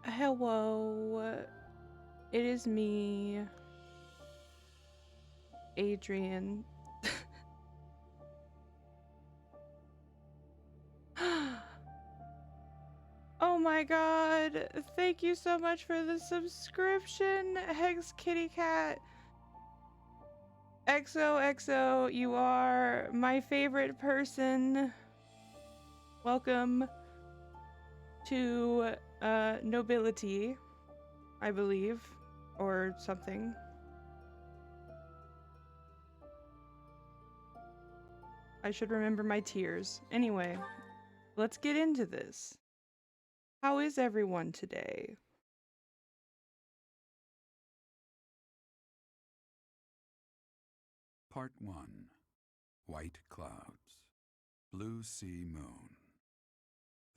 Hello, it is me, Adrian. Oh my god, thank you so much for the subscription, Hex Kitty Cat. XOXO, you are my favorite person. Welcome to nobility, I believe, or something. I should remember my tiers. Anyway, let's get into this. How is everyone today? Part 1. White Clouds. Blue Sea Moon.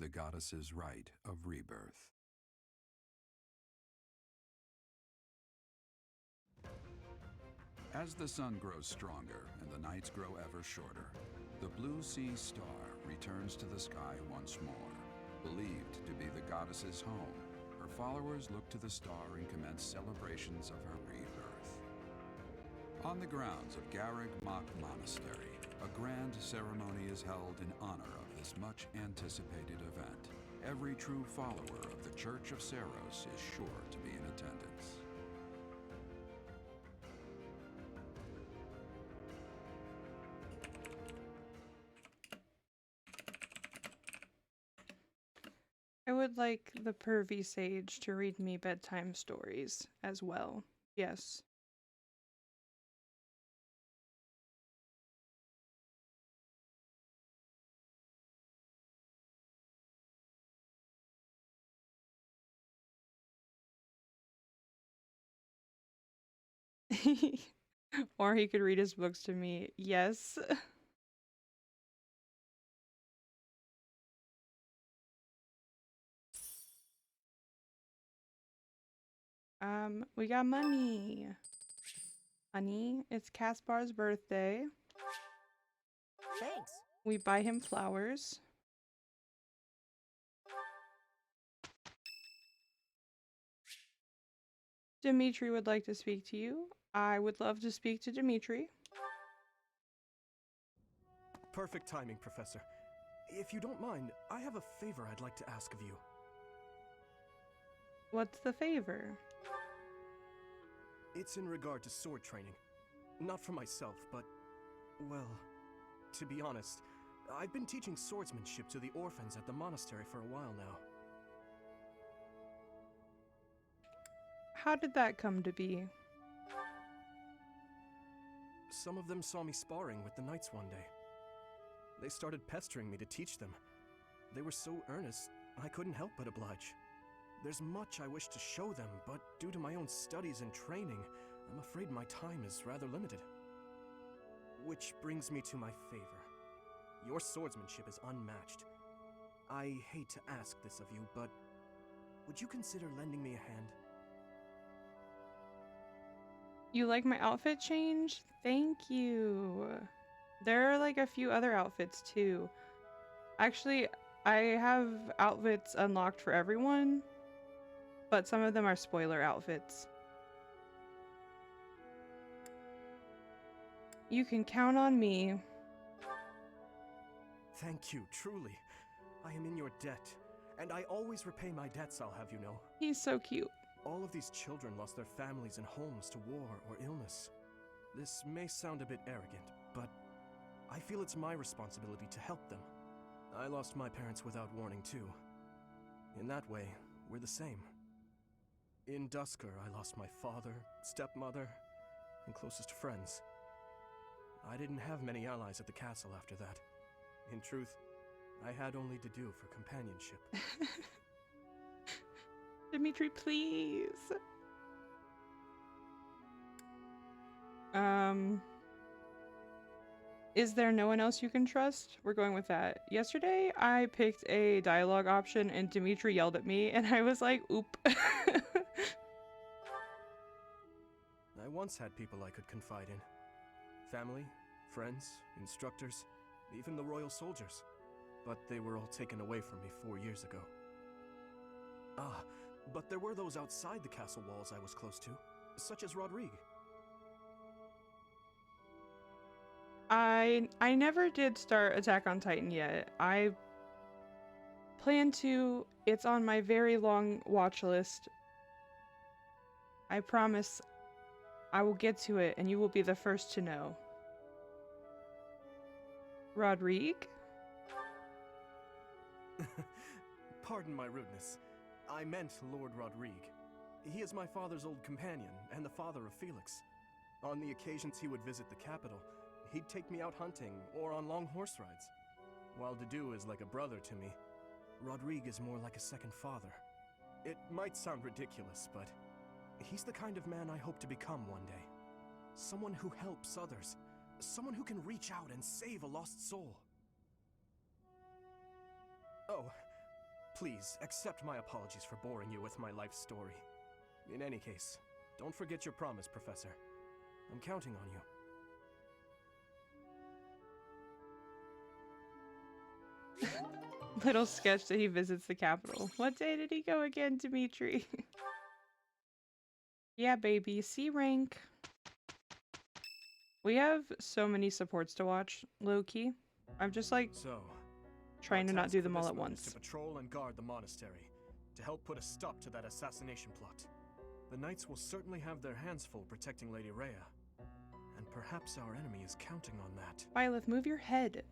The goddess's rite of rebirth. As the sun grows stronger and the nights grow ever shorter, the Blue Sea Star returns to the sky once more. Believed to be the goddess's home, her followers look to the star and commence celebrations of her rebirth. On the grounds of Garrig Mach Monastery, a grand ceremony is held in honor of this much-anticipated event. Every true follower of the Church of Seros is sure to be in attendance. I would like the pervy sage to read me bedtime stories as well. Yes. Or he could read his books to me. Yes. We got money. Honey, it's Caspar's birthday. Thanks. We buy him flowers. Dimitri would like to speak to you. I would love to speak to Dimitri. Perfect timing, Professor. If you don't mind, I have a favor I'd like to ask of you. What's the favor? It's in regard to sword training. Not for myself, but, well, to be honest, I've been teaching swordsmanship to the orphans at the monastery for a while now. How did that come to be? Some of them saw me sparring with the knights one day. They started pestering me to teach them. They were so earnest, I couldn't help but oblige. There's much I wish to show them, but due to my own studies and training, I'm afraid my time is rather limited. Which brings me to my favor. Your swordsmanship is unmatched. I hate to ask this of you, but would you consider lending me a hand? You like my outfit change? Thank you. There are like a few other outfits too. Actually, I have outfits unlocked for everyone, but some of them are spoiler outfits. You can count on me. Thank you, truly. I am in your debt, and I always repay my debts, I'll have you know. He's so cute. All of these children lost their families and homes to war or illness. This may sound a bit arrogant, but I feel it's my responsibility to help them. I lost my parents without warning too. In that way, we're the same. In Dusker, I lost my father, stepmother, and closest friends. I didn't have many allies at the castle after that. In truth, I had only to do for companionship. Dimitri, please. Is there no one else you can trust? We're going with that. Yesterday, I picked a dialogue option and Dimitri yelled at me and I was like, oop. I once had people I could confide in. Family, friends, instructors, even the royal soldiers. But they were all taken away from me 4 years ago. Ah, But there were those outside the castle walls I was close to, such as Rodrigue. I never did start Attack on Titan yet. I plan to. It's on my very long watch list. I promise I will get to it and you will be the first to know. Rodrigue? Pardon my rudeness. I meant Lord Rodrigue. He is my father's old companion and the father of Felix. On the occasions he would visit the capital, he'd take me out hunting or on long horse rides. While Dedu is like a brother to me, Rodrigue is more like a second father. It might sound ridiculous, but he's the kind of man I hope to become one day. Someone who helps others. Someone who can reach out and save a lost soul. Oh, please accept my apologies for boring you with my life story. In any case, don't forget your promise, Professor. I'm counting on you. Little sketch that he visits the capital. What day did he go again, Dimitri? Yeah, baby. C rank. We have so many supports to watch, low-key. I'm just like trying to not do them all at once. To patrol and guard the monastery, to help put a stop to that assassination plot. The knights will certainly have their hands full protecting Lady Rhea. And perhaps our enemy is counting on that. Violet, move your head.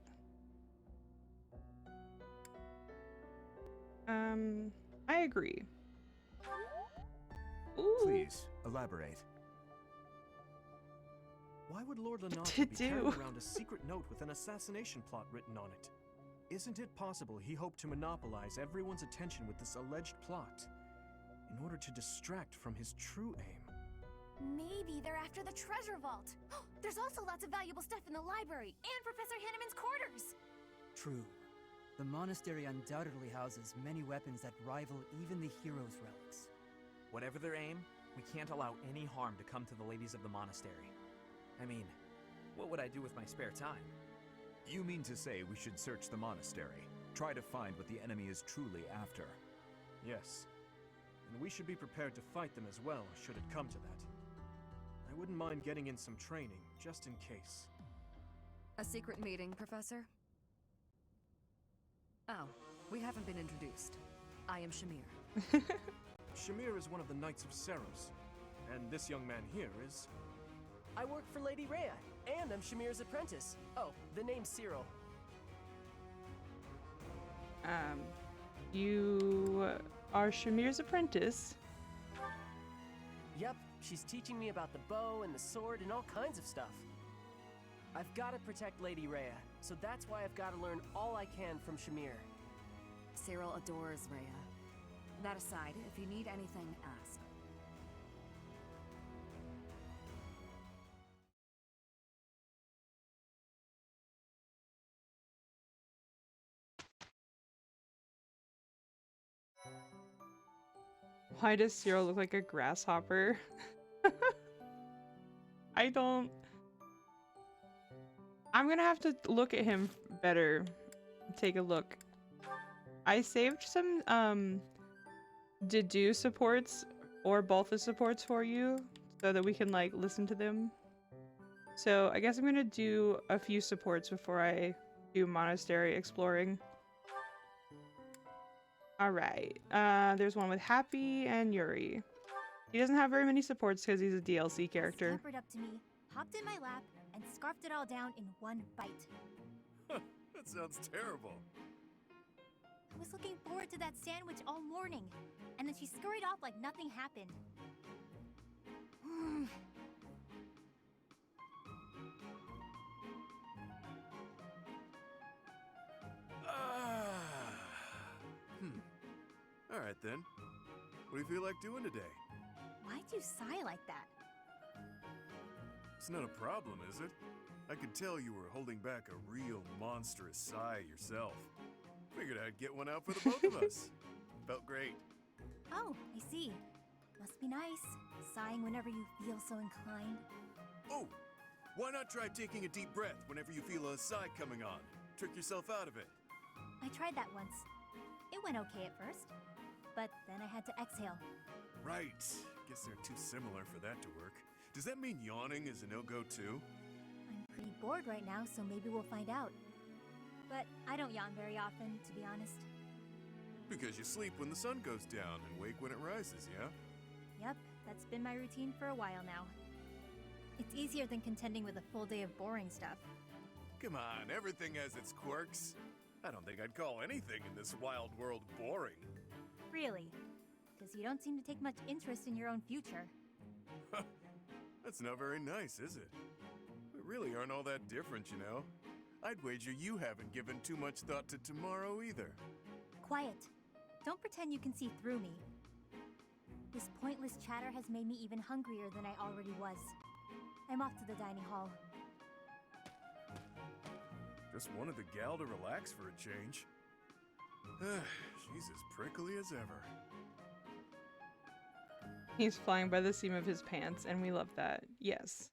I agree. Ooh. Please, elaborate. Why would Lord Lenata be carrying around a secret note with an assassination plot written on it? Isn't it possible he hoped to monopolize everyone's attention with this alleged plot in order to distract from his true aim? Maybe they're after the treasure vault. There's also lots of valuable stuff in the library and Professor Hanneman's quarters. True. The monastery undoubtedly houses many weapons that rival even the hero's relics. Whatever their aim, we can't allow any harm to come to the ladies of the monastery. I mean, what would I do with my spare time? You mean to say we should search the monastery, try to find what the enemy is truly after? Yes. And we should be prepared to fight them as well, should it come to that. I wouldn't mind getting in some training, just in case. A secret meeting, Professor? Oh, we haven't been introduced. I am Shamir. Shamir is one of the Knights of Seros, and this young man here is... I work for Lady Rhea, and I'm Shamir's apprentice. Oh, the name's Cyril. You are Shamir's apprentice? Yep, she's teaching me about the bow and the sword and all kinds of stuff. I've got to protect Lady Rhea, so that's why I've got to learn all I can from Shamir. Cyril adores Rhea. That aside, if you need anything, ask. Why does Cyril look like a grasshopper? I don't... I'm gonna have to look at him better. Take a look. I saved some, Dedu supports, or both the supports for you, so that we can, like, listen to them. So, I guess I'm gonna do a few supports before I do monastery exploring. Alright, there's one with Happy and Yuri. He doesn't have very many supports because he's a DLC character. He scampered up to me, hopped in my lap, and scarfed it all down in one bite. That sounds terrible. I was looking forward to that sandwich all morning, and then she scurried off like nothing happened. Alright then. What do you feel like doing today? Why'd you sigh like that? It's not a problem, is it? I could tell you were holding back a real monstrous sigh yourself. Figured I'd get one out for the both of us. Felt great. Oh, I see. Must be nice, sighing whenever you feel so inclined. Oh! Why not try taking a deep breath whenever you feel a sigh coming on? Trick yourself out of it. I tried that once. It went okay at first. but then I had to exhale. Right. Guess they're too similar for that to work. Does that mean yawning is a no-go too? I'm pretty bored right now, so maybe we'll find out. But I don't yawn very often, to be honest. Because you sleep when the sun goes down and wake when it rises, yeah? Yep, that's been my routine for a while now. It's easier than contending with a full day of boring stuff. Come on, everything has its quirks. I don't think I'd call anything in this wild world boring. Really? Because you don't seem to take much interest in your own future. That's not very nice, is it? We really aren't all that different, you know? I'd wager you haven't given too much thought to tomorrow either. Quiet. Don't pretend you can see through me. This pointless chatter has made me even hungrier than I already was. I'm off to the dining hall. Just wanted the gal to relax for a change. She's as prickly as ever. He's flying by the seam of his pants, and we love that. Yes.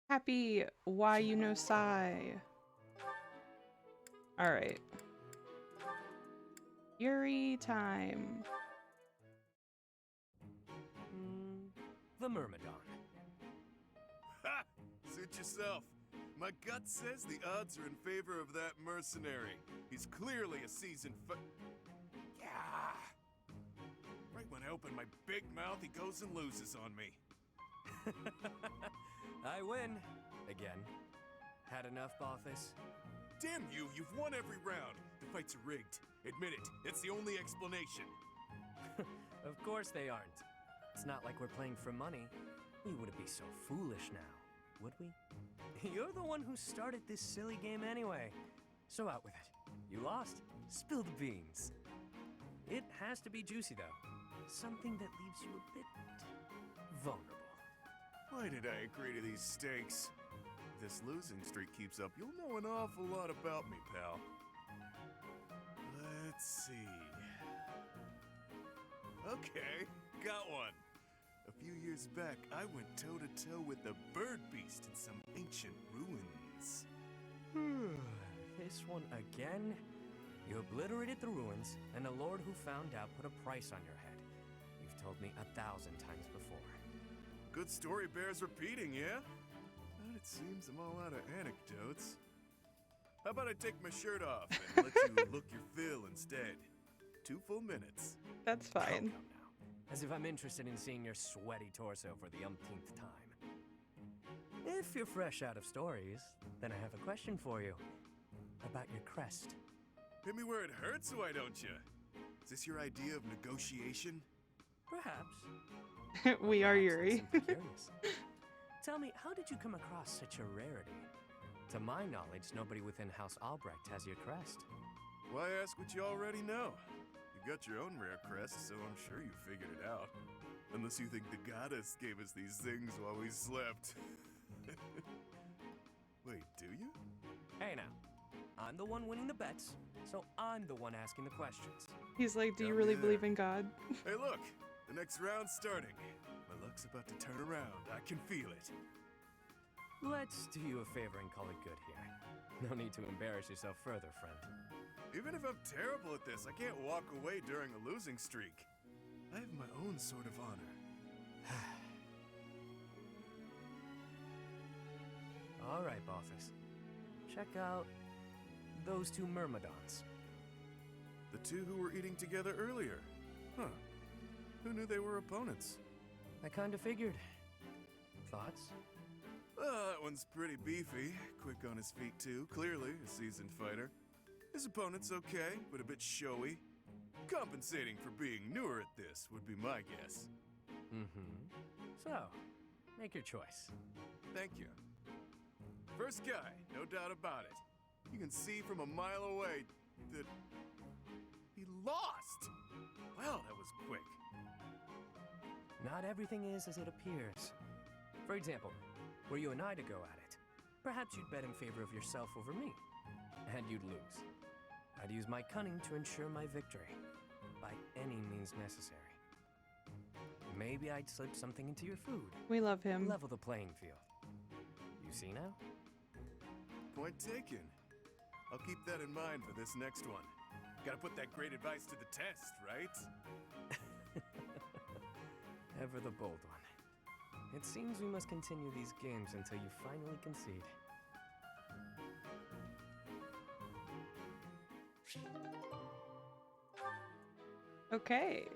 Happy why you no sigh. Alright. Yuri time. The Myrmidon. Ha! Suit yourself. My gut says the odds are in favor of that mercenary. He's clearly a seasoned Yeah! Right when I open my big mouth, he goes and loses on me. I win. Again. Had enough, Bothus? Damn you, you've won every round. The fights are rigged. Admit it, that's the only explanation. Of course they aren't. It's not like we're playing for money. We wouldn't be so foolish now, would we? You're the one who started this silly game anyway. So out with it. You lost. Spill the beans. It has to be juicy, though. Something that leaves you a bit vulnerable. Why did I agree to these stakes? If this losing streak keeps up, you'll know an awful lot about me, pal. Let's see. Okay, got one. A few years back, I went toe-to-toe with the bird beast in some ancient ruins. This one again? You obliterated the ruins, and the Lord who found out put a price on your head. You've told me 1,000 times before. Good story bears repeating, yeah? But it seems I'm all out of anecdotes. How about I take my shirt off and let you look your fill instead? 2 full minutes. That's fine. Come now. As if I'm interested in seeing your sweaty torso for the umpteenth time. If you're fresh out of stories, then I have a question for you. About your crest. Hit me where it hurts, why don't you? Is this your idea of negotiation? Perhaps. We are Perhaps I'm Yuri. simply curious. Tell me, how did you come across such a rarity? To my knowledge, nobody within House Albrecht has your crest. Why ask what you already know? You got your own rare crest, so I'm sure you figured it out. Unless you think the goddess gave us these things while we slept. Wait, do you? Hey now, I'm the one winning the bets, so I'm the one asking the questions. He's like, do you Tell really me believe there. in God? Hey look, the next round's starting. My luck's about to turn around, I can feel it. Let's do you a favor and call it good here. No need to embarrass yourself further, friend. Even if I'm terrible at this, I can't walk away during a losing streak. I have my own sort of honor. All right, Bothus. Check out those 2 Myrmidons. The 2 who were eating together earlier. Huh. Who knew they were opponents? I kinda figured. Thoughts? That one's pretty beefy. Quick on his feet, too. Clearly a seasoned fighter. His opponent's okay, but a bit showy. Compensating for being newer at this would be my guess. So, make your choice. Thank you. First guy, no doubt about it. You can see from a mile away that he lost. Wow, that was quick. Not everything is as it appears. For example, were you and I to go at it, perhaps you'd bet in favor of yourself over me, and you'd lose. I'd use my cunning to ensure my victory, by any means necessary. Maybe I'd slip something into your food. We love him. Level the playing field. You see now? Point taken. I'll keep that in mind for this next one. Gotta put that great advice to the test, right? Ever the bold one. It seems we must continue these games until you finally concede. Okay.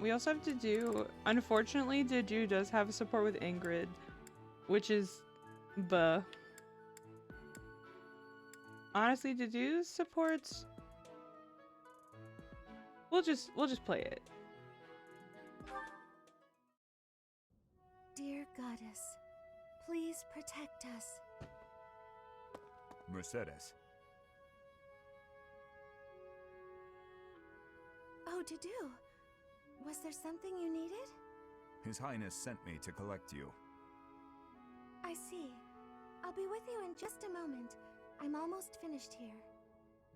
We also have to do. Unfortunately, Deju does have support with Ingrid, which is buh. Honestly, Deju supports. We'll just play it. Dear goddess, please protect us. Mercedes. Oh, Dedu. Was there something you needed? His Highness sent me to collect you. I see. I'll be with you in just a moment. I'm almost finished here.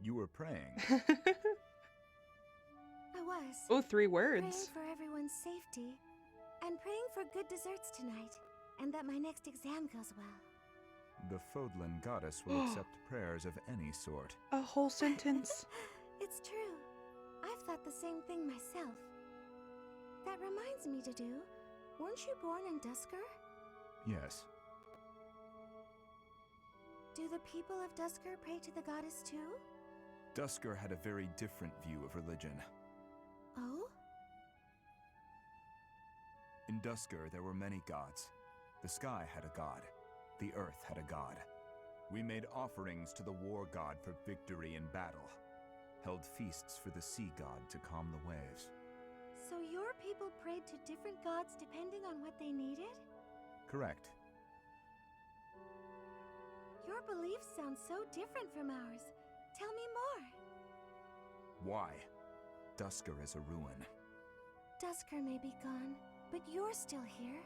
You were praying. I was. Oh, 3 words. Praying for everyone's safety. And praying for good desserts tonight. And that my next exam goes well. The Fodlan goddess will accept prayers of any sort. A whole sentence. It's true. I've thought the same thing myself. That reminds me, Dedu. Weren't you born in Dusker? Yes. Do the people of Dusker pray to the goddess too? Dusker had a very different view of religion. Oh? In Dusker, there were many gods. The sky had a god. The earth had a god. We made offerings to the war god for victory in battle. Held feasts for the sea god to calm the waves. So your people prayed to different gods depending on what they needed? Correct. Your beliefs sound so different from ours. Tell me more. Why? Dusker is a ruin. Dusker may be gone, but you're still here.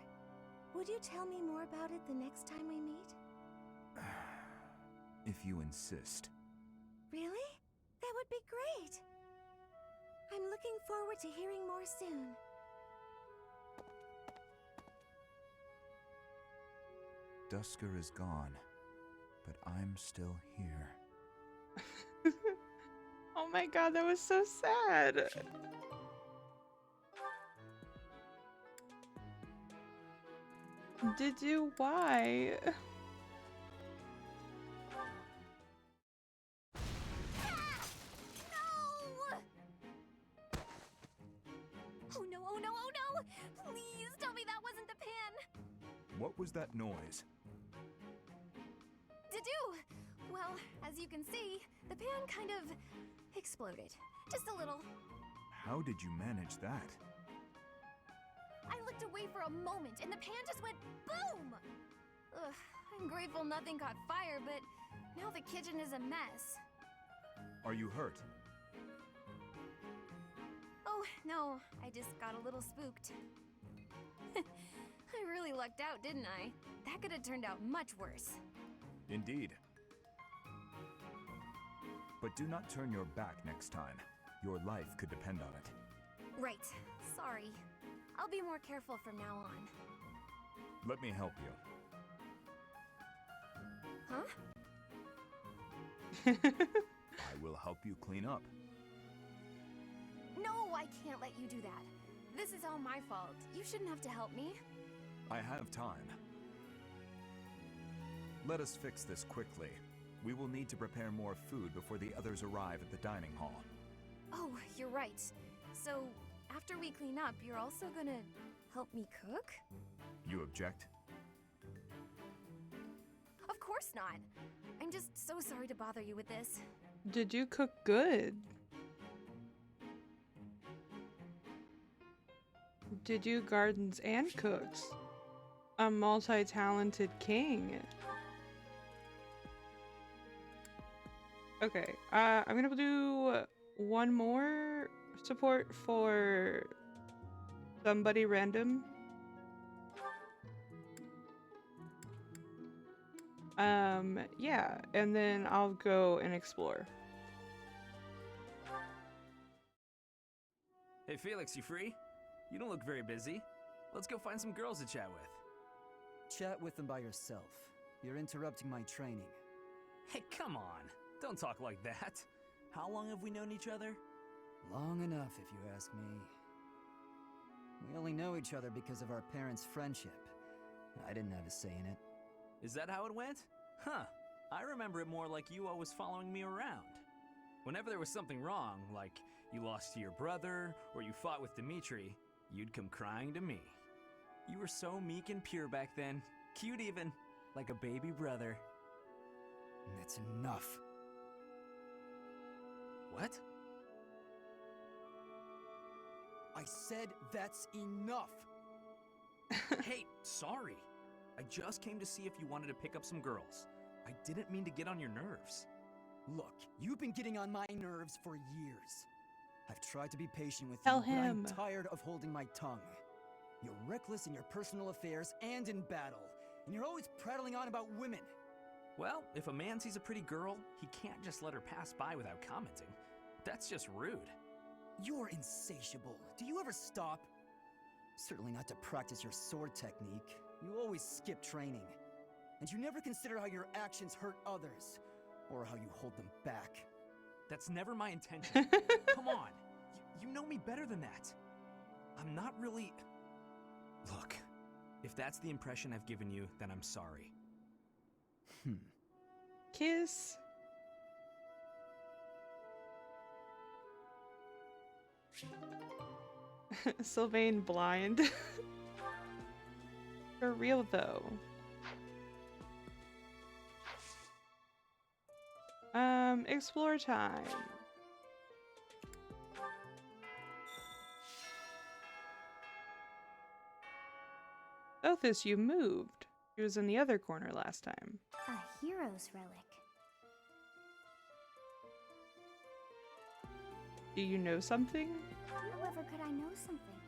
Would you tell me more about it the next time we meet? If you insist. Really? That would be great! I'm looking forward to hearing more soon. Dusker is gone, but I'm still here. Oh my god, that was so sad. Dedu, why? Oh no, please tell me that wasn't the pan! What was that noise? Dedu! Well, as you can see, the pan kind of exploded. Just a little. How did you manage that? I looked away for a moment and the pan just went boom! Ugh, I'm grateful nothing caught fire, but now the kitchen is a mess. Are you hurt? Oh, no, I just got a little spooked. I really lucked out, didn't I? That could have turned out much worse. Indeed. But do not turn your back next time. Your life could depend on it. Right, sorry. I'll be more careful from now on. Let me help you. Huh? I will help you clean up. No, I can't let you do that. This is all my fault. You shouldn't have to help me. I have time. Let us fix this quickly. We will need to prepare more food before the others arrive at the dining hall. Oh, you're right. So, after we clean up, you're also gonna help me cook? You object? Of course not. I'm just so sorry to bother you with this. Did you cook good? Did you gardens and cooks? A multi-talented king. Okay, I'm gonna do one more support for somebody random. Yeah, and then I'll go and explore. Hey Felix, you free? You don't look very busy. Let's go find some girls to chat with. Chat with them by yourself. You're interrupting my training. Hey, come on. Don't talk like that. How long have we known each other? Long enough, if you ask me. We only know each other because of our parents' friendship. I didn't have a say in it. Is that how it went? Huh. I remember it more like you always following me around. Whenever there was something wrong, like you lost to your brother, or you fought with Dimitri, you'd come crying to me. You were so meek and pure back then. Cute even. Like a baby brother. That's enough. What? I said that's enough! Hey, sorry. I just came to see if you wanted to pick up some girls. I didn't mean to get on your nerves. Look, you've been getting on my nerves for years. I've tried to be patient with Tell you, but him. I'm tired of holding my tongue. You're reckless in your personal affairs and in battle, and you're always prattling on about women. Well, if a man sees a pretty girl, he can't just let her pass by without commenting. That's just rude. You're insatiable. Do you ever stop? Certainly not to practice your sword technique. You always skip training. And you never consider how your actions hurt others, or how you hold them back. That's never my intention. Come on. You know me better than that. I'm not really... Look, if that's the impression I've given you, then I'm sorry. Kiss. Sylvain blind. For real though. Explore time. Sothis, you moved. He was in the other corner last time. A hero's relic. Do you know something? However could I know something?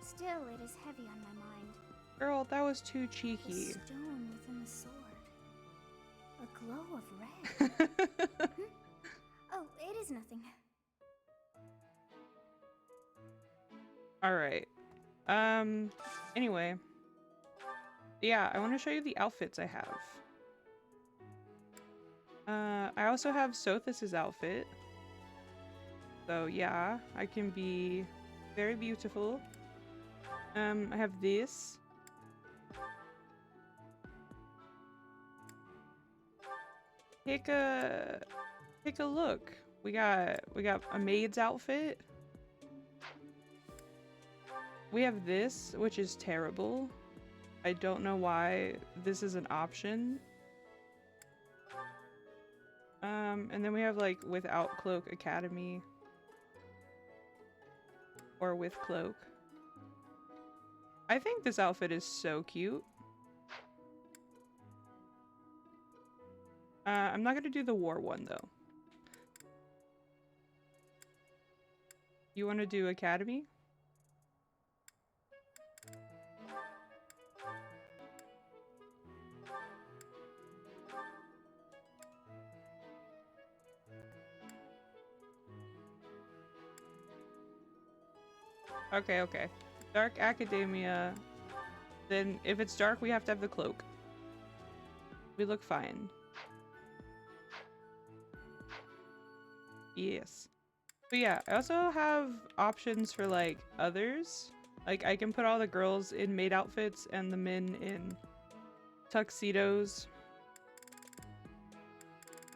Still, it is heavy on my mind. Girl, that was too The cheeky. stone within the sword. A glow of red. Oh, it is nothing. Alright. Anyway. Yeah, I want to show you the outfits I have. I also have Sothis's outfit. So yeah, I can be very beautiful. I have this. Take a look. We got a maid's outfit. We have this, which is terrible. I don't know why this is an option. And then we have like without cloak academy. Or with cloak. I think this outfit is so cute. I'm not gonna do the war one though. You want to do academy? Okay, okay. Dark Academia. Then if it's dark, we have to have the cloak. We look fine. Yes. But yeah, I also have options for like others. Like I can put all the girls in maid outfits and the men in tuxedos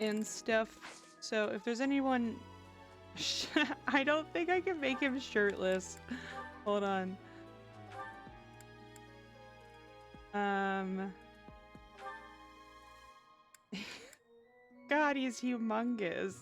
and stuff. So if there's anyone... I don't think I can make him shirtless. Hold on. God, he's humongous.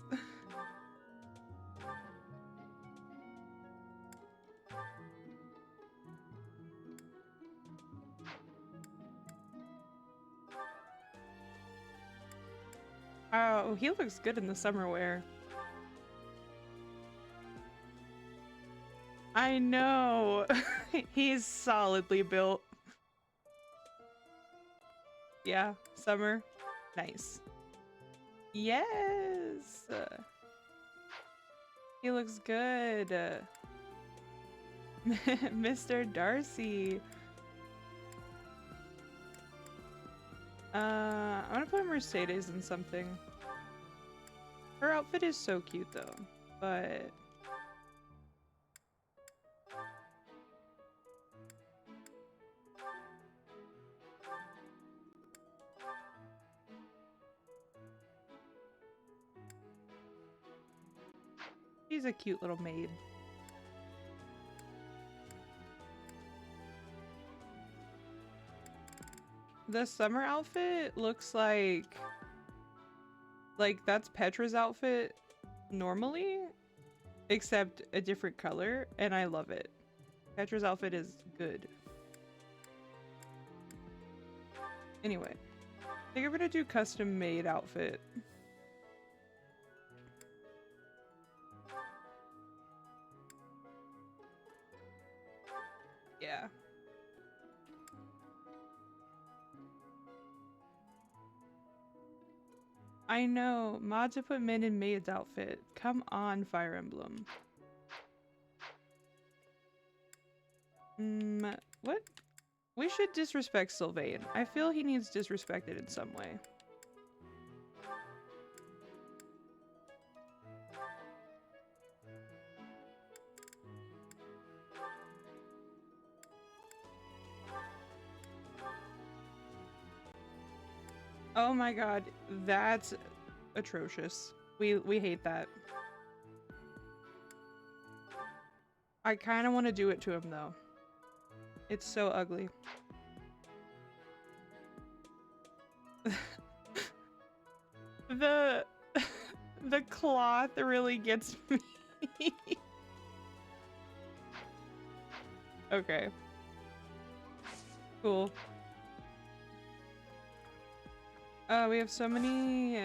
Oh, he looks good in the summer wear. I know. He's solidly built. Yeah, summer. Nice. Yes. He looks good. Mr. Darcy. I'm gonna put Mercedes in something. Her outfit is so cute though, but she's a cute little maid. The summer outfit looks like that's Petra's outfit normally, except a different color, and I love it. Petra's outfit is good. Anyway, I think I'm gonna do custom made outfit. Yeah. I know, mods have put men in maid's outfit. Come on, Fire Emblem. What? We should disrespect Sylvain. I feel he needs disrespected in some way. Oh my god, that's atrocious. We hate that. I kind of want to do it to him though. It's so ugly. the cloth really gets me. Okay. Cool. We have so many...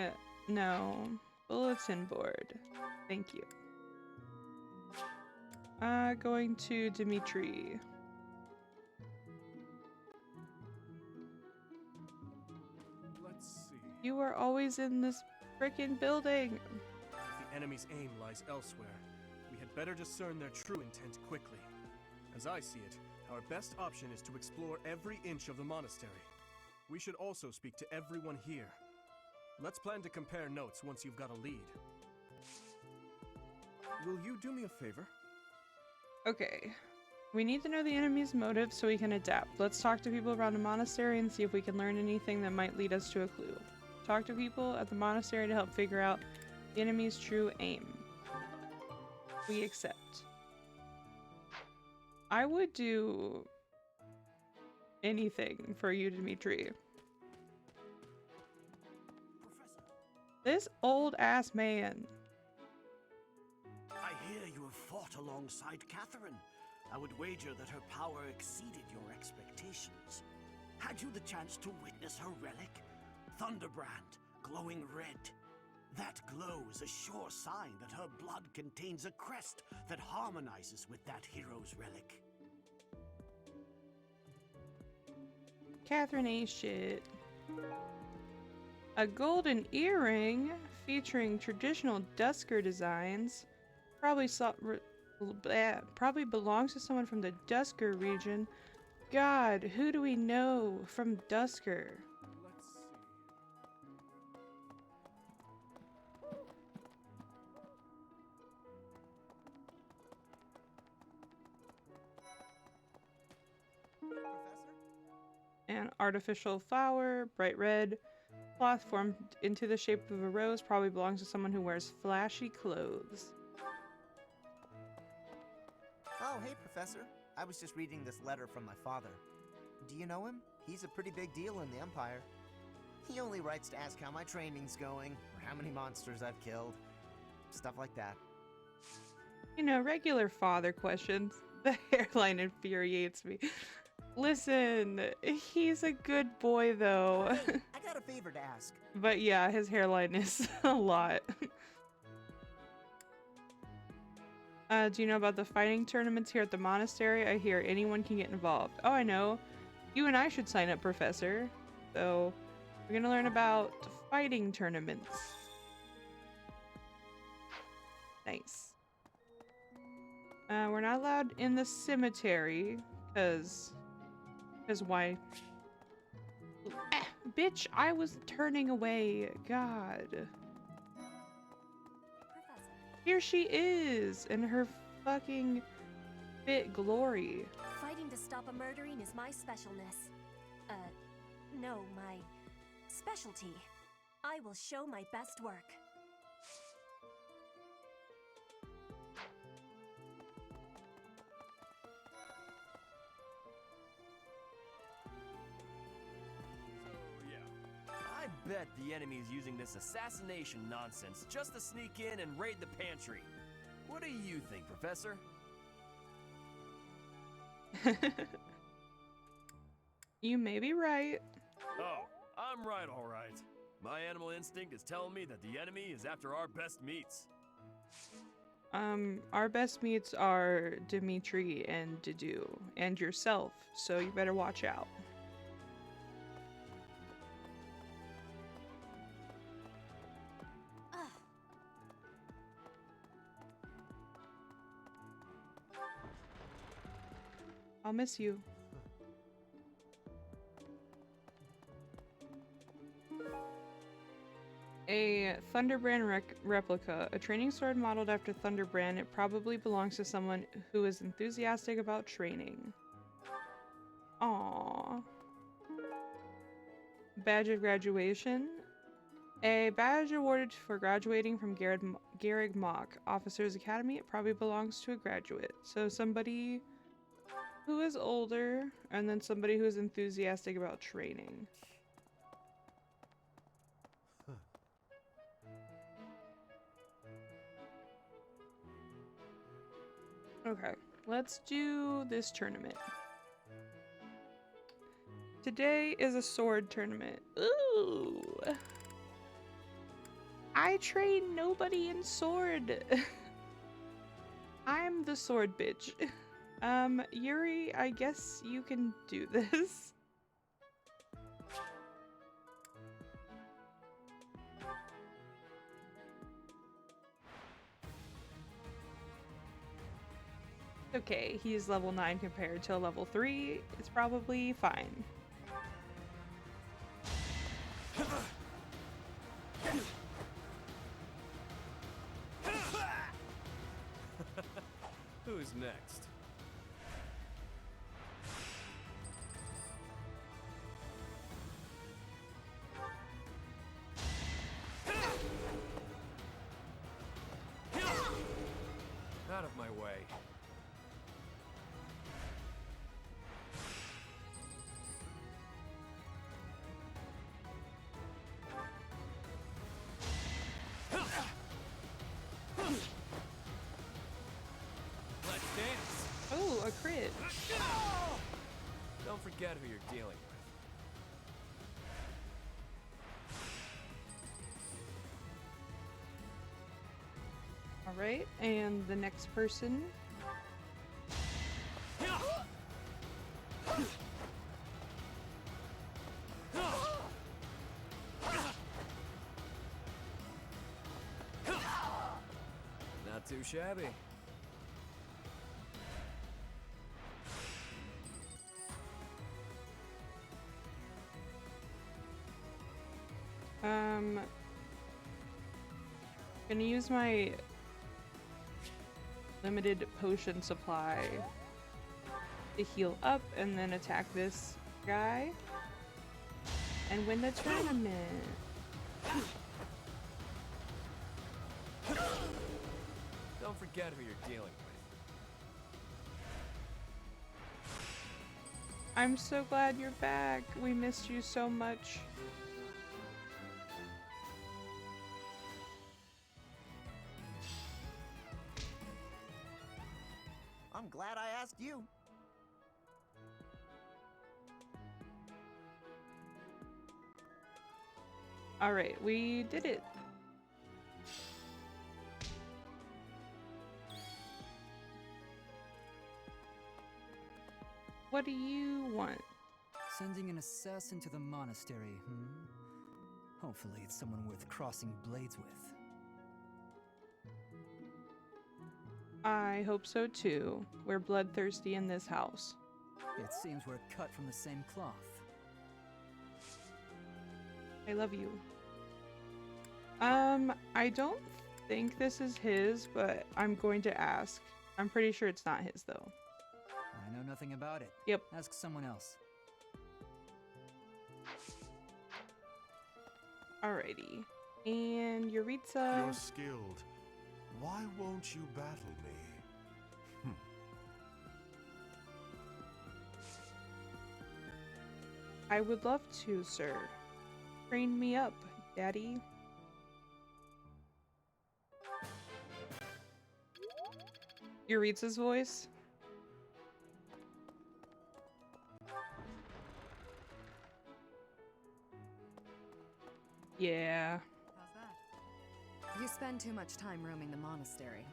no. Bulletin board. Thank you. Going to Dimitri. Let's see. You are always in this frickin' building. If the enemy's aim lies elsewhere, we had better discern their true intent quickly. As I see it, our best option is to explore every inch of the monastery. We should also speak to everyone here. Let's plan to compare notes once you've got a lead. Will you do me a favor? Okay. We need to know the enemy's motive so we can adapt. Let's talk to people around the monastery and see if we can learn anything that might lead us to a clue. Talk to people at the monastery to help figure out the enemy's true aim. We accept. I would do anything for you, Dimitri. This old ass man. I hear you have fought alongside Catherine. I would wager that her power exceeded your expectations. Had you the chance to witness her relic? Thunderbrand, glowing red. That glow is a sure sign that her blood contains a crest that harmonizes with that hero's relic. Catherine ain't shit. A golden earring featuring traditional Dusker designs. Probably belongs to someone from the Dusker region. God, who do we know from Dusker? Let's see. An artificial flower, bright red. Cloth formed into the shape of a rose probably belongs to someone who wears flashy clothes. Oh, hey, Professor. I was just reading this letter from my father. Do you know him? He's a pretty big deal in the Empire. He only writes to ask how my training's going, or how many monsters I've killed. Stuff like that. You know, regular father questions. The hairline infuriates me. Listen, he's a good boy though. Hey, I got a favor to ask. But yeah, his hairline is a lot. Do you know about the fighting tournaments here at the monastery? I hear anyone can get involved. Oh, I know. You and I should sign up, Professor. So, we're gonna learn about fighting tournaments. Nice. We're not allowed in the cemetery, because why? Bitch, I was turning away. God. Professor. Here she is in her fucking fit glory. Fighting to stop a murdering is my specialness. No, my specialty. I will show my best work. I bet the enemy's using this assassination nonsense just to sneak in and raid the pantry. What do you think, Professor? You may be right. Oh, I'm right, all right. My animal instinct is telling me that the enemy is after our best meats. Our best meats are Dimitri and Didu, and yourself, so you better watch out. I'll miss you. A Thunderbrand replica. A training sword modeled after Thunderbrand. It probably belongs to someone who is enthusiastic about training. Aww. Badge of graduation. A badge awarded for graduating from Garrig Mach Officers Academy. It probably belongs to a graduate. So somebody who is older, and then somebody who is enthusiastic about training. Okay, let's do this tournament. Today is a sword tournament. Ooh! I train nobody in sword. I'm the sword bitch. Yuri, I guess you can do this. Okay, he's level 9 compared to level 3. It's probably fine. Who's next? Out of my way. Let's dance. Oh, a crit. Don't forget who you're dealing with. Alright, and the next person. Not too shabby. Gonna use my limited potion supply to heal up and then attack this guy and win the tournament. Don't forget who you're dealing with. I'm so glad you're back. We missed you so much. I'm glad I asked you. All right, we did it. What do you want? Sending an assassin to the monastery, Hopefully it's someone worth crossing blades with. I hope so too. We're bloodthirsty in this house. It seems we're cut from the same cloth. I love you. I don't think this is his, but I'm going to ask. I'm pretty sure it's not his, though. I know nothing about it. Yep. Ask someone else. Alrighty. And Yuritsa. You're skilled. Why won't you battle me? I would love to, sir. Train me up, Daddy. Yuritsa's voice. Yeah. How's that? You spend too much time roaming the monastery.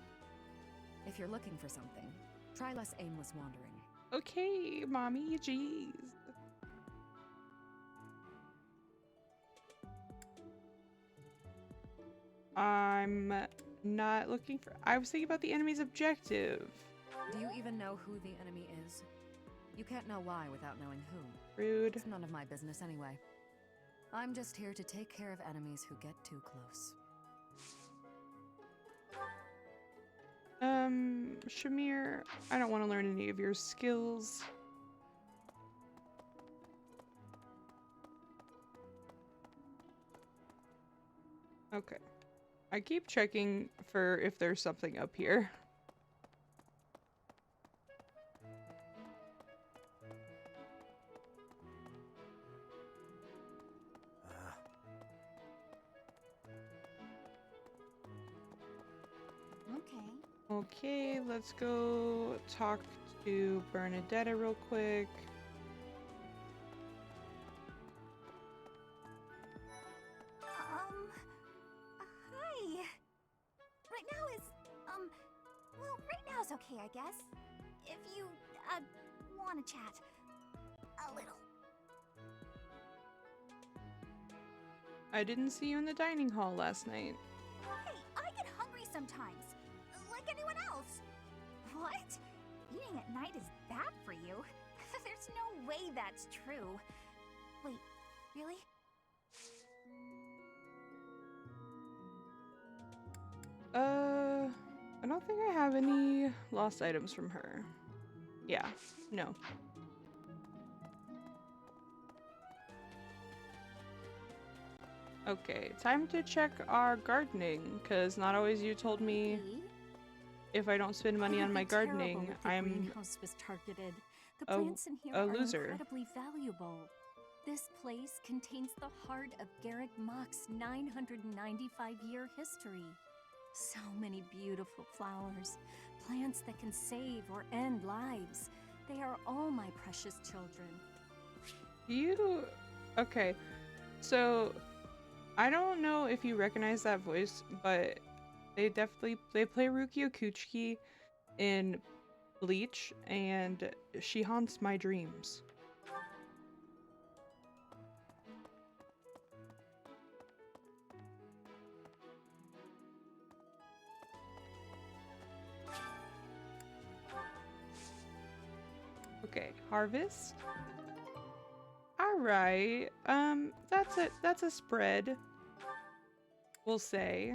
If you're looking for something, try less aimless wandering. Okay, mommy, jeez. I'm not looking for. I was thinking about the enemy's objective. Do you even know who the enemy is? You can't know why without knowing who. Rude. It's none of my business anyway. I'm just here to take care of enemies who get too close. Shamir, I don't want to learn any of your skills. Okay. I keep checking for if there's something up here. Okay, let's go talk to Bernadetta real quick. Hi. Right now is, well, right now is okay, I guess. If you, want to chat. A little. I didn't see you in the dining hall last night. Hey, I get hungry sometimes. Like anyone else. What? Eating at night is bad for you? There's no way that's true. Wait, really? I don't think I have any lost items from her. Yeah, no. Okay, time to check our gardening, because not always you told me if I don't spend money on my gardening, I'm greenhouse was targeted. The plants in here a are loser. incredibly valuable. This place contains the heart of Garrick Mock's 995-year history. So many beautiful flowers, plants that can save or end lives. They are all my precious children. Okay, so I don't know if you recognize that voice, but they play Ruki Okuchiki in Bleach, and she haunts my dreams. Okay, harvest. All right. That's a spread. We'll say.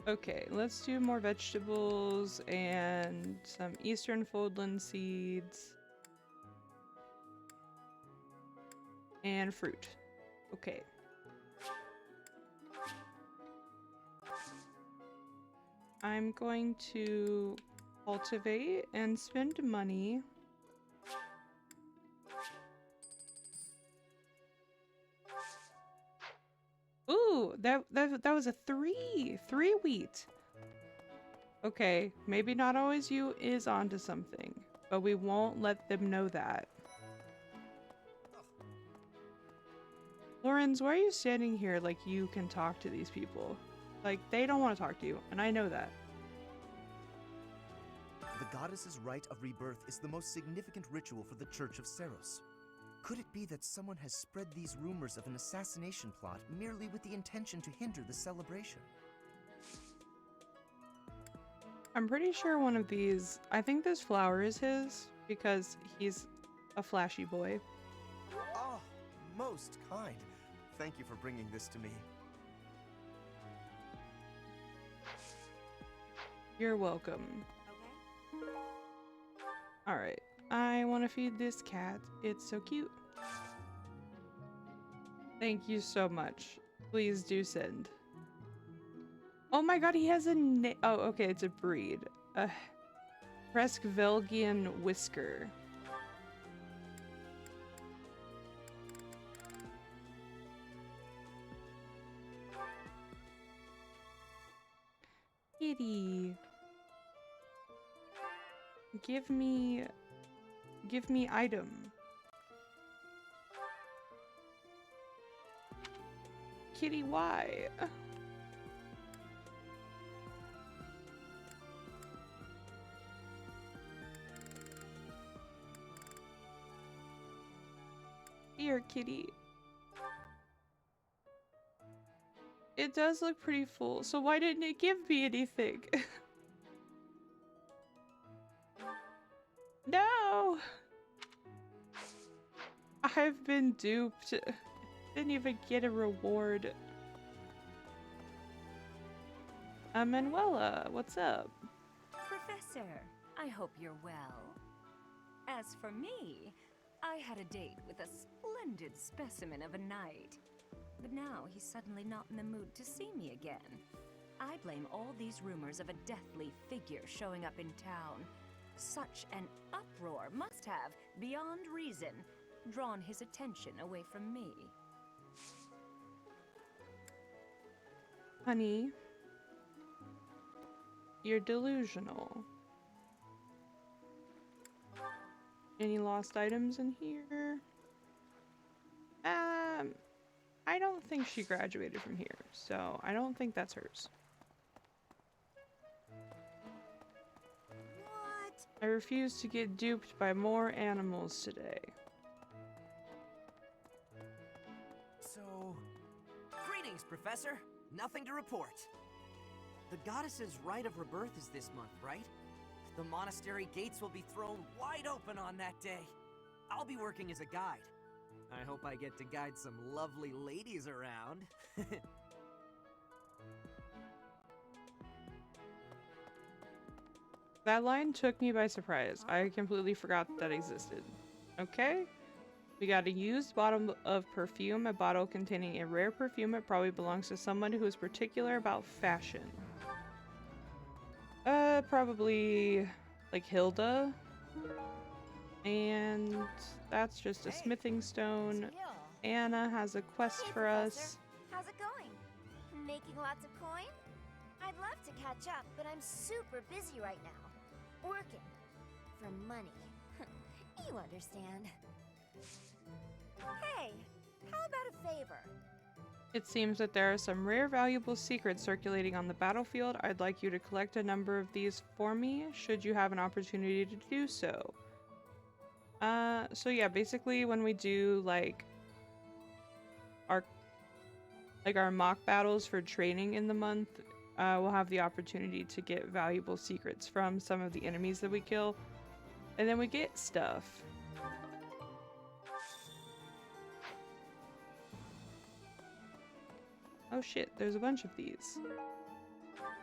Okay, let's do more vegetables and some Eastern Foldland seeds. And fruit. Okay. I'm going to cultivate and spend money. Ooh, that was a 3 wheat. Okay, maybe not always you is onto something, but we won't let them know that. Lorenz, why are you standing here like you can talk to these people? Like, they don't want to talk to you, and I know that. The goddess's rite of rebirth is the most significant ritual for the Church of Seros. Could it be that someone has spread these rumors of an assassination plot merely with the intention to hinder the celebration? I'm pretty sure one of these, I think this flower is his because he's a flashy boy. Oh, most kind. Thank you for bringing this to me. You're welcome. Alright, I want to feed this cat. It's so cute. Thank you so much. Please do send. Oh my god, he has a name. Oh, okay, it's a breed. A Presquelgian Whisker. Kitty. Give me item. Kitty, why? Here, kitty. It does look pretty full, so why didn't it give me anything? No! I've been duped. Didn't even get a reward. Manuela, what's up? Professor, I hope you're well. As for me, I had a date with a splendid specimen of a knight. But now he's suddenly not in the mood to see me again. I blame all these rumors of a deathly figure showing up in town. Such an uproar must have, beyond reason, drawn his attention away from me. Honey, you're delusional. Any lost items in here? I don't think she graduated from here, so I don't think that's hers. What? I refuse to get duped by more animals today. So, greetings, Professor. Nothing to report. The goddess's Rite of Rebirth is this month, right? The monastery gates will be thrown wide open on that day. I'll be working as a guide. I hope I get to guide some lovely ladies around. That line took me by surprise. I completely forgot that existed. Okay? We got a used bottle of perfume, a bottle containing a rare perfume. It probably belongs to someone who is particular about fashion. Probably like Hilda. And that's just a smithing stone. Anna has a quest for us. How's it going? Making lots of coin? I'd love to catch up, but I'm super busy right now. Working. For money. You understand. Hey, how about a favor? It seems that there are some rare valuable secrets circulating on the battlefield. I'd like you to collect a number of these for me, should you have an opportunity to do so. So yeah, basically when we do like our mock battles for training in the month, we'll have the opportunity to get valuable secrets from some of the enemies that we kill, and then we get stuff. Oh shit, there's a bunch of these.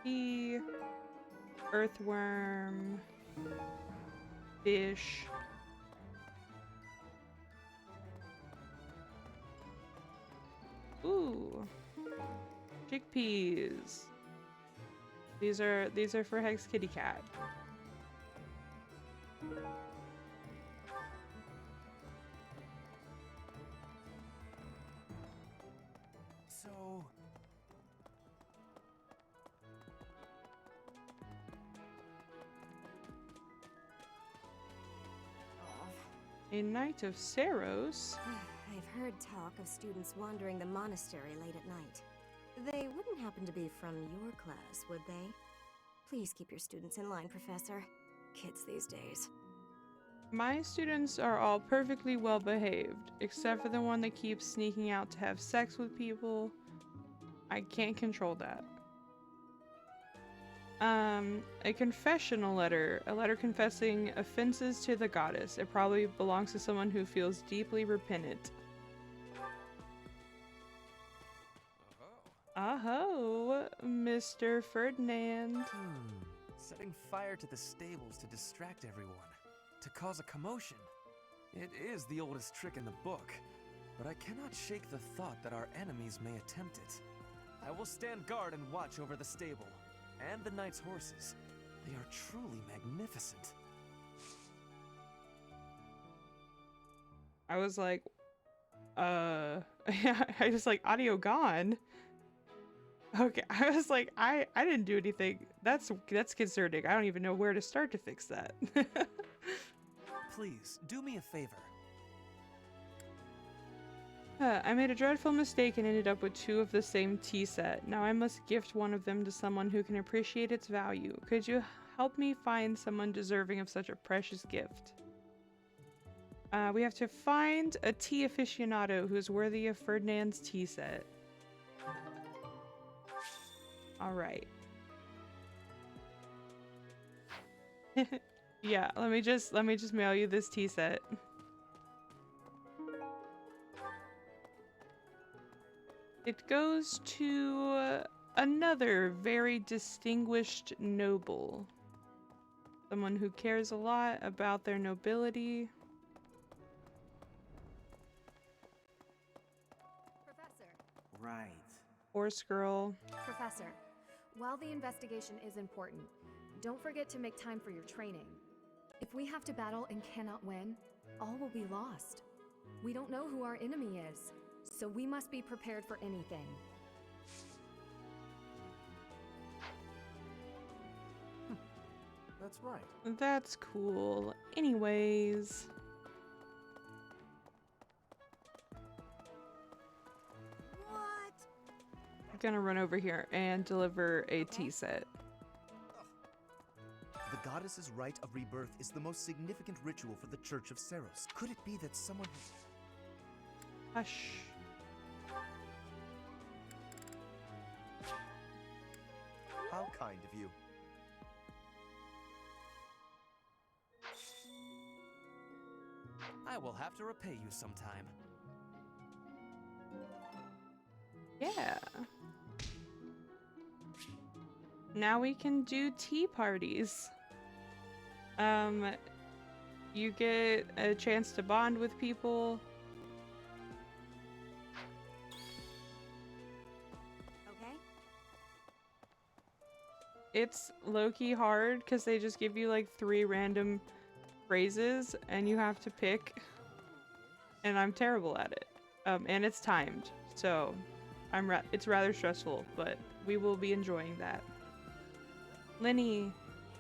The earthworm, fish. Ooh, chickpeas. These are for Hex Kitty Cat. So, a Knight of Saros. I've heard talk of students wandering the monastery late at night. They wouldn't happen to be from your class, would they? Please keep your students in line, Professor. Kids these days. My students are all perfectly well behaved, except for the one that keeps sneaking out to have sex with people. I can't control that. A confessional letter. A letter confessing offenses to the goddess. It probably belongs to someone who feels deeply repentant. Aho, Mr. Ferdinand. Setting fire to the stables to distract everyone, to cause a commotion. It is the oldest trick in the book, but I cannot shake the thought that our enemies may attempt it. I will stand guard and watch over the stable, and the knight's horses. They are truly magnificent. I was like, I just like, audio gone. Okay, I was like, I didn't do anything. That's concerning. I don't even know where to start to fix that. Please, do me a favor. I made a dreadful mistake and ended up with 2 of the same tea set. Now I must gift one of them to someone who can appreciate its value. Could you help me find someone deserving of such a precious gift? We have to find a tea aficionado who is worthy of Ferdinand's tea set. All right. Yeah, let me just mail you this tea set. It goes to another very distinguished noble. Someone who cares a lot about their nobility. Professor. Right. Horse girl. Professor, while the investigation is important, don't forget to make time for your training. If we have to battle and cannot win, all will be lost. We don't know who our enemy is, so we must be prepared for anything. That's right. That's cool. Anyways. What? I'm gonna run over here and deliver a tea set. The goddess's rite of rebirth is the most significant ritual for the Church of Seros. Could it be that someone... Hush. How kind of you. I will have to repay you sometime. Yeah. Now we can do tea parties. You get a chance to bond with people. Okay. It's low-key hard because they just give you like 3 random phrases and you have to pick. And I'm terrible at it. And it's timed, so it's rather stressful, but we will be enjoying that. Lenny,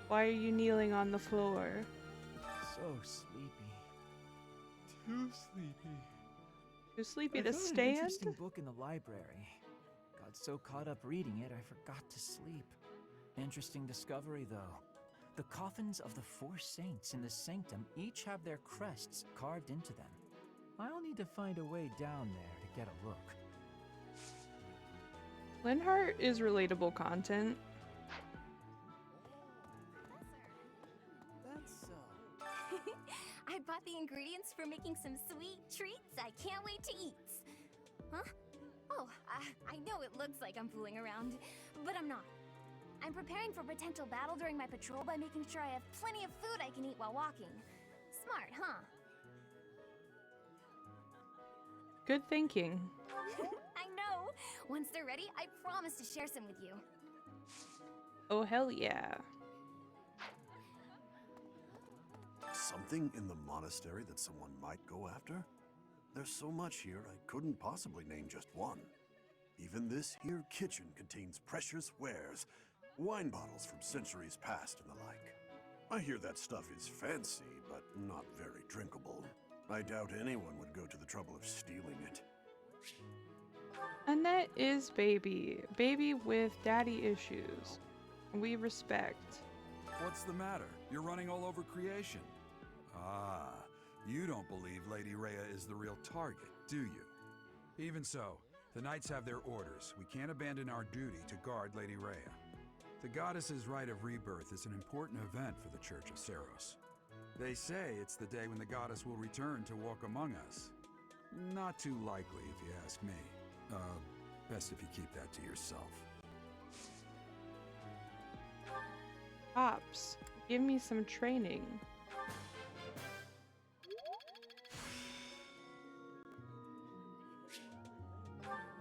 why are you kneeling on the floor? So sleepy. Too sleepy. Too sleepy I to found stand? an interesting book in the library. Got so caught up reading it, I forgot to sleep. Interesting discovery, though. The coffins of the 4 saints in the sanctum each have their crests carved into them. I'll need to find a way down there to get a look. Linhart is relatable content. That's so. I bought the ingredients for making some sweet treats I can't wait to eat. Huh? Oh, I know it looks like I'm fooling around, but I'm not. I'm preparing for potential battle during my patrol by making sure I have plenty of food I can eat while walking. Smart, huh? Good thinking. I know! Once they're ready, I promise to share some with you. Oh, hell yeah. Something in the monastery that someone might go after? There's so much here, I couldn't possibly name just one. Even this here kitchen contains precious wares, wine bottles from centuries past and the like. I hear that stuff is fancy, but not very drinkable. I doubt anyone would go to the trouble of stealing it. Annette is baby. Baby with daddy issues. We respect. What's the matter? You're running all over creation. Ah, you don't believe Lady Rhea is the real target, do you? Even so, the Knights have their orders. We can't abandon our duty to guard Lady Rhea. The goddess's Rite of Rebirth is an important event for the Church of Seros. They say it's the day when the goddess will return to walk among us. Not too likely, if you ask me. Best if you keep that to yourself. Pops, give me some training.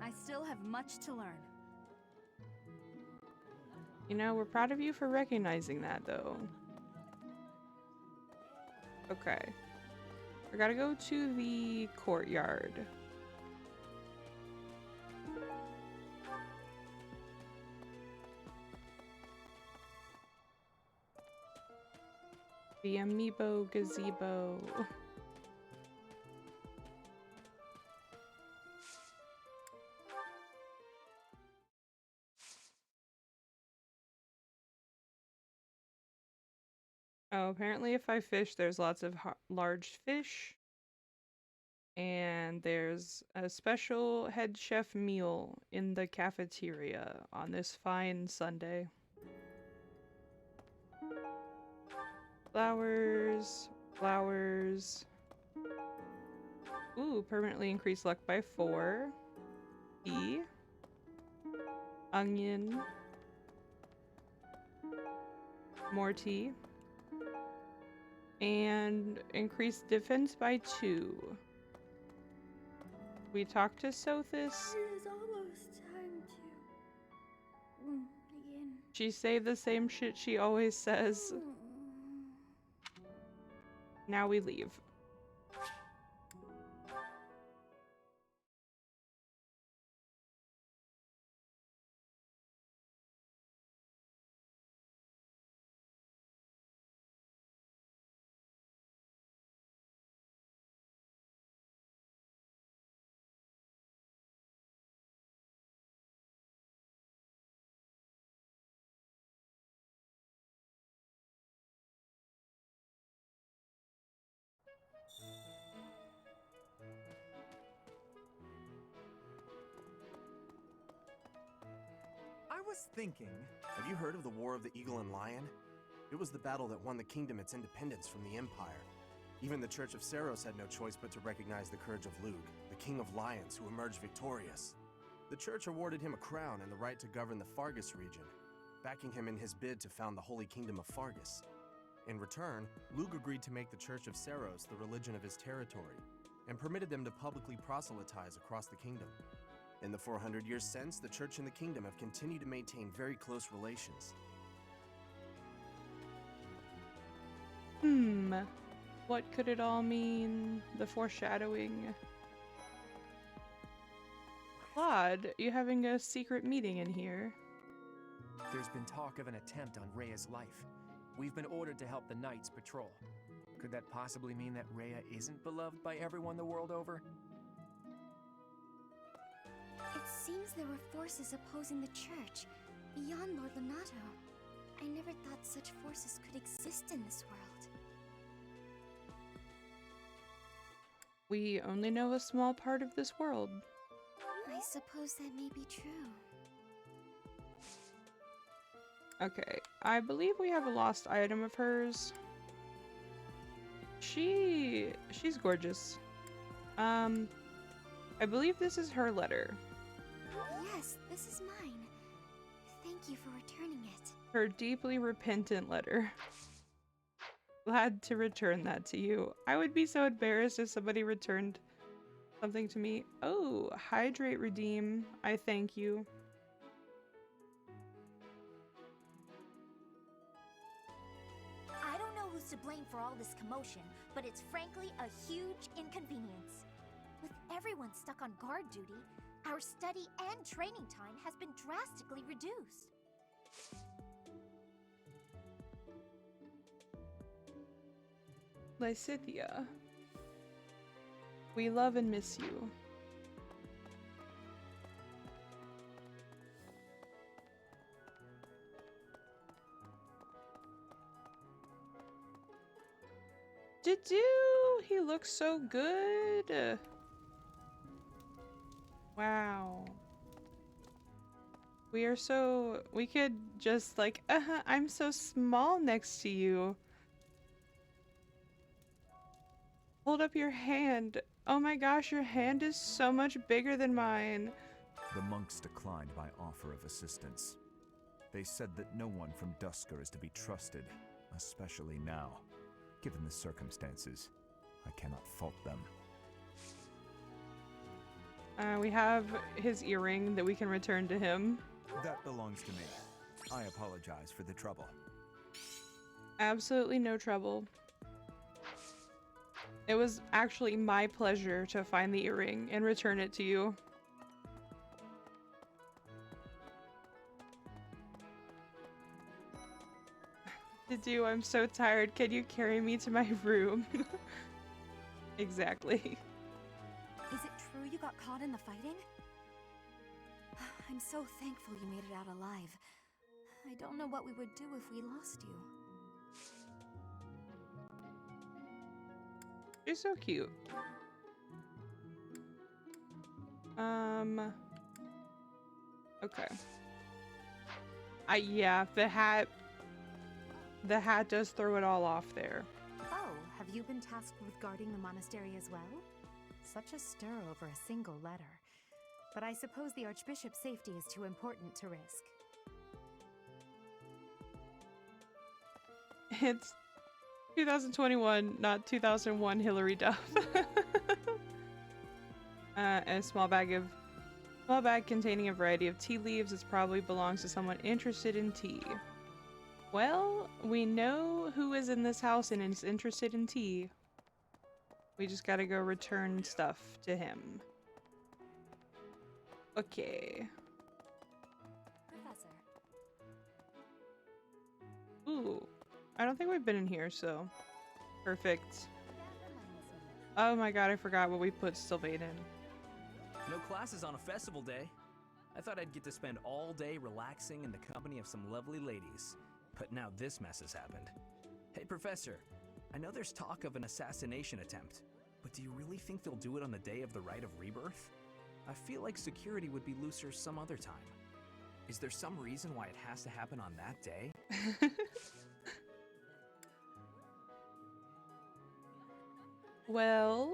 I still have much to learn. You know, we're proud of you for recognizing that, though. Okay. I gotta go to the courtyard. The amiibo gazebo. Oh, apparently if I fish, there's lots of large fish. And there's a special head chef meal in the cafeteria on this fine Sunday. Flowers, flowers. Ooh, permanently increased luck by 4. Tea. Onion. More tea. And increased defense by 2. We talked to Sothis. It is almost time to begin. She say the same shit she always says. Now we leave. I was thinking, have you heard of the War of the Eagle and Lion? It was the battle that won the kingdom its independence from the Empire. Even the Church of Seros had no choice but to recognize the courage of Lug, the King of Lions who emerged victorious. The Church awarded him a crown and the right to govern the Fargus region, backing him in his bid to found the Holy Kingdom of Fargus. In return, Lug agreed to make the Church of Seros the religion of his territory, and permitted them to publicly proselytize across the kingdom. In the 400 years since, the Church and the Kingdom have continued to maintain very close relations. What could it all mean? The foreshadowing. Claude, you having a secret meeting in here? There's been talk of an attempt on Rhea's life. We've been ordered to help the Knights patrol. Could that possibly mean that Rhea isn't beloved by everyone the world over? It seems there were forces opposing the church, beyond Lord Lonato. I never thought such forces could exist in this world. We only know a small part of this world. I suppose that may be true. Okay, I believe we have a lost item of hers. She's gorgeous. I believe this is her letter. Yes, this is mine. Thank you for returning it. Her deeply repentant letter. Glad to return that to you. I would be so embarrassed if somebody returned something to me. Oh, hydrate, redeem. I thank you. I don't know who's to blame for all this commotion, but it's frankly a huge inconvenience. With everyone stuck on guard duty, our study and training time has been drastically reduced. Lysithia. We love and miss you. Did he looks so good. Wow. We could just like, I'm so small next to you. Hold up your hand. Oh my gosh, your hand is so much bigger than mine. The monks declined my offer of assistance. They said that no one from Dusker is to be trusted, especially now. Given the circumstances, I cannot fault them. We have his earring that we can return to him. That belongs to me. I apologize for the trouble. Absolutely no trouble. It was actually my pleasure to find the earring and return it to you. I'm so tired. Can you carry me to my room? Exactly. Is it true you got caught in the fighting? I'm so thankful you made it out alive. I don't know what we would do if we lost you. You're so cute. Okay. Yeah, the hat does throw it all off there. Oh, have you been tasked with guarding the monastery as well? Such a stir over a single letter. But I suppose the Archbishop's safety is too important to risk. It's 2021, not 2001 Hillary Duff. A small bag containing a variety of tea leaves. It probably belongs to someone interested in tea. Well, we know who is in this house and is interested in tea. We just gotta go return stuff to him. Okay. Professor. Ooh. I don't think we've been in here, so perfect. Oh my god, I forgot what we put Sylvain in. No classes on a festival day. I thought I'd get to spend all day relaxing in the company of some lovely ladies. But now this mess has happened. Hey, Professor. I know there's talk of an assassination attempt, but do you really think they'll do it on the day of the Rite of Rebirth? I feel like security would be looser some other time. Is there some reason why it has to happen on that day? Well,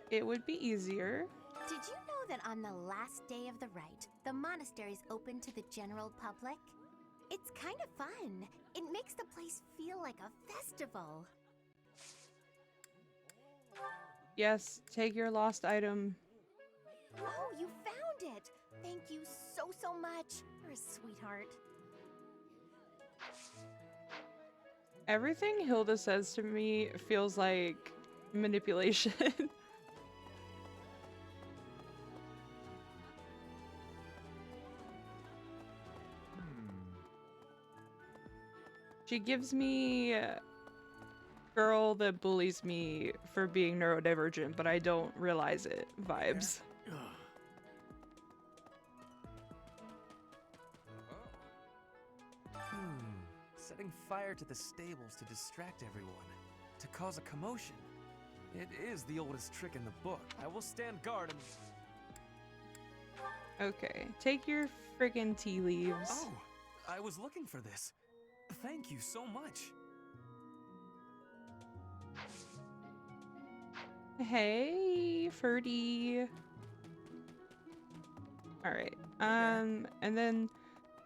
it would be easier. Did you know that on the last day of the rite, the monastery's open to the general public? It's kind of fun. It makes the place feel like a festival. Yes, take your lost item. Oh, you found it! Thank you so much. You're a sweetheart. Everything Hilda says to me feels like manipulation. She gives me girl that bullies me for being neurodivergent, but I don't realize it vibes. Setting fire to the stables to distract everyone, to cause a commotion. It is the oldest trick in the book. I will stand guard and... Okay, take your friggin' tea leaves. Oh, I was looking for this. Thank you so much. Hey, Ferdy. Alright, and then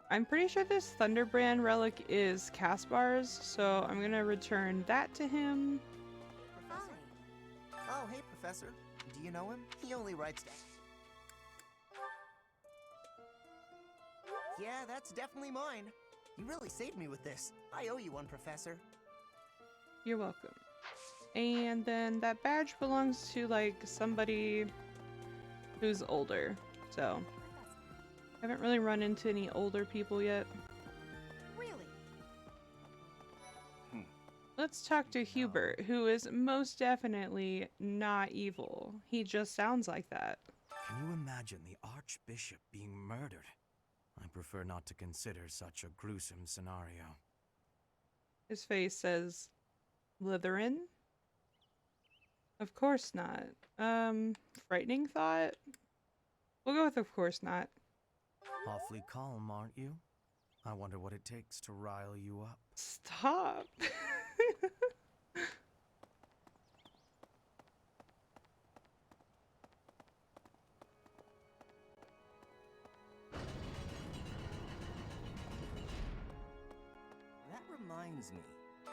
I'm pretty sure this Thunderbrand relic is Caspar's, so I'm gonna return that to him. Oh, hey, Professor. Do you know him? He only writes down. Yeah, that's definitely mine. You really saved me with this. I owe you one, Professor. You're welcome. And then that badge belongs to, like, somebody who's older, so... haven't really run into any older people yet. Really? Let's talk to Hubert, who is most definitely not evil. He just sounds like that. Can you imagine the Archbishop being murdered? I prefer not to consider such a gruesome scenario. His face says, Slytherin? Of course not. Frightening thought? We'll go with of course not. Awfully calm, aren't you? I wonder what it takes to rile you up. Stop. That reminds me.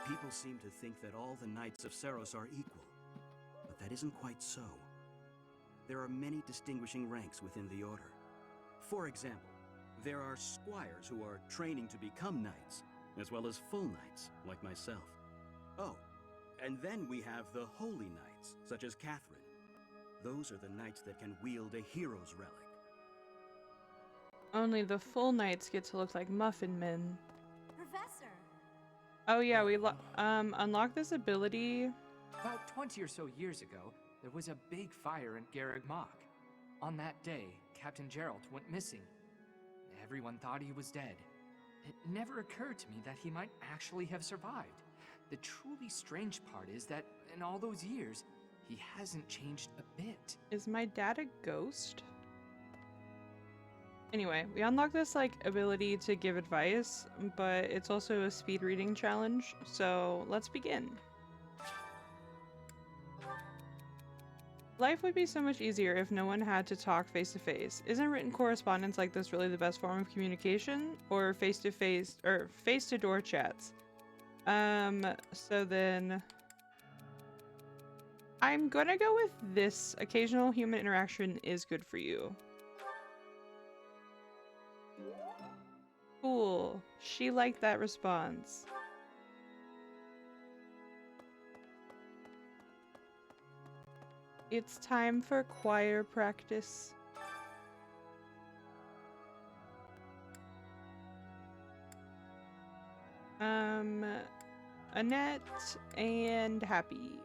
People seem to think that all the Knights of Seros are equal, but that isn't quite so. There are many distinguishing ranks within the Order. For example, there are squires who are training to become knights, as well as full knights, like myself. Oh, and then we have the holy knights, such as Catherine. Those are the knights that can wield a hero's relic. Only the full knights get to look like muffin men. Professor! Oh yeah, we unlocked this ability. About 20 or so years ago, there was a big fire in Garreg Mach. On that day, Captain Geralt went missing. Everyone thought he was dead. It never occurred to me that he might actually have survived. The truly strange part is that in all those years, he hasn't changed a bit. Is my dad a ghost? Anyway, we unlocked this like ability to give advice, but it's also a speed reading challenge, so let's begin. Life would be so much easier if no one had to talk face to face. Isn't written correspondence like this really the best form of communication? Or face to face or face to door chats? So then I'm gonna go with this. Occasional human interaction is good for you. Cool. She liked that response. It's time for choir practice. Annette and Happy.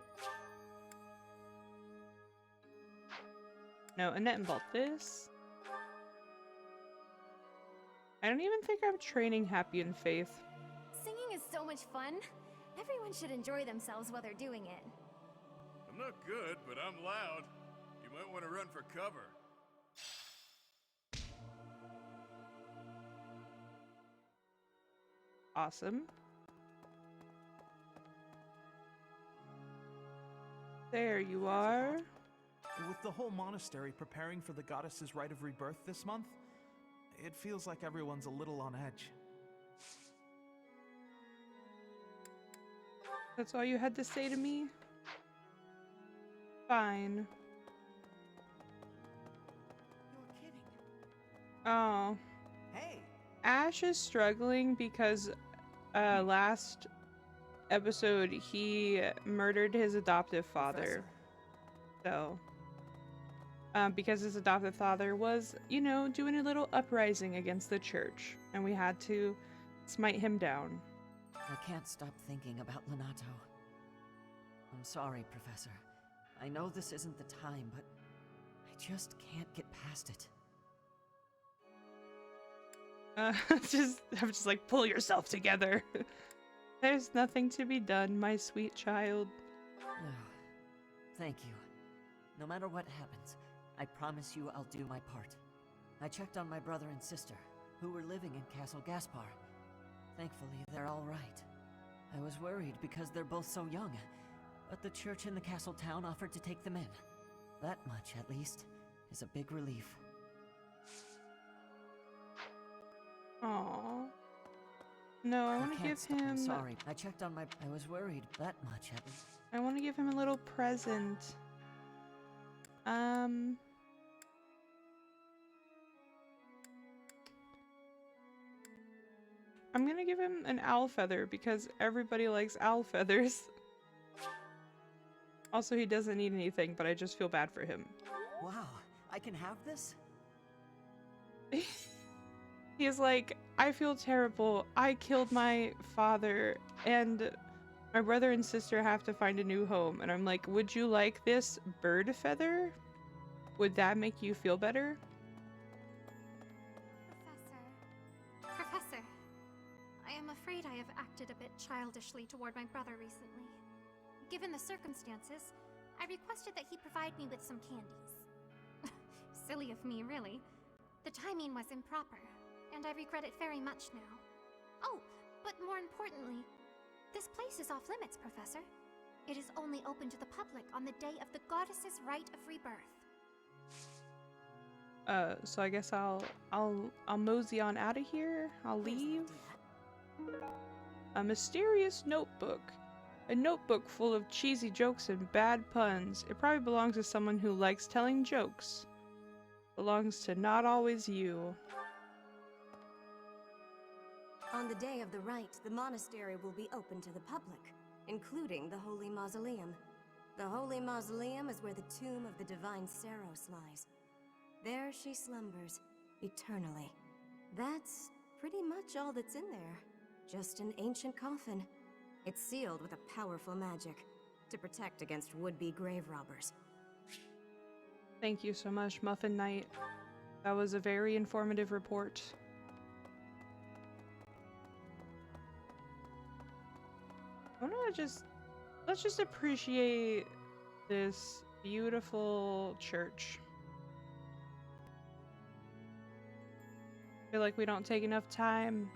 No, Annette and Balthus. I don't even think I'm training Happy and Faith. Singing is so much fun. Everyone should enjoy themselves while they're doing it. I'm not good, but I'm loud. You might want to run for cover. Awesome. There you are. With the whole monastery preparing for the goddess's Rite of Rebirth this month, it feels like everyone's a little on edge. That's all you had to say to me? Fine. You're kidding. Oh. Hey! Ash is struggling because last episode he murdered his adoptive father. So because his adoptive father was, you know, doing a little uprising against the church, and we had to smite him down. I can't stop thinking about Lonato. I'm sorry, Professor. I know this isn't the time, but I just can't get past it. I'm just like, pull yourself together. There's nothing to be done, my sweet child. No. Thank you. No matter what happens, I promise you I'll do my part. I checked on my brother and sister, who were living in Castle Gaspar. Thankfully, they're all right. I was worried because they're both so young, but the church in the castle town offered to take them in. That much, at least, is a big relief. Aww. No, I want to give him... I'm sorry. I checked on my... I was worried. That much, at least. I want to give him a little present. I'm gonna give him an owl feather because everybody likes owl feathers. Also, he doesn't need anything, but I just feel bad for him. Wow, I can have this? He's like, I feel terrible. I killed my father, and my brother and sister have to find a new home. And I'm like, would you like this bird feather? Would that make you feel better? Professor, I am afraid I have acted a bit childishly toward my brother recently. Given the circumstances, I requested that he provide me with some candies. Silly of me, really. The timing was improper, and I regret it very much now. Oh, but more importantly, this place is off limits, Professor. It is only open to the public on the day of the goddess's Rite of Rebirth. So I guess I'll mosey on out of here. I'll leave. A mysterious notebook. A notebook full of cheesy jokes and bad puns. It probably belongs to someone who likes telling jokes. Belongs to not always you. On the day of the rite, the monastery will be open to the public, including the Holy Mausoleum. The Holy Mausoleum is where the tomb of the divine Seros lies. There she slumbers, eternally. That's pretty much all that's in there. Just an ancient coffin. It's sealed with a powerful magic to protect against would-be grave robbers. Thank you so much, Muffin Knight. That was a very informative report. Let's just appreciate this beautiful church. I feel like we don't take enough time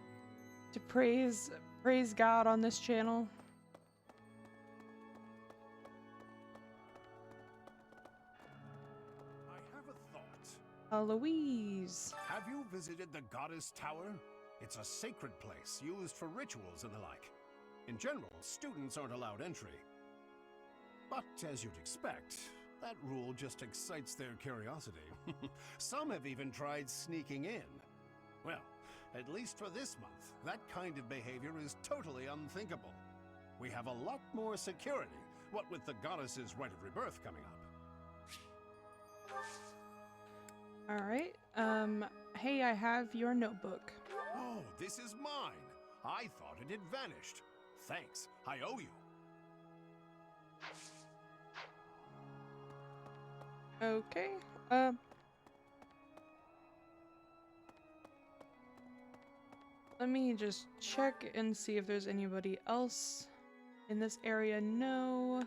to praise God on this channel. I have a thought. Louise. Have you visited the Goddess Tower? It's a sacred place used for rituals and the like. In general, students aren't allowed entry. But as you'd expect, that rule just excites their curiosity. Some have even tried sneaking in. Well, at least for this month, that kind of behavior is totally unthinkable. We have a lot more security, what with the goddess's Rite of Rebirth coming up. Alright, hey, I have your notebook. Oh, this is mine. I thought it had vanished. Thanks, I owe you. Okay, let me just check and see if there's anybody else in this area. No.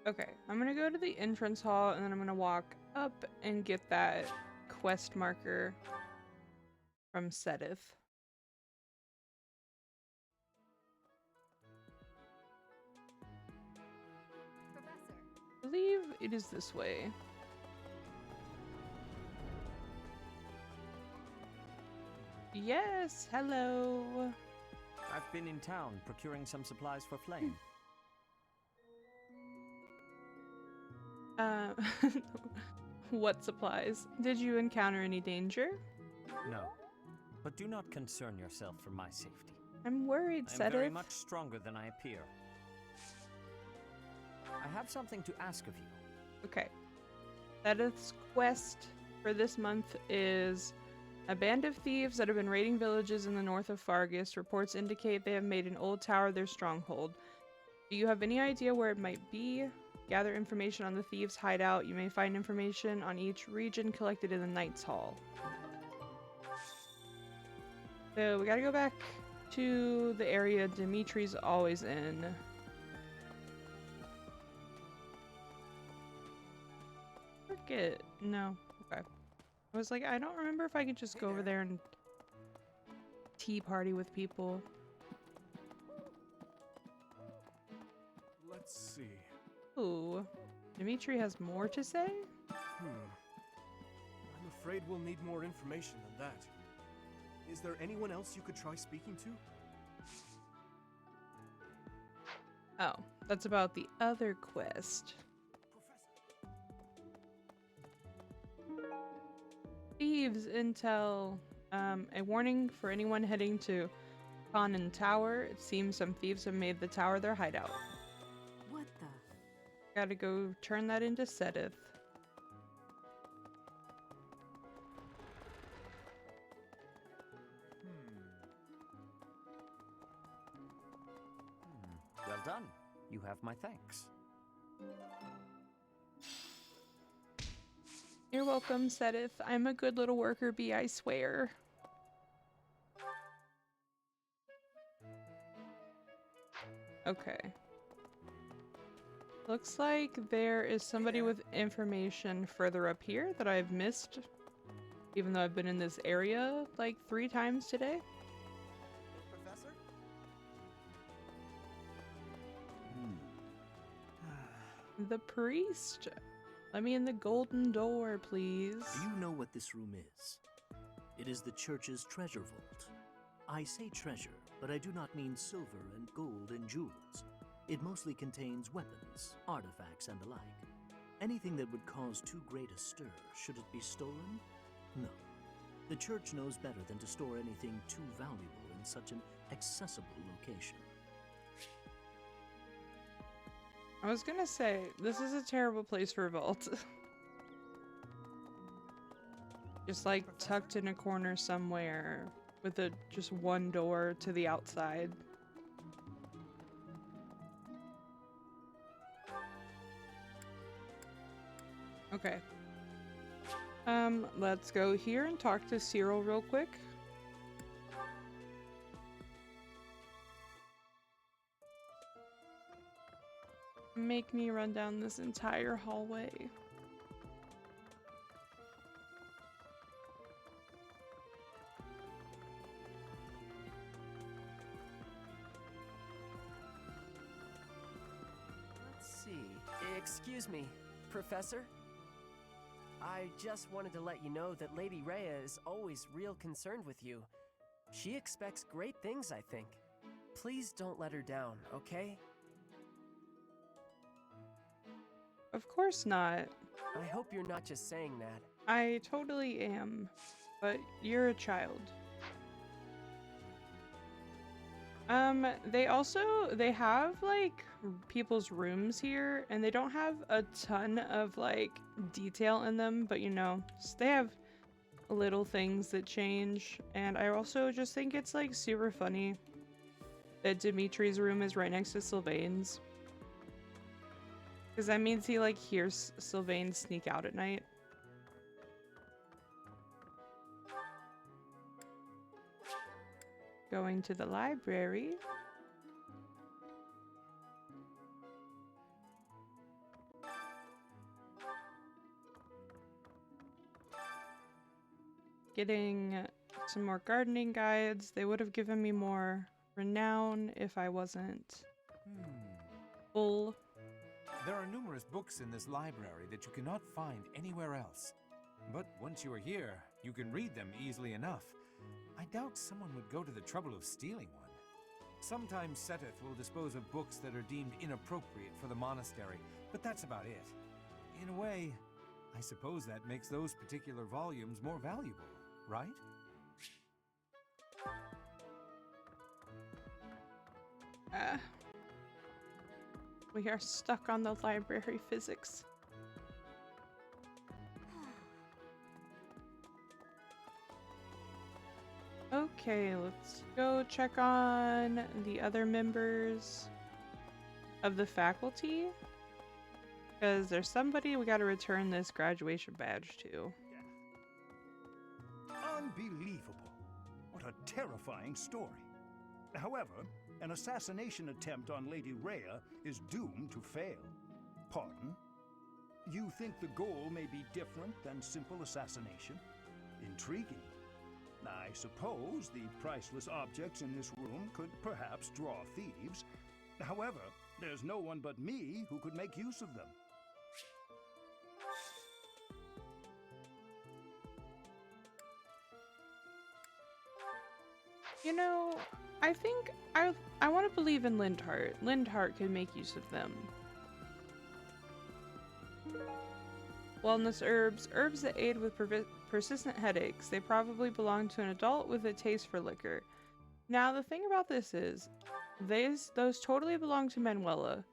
Okay, I'm gonna go to the entrance hall and then I'm gonna walk up and get that quest marker from Sedith. I believe it is this way. Yes, hello. I've been in town procuring some supplies for Flame. What supplies? Did you encounter any danger? No, but do not concern yourself for my safety. I'm worried, I am very Sedith. much stronger than I appear. I have something to ask of you. Okay. Sedith's quest for this month is a band of thieves that have been raiding villages in the north of Fargus. Reports indicate they have made an old tower their stronghold. Do you have any idea where it might be? Gather information on the thieves' hideout. You may find information on each region collected in the Knight's Hall. So we gotta go back to the area Dimitri's always in. Forget. No. Okay. I was like, I don't remember if I could just go over there and tea party with people. Let's see. Ooh. Dimitri has more to say? I'm afraid we'll need more information than that. Is there anyone else you could try speaking to? Oh, that's about the other quest. Thieves intel. A warning for anyone heading to Conan Tower. It seems some thieves have made the tower their hideout. What the? Gotta go turn that into Sedith. Well done. You have my thanks. You're welcome, Sedith. I'm a good little worker bee, I swear. Okay. Looks like there is somebody with information further up here that I've missed, even though I've been in this area like 3 times today. Professor? The priest. Let me in the golden door, please. Do you know what this room is? It is the church's treasure vault. I say treasure, but I do not mean silver and gold and jewels. It mostly contains weapons, artifacts, and the like. Anything that would cause too great a stir, should it be stolen? No. The church knows better than to store anything too valuable in such an accessible location. I was gonna say, this is a terrible place for a vault. Just like tucked in a corner somewhere with just one door to the outside. Okay. Let's go here and talk to Cyril real quick. Make me run down this entire hallway. Let's see. Excuse me, Professor? I just wanted to let you know that Lady Rhea is always real concerned with you. She expects great things, I think. Please don't let her down, okay? Of course not. I hope you're not just saying that. I totally am, but you're a child. They have like people's rooms here, and they don't have a ton of like detail in them, but you know, they have little things that change. And I also just think it's like super funny that Dimitri's room is right next to Sylvain's, because that means he like hears Sylvain sneak out at night. Going to the library. Getting some more gardening guides. They would have given me more renown if I wasn't full. There are numerous books in this library that you cannot find anywhere else. But once you are here, you can read them easily enough. I doubt someone would go to the trouble of stealing one. Sometimes Seteth will dispose of books that are deemed inappropriate for the monastery, but that's about it. In a way, I suppose that makes those particular volumes more valuable, right? We are stuck on the library physics. Okay, let's go check on the other members of the faculty, because there's somebody we gotta return this graduation badge to. Unbelievable. What a terrifying story. However, an assassination attempt on Lady Rhea is doomed to fail. Pardon? You think the goal may be different than simple assassination? Intriguing. I suppose the priceless objects in this room could perhaps draw thieves. However, there's no one but me who could make use of them. You know, I think I want to believe in Lindhart. Lindhart can make use of them. Wellness herbs. Herbs that aid with persistent headaches. They probably belong to an adult with a taste for liquor. Now, the thing about this is, those totally belong to Manuela.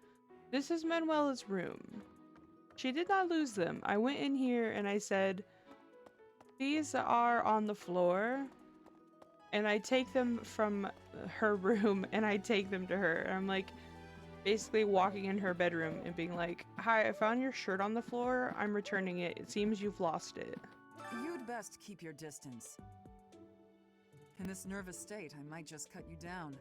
This is Manuela's room. She did not lose them. I went in here and I said, these are on the floor. And I take them from her room and I take them to her. And I'm like, basically walking in her bedroom and being like, hi, I found your shirt on the floor. I'm returning it. It seems you've lost it. You'd best keep your distance. In this nervous state, I might just cut you down.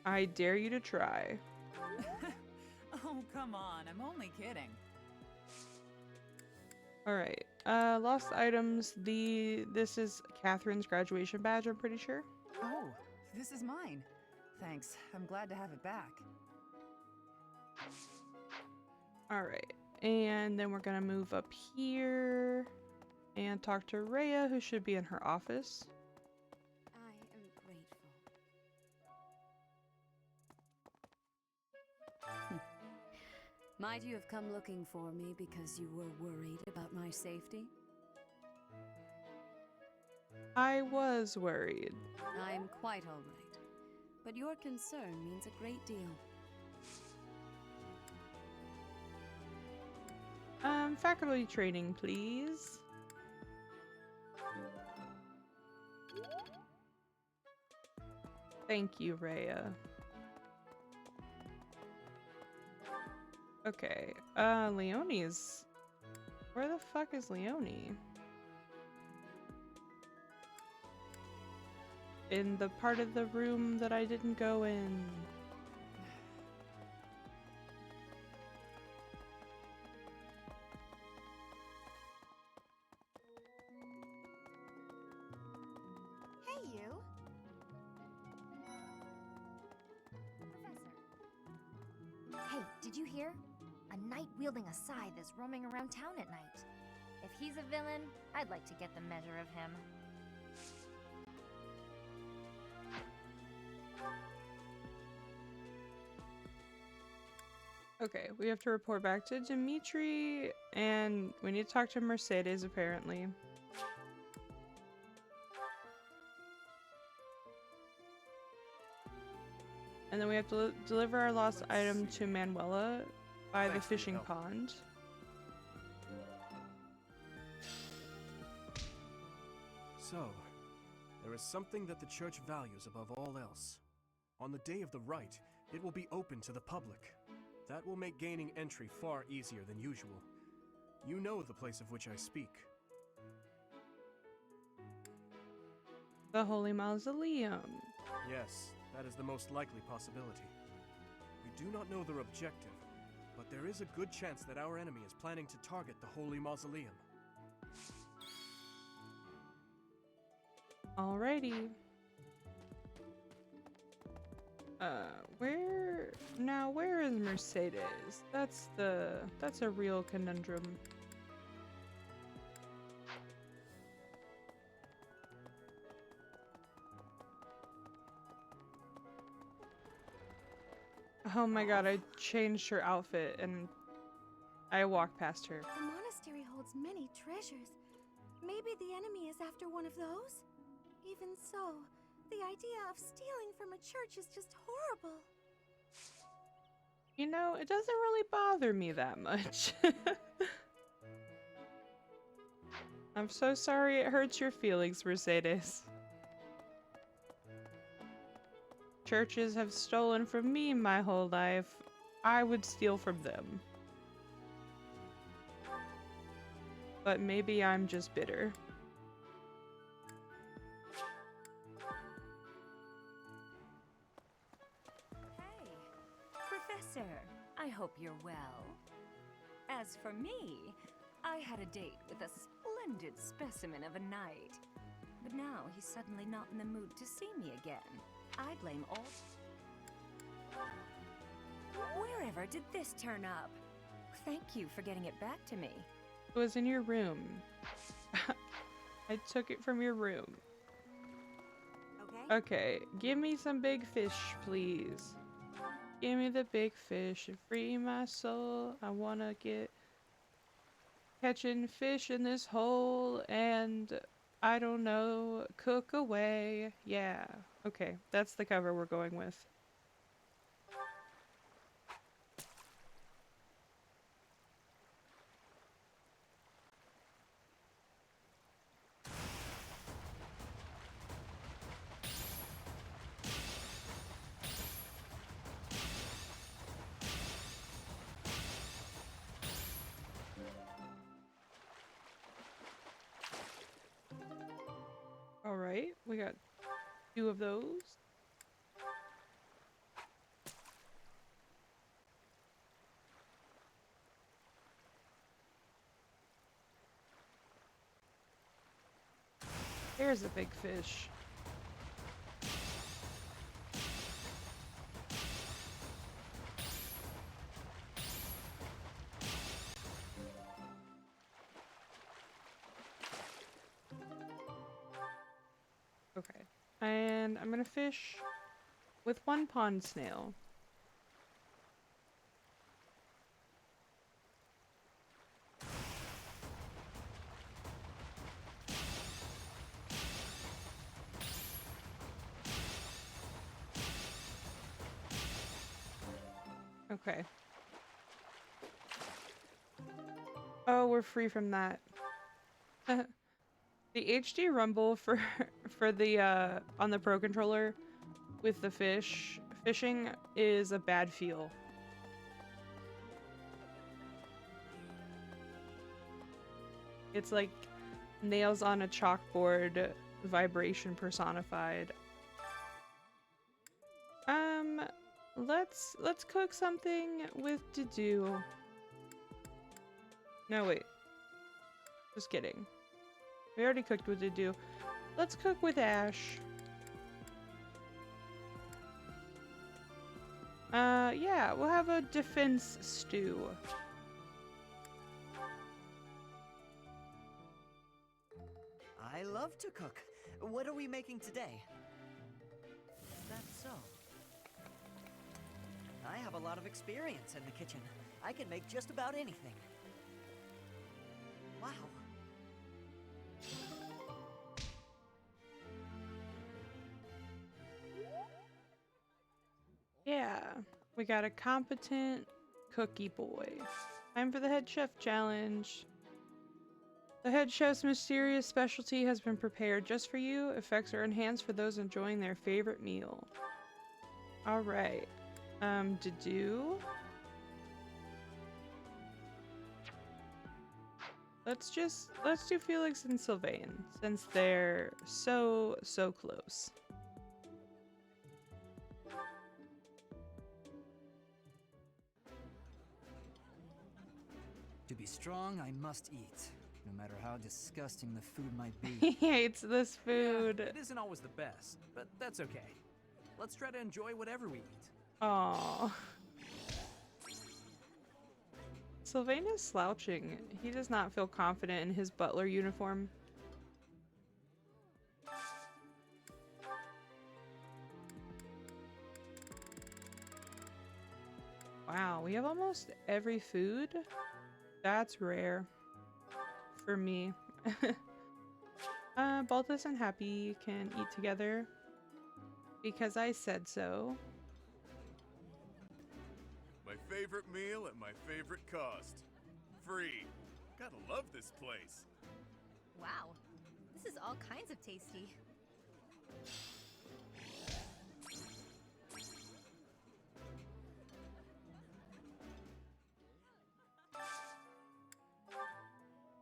I dare you to try. Oh, come on. I'm only kidding. Alright. Lost items. This is Catherine's graduation badge, I'm pretty sure. Oh, this is mine. Thanks. I'm glad to have it back. Alright. And then we're gonna move up here and talk to Rhea, who should be in her office. I am grateful. Might you have come looking for me because you were worried about my safety? I was worried. I'm quite all right, but your concern means a great deal. Faculty training, please. Thank you, Rhea. Okay, Leonie's... Where the fuck is Leonie? In the part of the room that I didn't go in. Hey, you. Hey, did you hear? A knight wielding a scythe is roaming around town at night. If he's a villain, I'd like to get the measure of him. Okay, we have to report back to Dimitri, and we need to talk to Mercedes, apparently. And then we have to deliver our lost item to Manuela by the fishing pond. So, there is something that the church values above all else. On the day of the rite, it will be open to the public. That will make gaining entry far easier than usual. You know the place of which I speak. The Holy Mausoleum. Yes, that is the most likely possibility. We do not know their objective, but there is a good chance that our enemy is planning to target the Holy Mausoleum. Alrighty. Where is Mercedes? That's a real conundrum. Oh my god, I changed her outfit and I walked past her. The monastery holds many treasures. Maybe the enemy is after one of those? Even so, the idea of stealing from a church is just horrible. You know, it doesn't really bother me that much. I'm so sorry it hurts your feelings, Mercedes. Churches have stolen from me my whole life. I would steal from them. But maybe I'm just bitter. Professor, I hope you're well. As for me, I had a date with a splendid specimen of a knight. But now he's suddenly not in the mood to see me again. I blame all... Wherever did this turn up? Thank you for getting it back to me. It was in your room. I took it from your room. Okay, give me some big fish, please. Give me the big fish and free my soul. I wanna get catching fish in this hole and I don't know, cook away. Yeah. Okay, that's the cover we're going with. Alright, we got 2 of those. There's a big fish. Okay. And I'm gonna fish with one pond snail. Okay. Oh, we're free from that. The HD rumble for the on the Pro controller with the fishing is a bad feel. It's like nails on a chalkboard vibration personified. Let's cook something with Dedu. No, wait. Just kidding. We already cooked with Dedu. Let's cook with Ash. Yeah, we'll have a defense stew. I love to cook. What are we making today? Is that so? I have a lot of experience in the kitchen. I can make just about anything. Wow. Yeah, we got a competent cookie boy. Time for the head chef challenge. The head chef's mysterious specialty has been prepared just for you. Effects are enhanced for those enjoying their favorite meal. Alright. Dedu. Let's do Felix and Sylvain, since they're so close. To be strong, I must eat, no matter how disgusting the food might be. He hates this food. Yeah, it isn't always the best, but that's okay. Let's try to enjoy whatever we eat. Aww. Sylvain is slouching. He does not feel confident in his butler uniform. Wow, we have almost every food? That's rare. For me. Balthus and Happy can eat together. Because I said so. My favorite meal at my favorite cost. Free. Gotta love this place. Wow, this is all kinds of tasty.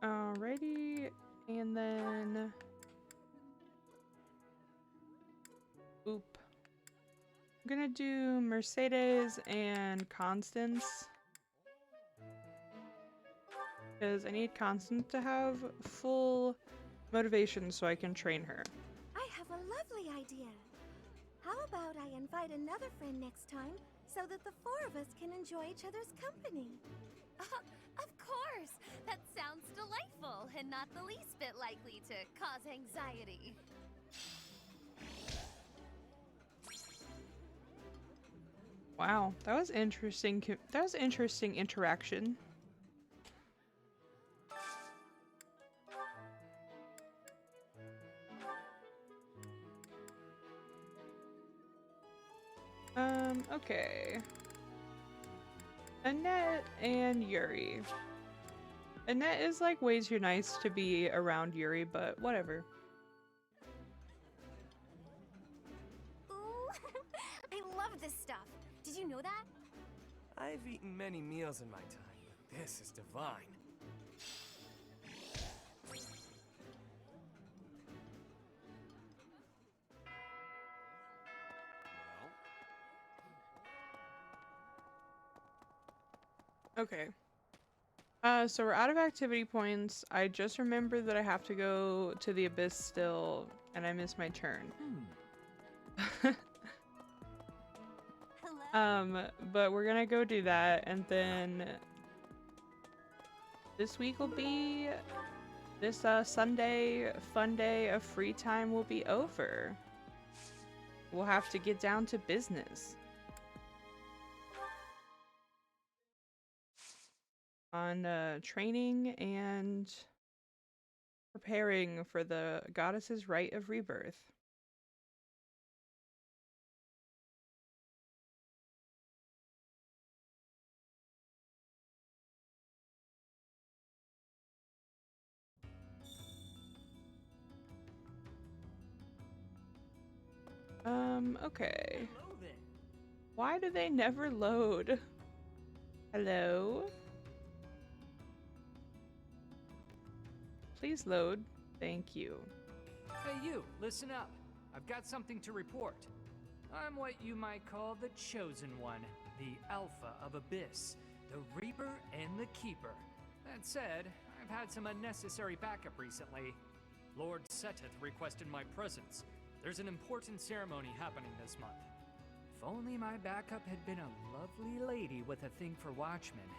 Alrighty, and then... Oop. I'm gonna do Mercedes and Constance. Because I need Constance to have full motivation so I can train her. I have a lovely idea. How about I invite another friend next time so that the four of us can enjoy each other's company? Of course! That sounds delightful and not the least bit likely to cause anxiety. Wow, that was interesting. That was interesting interaction. Okay. Annette and Yuri. Annette is like way too nice to be around Yuri, but whatever. Ooh, I love this stuff. Did you know that? I've eaten many meals in my time, but this is divine. Okay. So we're out of activity points. I just remembered that I have to go to the abyss still, and I missed my turn. But we're gonna go do that, and then this week will be this Sunday fun day of free time will be over. We'll have to get down to business on training and preparing for the goddess's rite of rebirth. Okay. Why do they never load? Hello? Please load. Thank you. Hey you, listen up. I've got something to report. I'm what you might call the Chosen One, the Alpha of Abyss, the Reaper and the Keeper. That said, I've had some unnecessary backup recently. Lord Seteth requested my presence. There's an important ceremony happening this month. If only my backup had been a lovely lady with a thing for watchmen,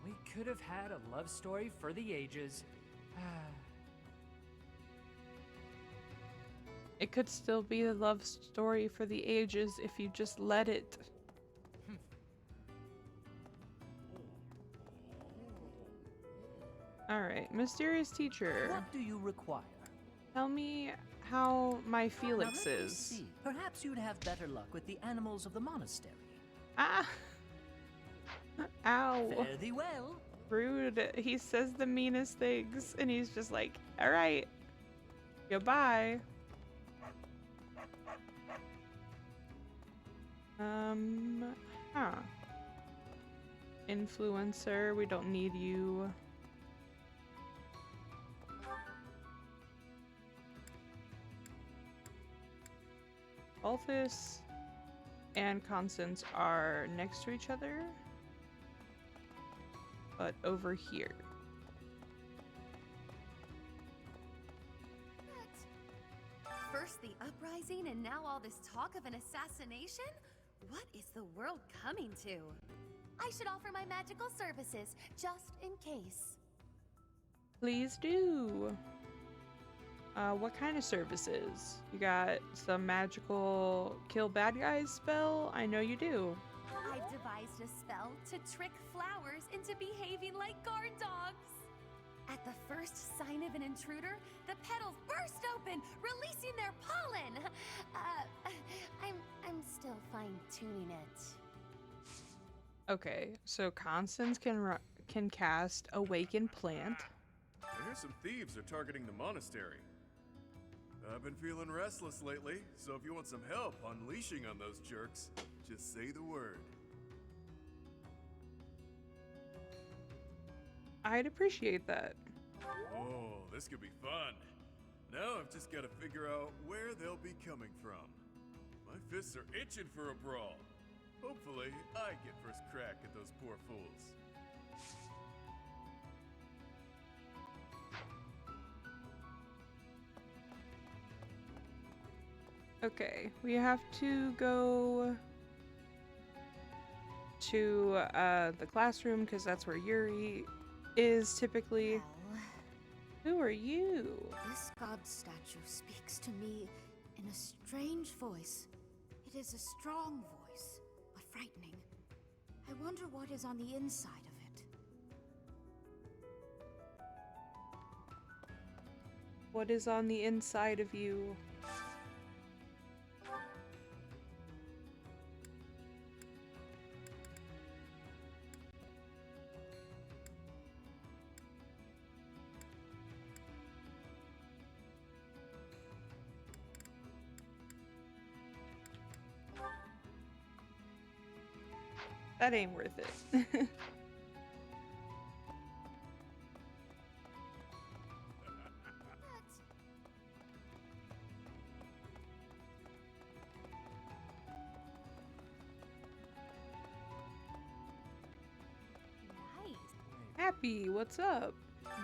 we could have had a love story for the ages. It could still be a love story for the ages if you just let it. Alright, mysterious teacher. What do you require? Tell me how my Felix Now, let me is. see. Perhaps you'd have better luck with the animals of the monastery. Ah! Ow. Fare thee well. Rude. He says the meanest things, and he's just like, alright. Goodbye. Huh. Influencer, we don't need you. Alphys and Constance are next to each other, but over here. First the uprising and now all this talk of an assassination? What is the world coming to? I should offer my magical services, just in case. Please do. What kind of services? You got some magical kill bad guys spell? I know you do. I've devised a spell to trick flowers into behaving like guard dogs. At the first sign of an intruder, the petals burst open, releasing their pollen. I'm still fine-tuning it. Okay, so Constance can cast Awaken Plant. I hear some thieves are targeting the monastery. I've been feeling restless lately, so if you want some help unleashing on those jerks, just say the word. I'd appreciate that. Oh, this could be fun. Now I've just got to figure out where they'll be coming from. My fists are itching for a brawl. Hopefully, I get first crack at those poor fools. Okay, we have to go to the classroom because that's where Yuri is typically. Who are you? This god statue speaks to me in a strange voice. It is a strong voice, but frightening. I wonder what is on the inside of it. What is on the inside of you? That ain't worth it. Happy, what's up?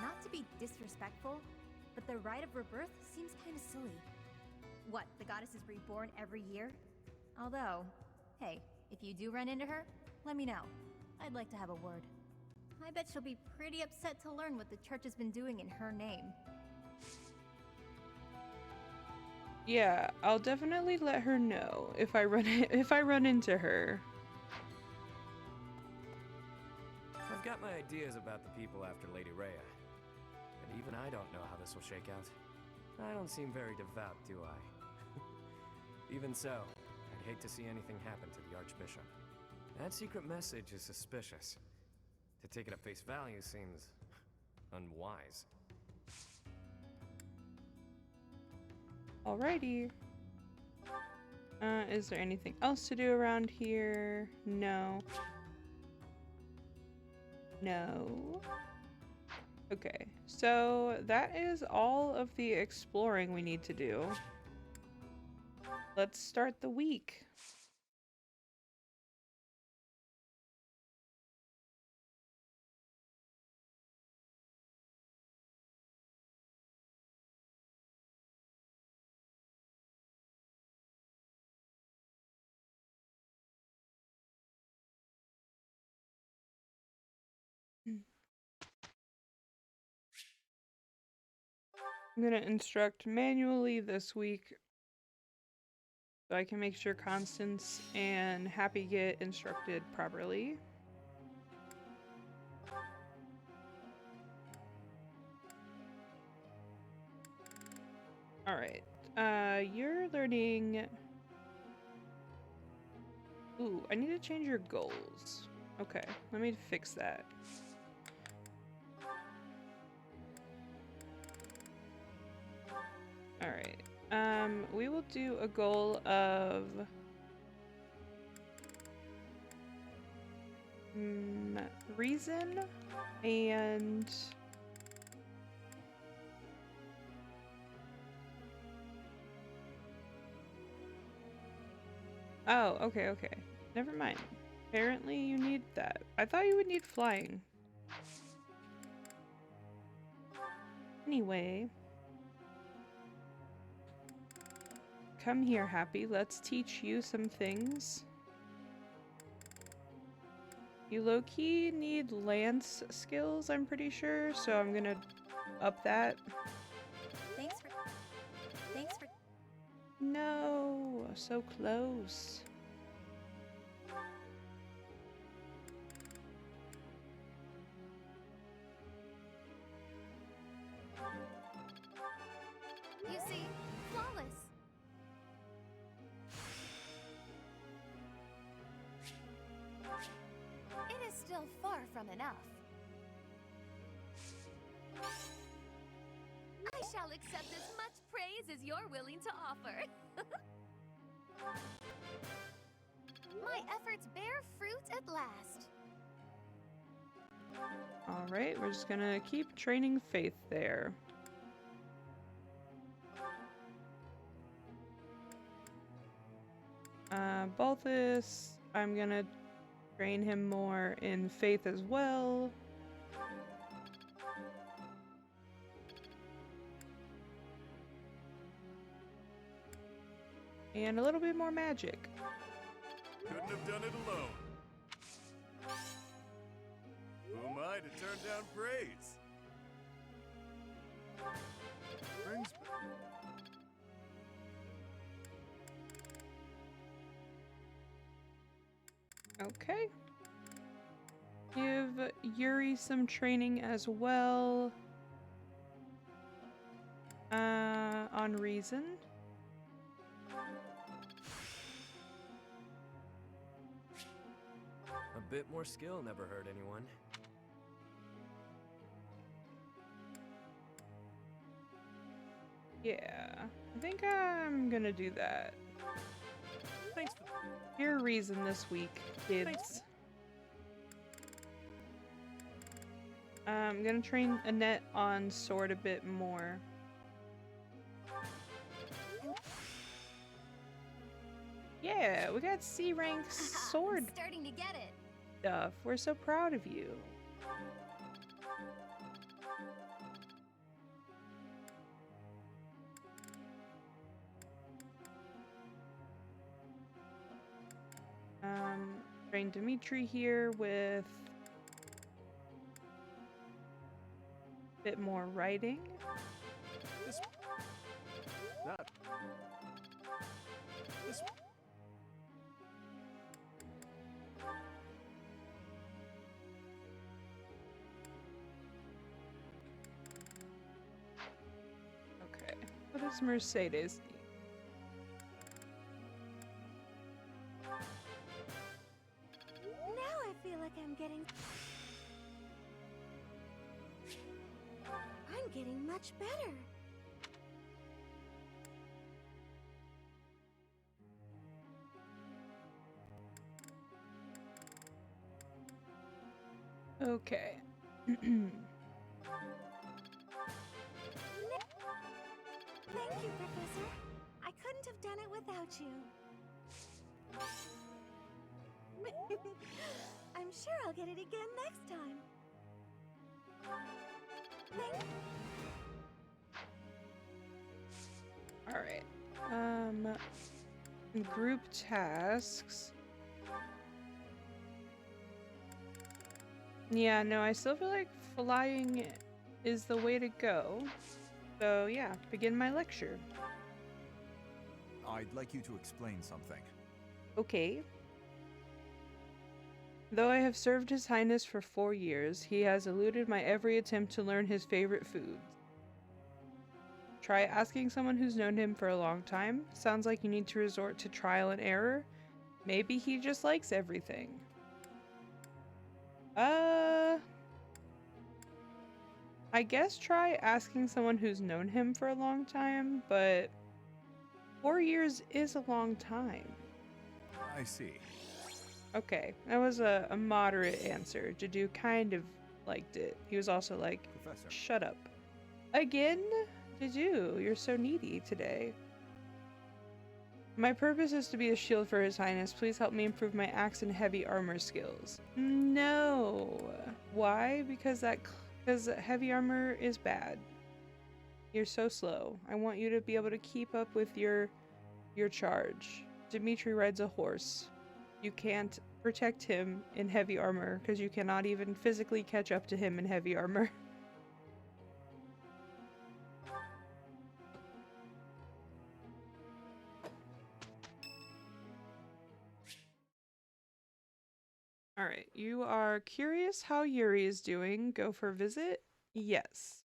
Not to be disrespectful, but the Rite of Rebirth seems kind of silly. What, the goddess is reborn every year? Although, hey, if you do run into her, let me know. I'd like to have a word. I bet she'll be pretty upset to learn what the church has been doing in her name. Yeah, I'll definitely let her know if I run into her. I've got my ideas about the people after Lady Rhea, and even I don't know how this will shake out. I don't seem very devout, do I? Even so, I'd hate to see anything happen to the Archbishop. That secret message is suspicious. To take it at face value seems unwise. Alrighty. Is there anything else to do around here? No. No. Okay, so that is all of the exploring we need to do. Let's start the week. I'm gonna instruct manually this week so I can make sure Constance and Happy get instructed properly. Alright, you're learning... Ooh, I need to change your goals. Okay, let me fix that. Alright, we will do a goal of... reason and... Oh, okay, okay. Never mind. Apparently you need that. I thought you would need flying. Anyway. Come here, Happy. Let's teach you some things. You low-key need lance skills, I'm pretty sure, so I'm gonna up that. Thanks for... No, so close. You see, flawless. It is still far from enough. I shall accept as much praise as you're willing to offer. My efforts bear fruit at last. Alright, we're just gonna keep training Faith there. Balthus, I'm gonna train him more in Faith as well. And a little bit more magic. Couldn't have done it alone. Who am I to turn down praise? Brings Okay. Give Yuri some training as well. On reason. A bit more skill never hurt anyone. Yeah, I think I'm gonna do that. Thanks. Your reason this week, kids. I'm gonna train Annette on sword a bit more. Yeah, we got C rank sword I'm starting to get it. stuff. We're so proud of you. Train Dimitri here with a bit more writing. Okay, what does Mercedes need? Now I feel like I'm getting much better. Okay. Thank you, Professor. I couldn't have done it without you. I'm sure I'll get it again next time. All right. Group tasks. Yeah, no, I still feel like flying is the way to go. So yeah, begin my lecture. I'd like you to explain something. Okay. Though I have served His Highness for 4 years, he has eluded my every attempt to learn his favorite foods. Try asking someone who's known him for a long time. Sounds like you need to resort to trial and error. Maybe he just likes everything. I guess try asking someone who's known him for a long time, but 4 years is a long time. I see. Okay, that was a moderate answer. Jadu kind of liked it. He was also like, Professor. Shut up. Again? Jadu, you're so needy today. My purpose is to be a shield for His Highness. Please help me improve my axe and heavy armor skills. No. Why? Because heavy armor is bad. You're so slow. I want you to be able to keep up with your charge. Dimitri rides a horse. You can't protect him in heavy armor because you cannot even physically catch up to him in heavy armor. Alright, you are curious how Yuri is doing. Go for a visit? Yes.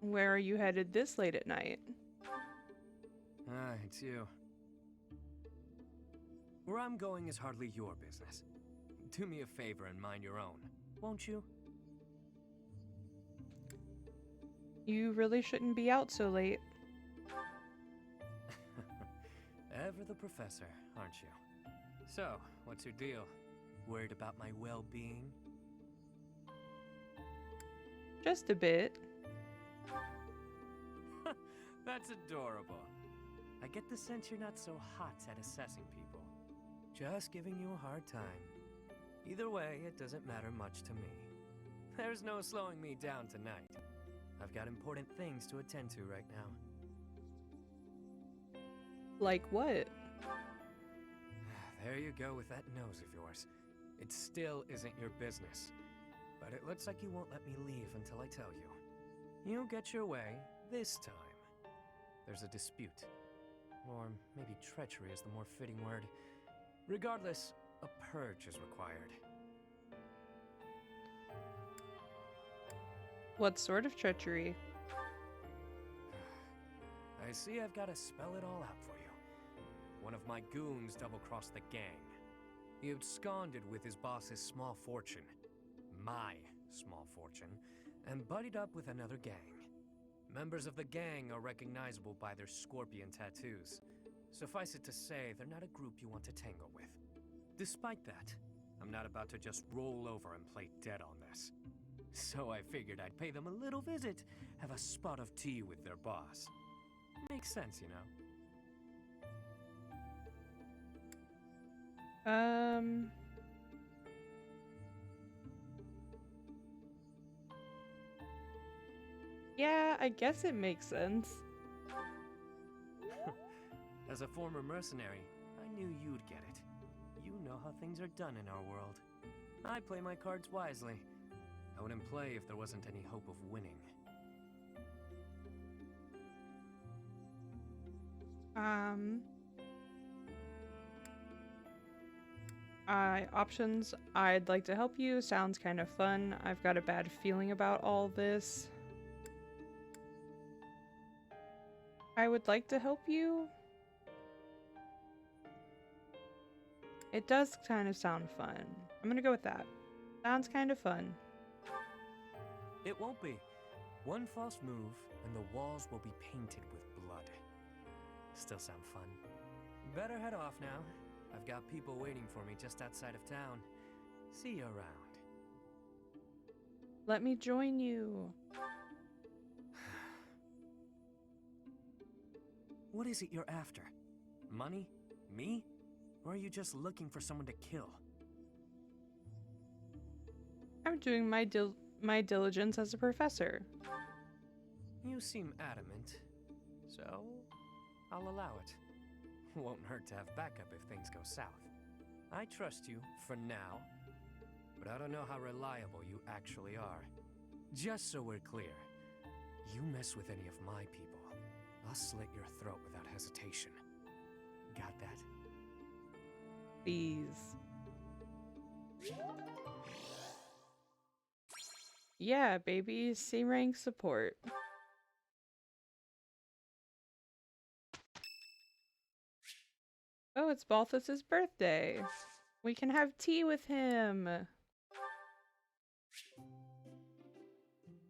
Where are you headed this late at night? Ah, it's you. Where I'm going is hardly your business. Do me a favor and mind your own, won't you? You really shouldn't be out so late. Ever the professor, aren't you? So, what's your deal? Worried about my well-being? Just a bit. That's adorable. I get the sense you're not so hot at assessing people. Just giving you a hard time. Either way, it doesn't matter much to me. There's no slowing me down tonight. I've got important things to attend to right now. Like what? There you go with that nose of yours. It still isn't your business. But it looks like you won't let me leave until I tell you. You get your way this time. There's a dispute. Or maybe treachery is the more fitting word. Regardless, a purge is required. What sort of treachery? I see I've got to spell it all out for you. One of my goons double-crossed the gang. He absconded with his boss's small fortune. My small fortune. And buddied up with another gang. Members of the gang are recognizable by their scorpion tattoos. Suffice it to say, they're not a group you want to tangle with. Despite that, I'm not about to just roll over and play dead on this. So I figured I'd pay them a little visit, have a spot of tea with their boss. Makes sense, you know? Um. Yeah, I guess it makes sense. As a former mercenary, I knew you'd get it. You know how things are done in our world. I play my cards wisely. I wouldn't play if there wasn't any hope of winning. Options. I'd like to help you. Sounds kind of fun. I've got a bad feeling about all this. I would like to help you. It does kind of sound fun. I'm gonna go with that. Sounds kind of fun. It won't be. One false move, and the walls will be painted with blood. Still sound fun. Better head off now. I've got people waiting for me just outside of town. See you around. Let me join you. What is it you're after? Money? Me? Or are you just looking for someone to kill? I'm doing my diligence as a professor. You seem adamant, so I'll allow it. Won't hurt to have backup if things go south. I trust you for now, but I don't know how reliable you actually are. Just so we're clear, you mess with any of my people, I'll slit your throat without hesitation. Got that? Please. Yeah, baby. C-rank support. Oh, it's Balthus's birthday. We can have tea with him.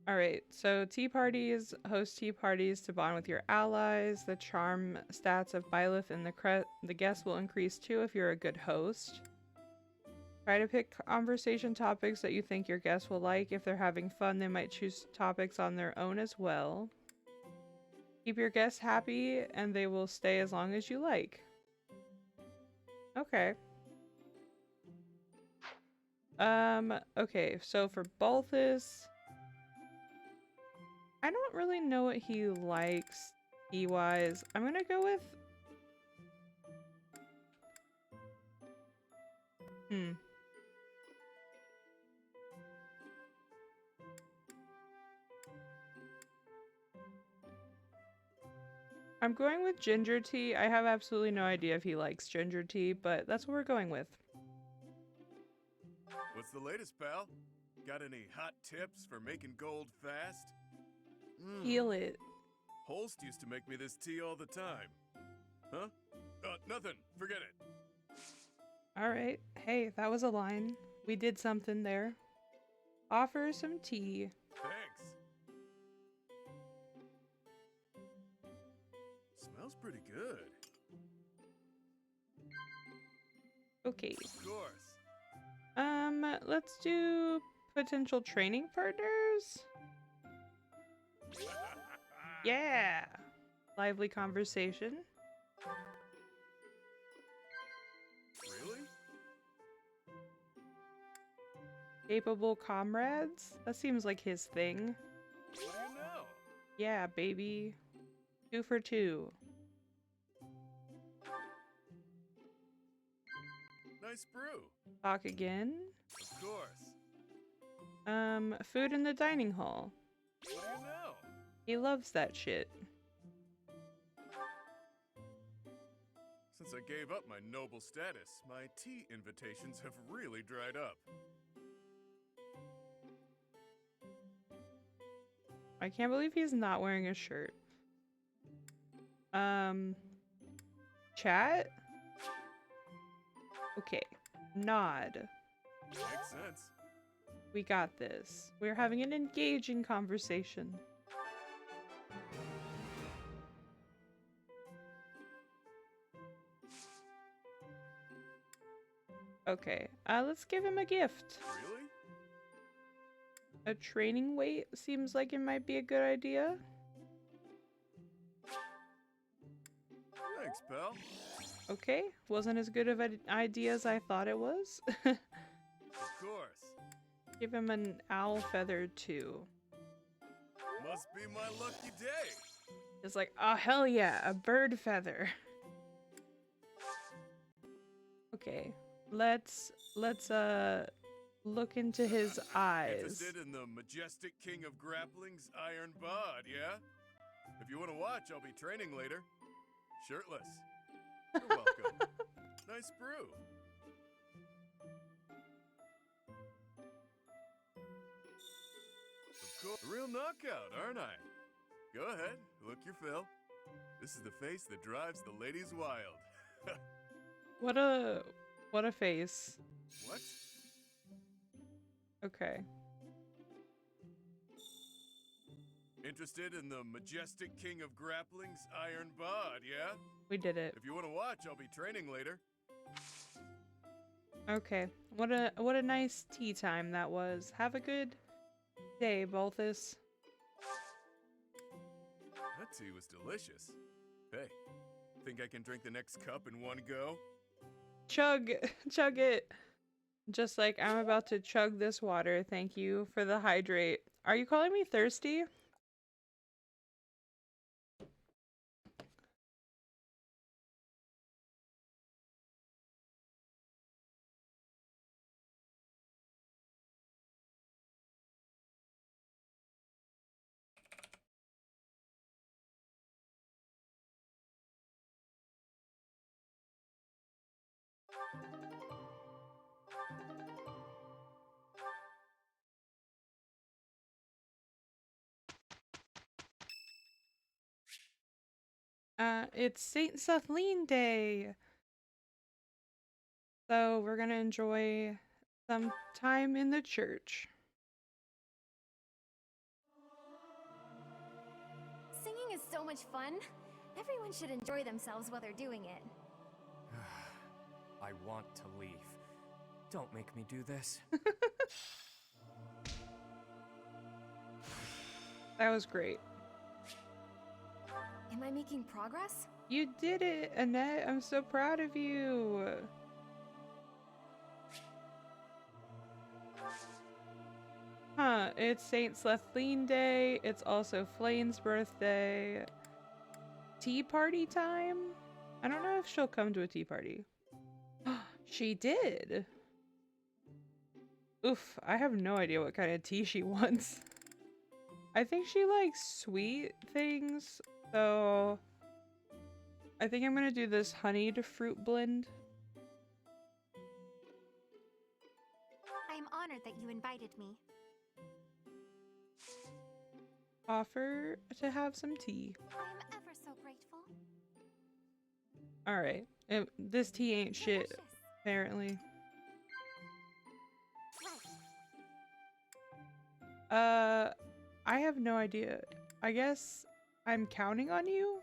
Alright, so tea parties. Host tea parties to bond with your allies. The charm stats of Byleth and the guest will increase too if you're a good host. Try to pick conversation topics that you think your guests will like. If they're having fun, they might choose topics on their own as well. Keep your guests happy and they will stay as long as you like. Okay. Okay, so for Balthus, I don't really know what he likes tea-wise. I'm gonna go with... I'm going with ginger tea. I have absolutely no idea if he likes ginger tea, but that's what we're going with. What's the latest, pal? Got any hot tips for making gold fast? Feel it. Holst used to make me this tea all the time. Huh? Nothing. Forget it. Alright. Hey, that was a line. We did something there. Offer some tea. Thanks. Smells pretty good. Okay. Of course. Let's do potential training partners. Yeah. Lively conversation. Really? Capable comrades? That seems like his thing. What do you know? Yeah, baby. 2 for 2. Nice brew. Talk again. Of course. Food in the dining hall. What do you know? He loves that shit. Since I gave up my noble status, my tea invitations have really dried up. I can't believe he's not wearing a shirt. Chat? Okay. Nod. Makes sense. We got this. We're having an engaging conversation. Okay, let's give him a gift. Really? A training weight seems like it might be a good idea. Thanks, pal. Okay, wasn't as good of an idea as I thought it was. Of course. Give him an owl feather too. Must be my lucky day. It's like, oh hell yeah, a bird feather. Okay, let's look into his eyes. Interested in the majestic king of grappling's iron bod, yeah? If you want to watch, I'll be training later. Shirtless. You're welcome. Nice brew. Of course. A real knockout, aren't I? Go ahead, look your fill. This is the face that drives the ladies wild. What a face. What? Okay. Interested in the majestic king of grappling's iron bod, yeah? We did it. If you want to watch, I'll be training later. Okay. What a nice tea time that was. Have a good day, Balthus. That tea was delicious. Hey, think I can drink the next cup in one go? Chug it. Just like I'm about to chug this water. Thank you for the hydrate. Are you calling me thirsty? It's Saint Suthleen Day. So we're gonna enjoy some time in the church. Singing is so much fun. Everyone should enjoy themselves while they're doing it. I want to leave. Don't make me do this. That was great. Am I making progress? You did it, Annette. I'm so proud of you. Huh, it's Saint Suthleen Day. It's also Flane's birthday. Tea party time? I don't know if she'll come to a tea party. She did. Oof, I have no idea what kind of tea she wants. I think she likes sweet things, so I think I'm gonna do this honeyed fruit blend. I am honored that you invited me. Offer to have some tea. I am ever so grateful. Alright, this tea ain't shit, apparently. I have no idea. I guess I'm counting on you?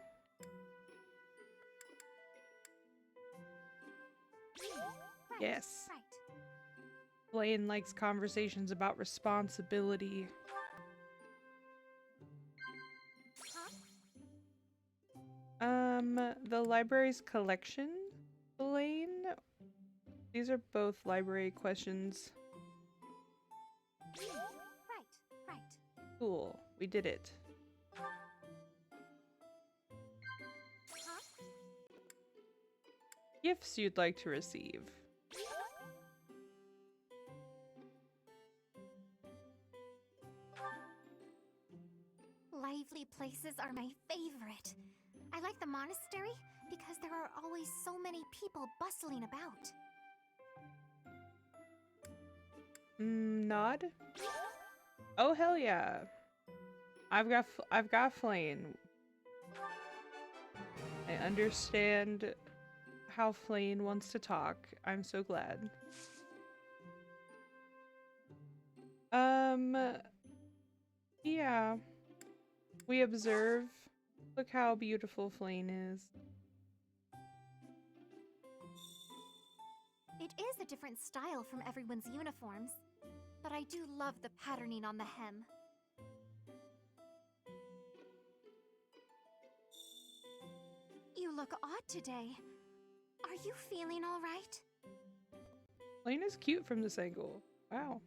Right, Yes. Right. Blaine likes conversations about responsibility. The library's collection, Blaine? These are both library questions. Right. Cool, we did it. Gifts you'd like to receive. Lively places are my favorite. I like the monastery because there are always so many people bustling about. Nod? Oh hell yeah. I've got Flane. I understand how Flane wants to talk. I'm so glad. Yeah. We observe. Look how beautiful Flane is. It is a different style from everyone's uniforms, but I do love the patterning on the hem. You look odd today. Are you feeling all right? Lena's cute from this angle. Wow.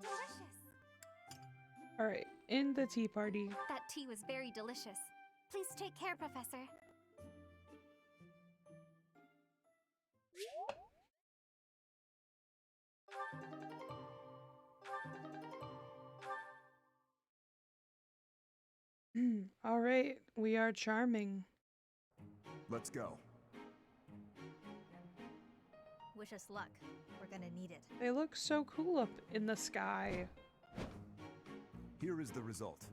Delicious. All right, in the tea party. That tea was very delicious. Please take care, Professor. All right, we are charming. Let's go. Wish us luck. We're gonna need it. They look so cool up in the sky. Here is the result.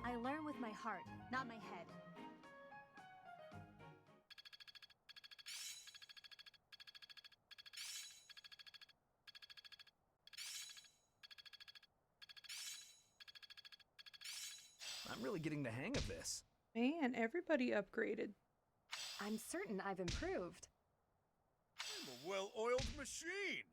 I learn with my heart, not my head. I'm really getting the hang of this. Man, everybody upgraded. I'm certain I've improved. I'm a well-oiled machine.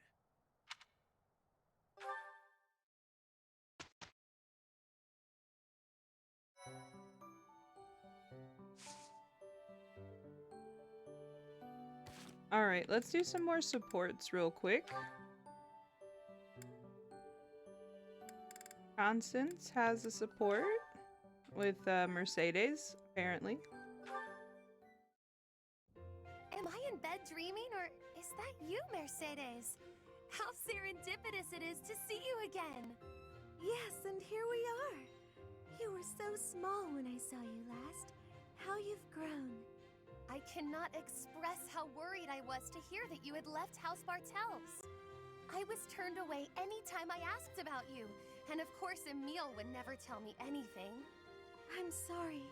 All right, let's do some more supports real quick. Constance has a support with Mercedes, apparently. Am I in bed dreaming, or is that you, Mercedes? How serendipitous it is to see you again. Yes, and here we are. You were so small when I saw you last. How you've grown. I cannot express how worried I was to hear that you had left House Bartels. I was turned away anytime I asked about you, and of course Emile would never tell me anything. I'm sorry.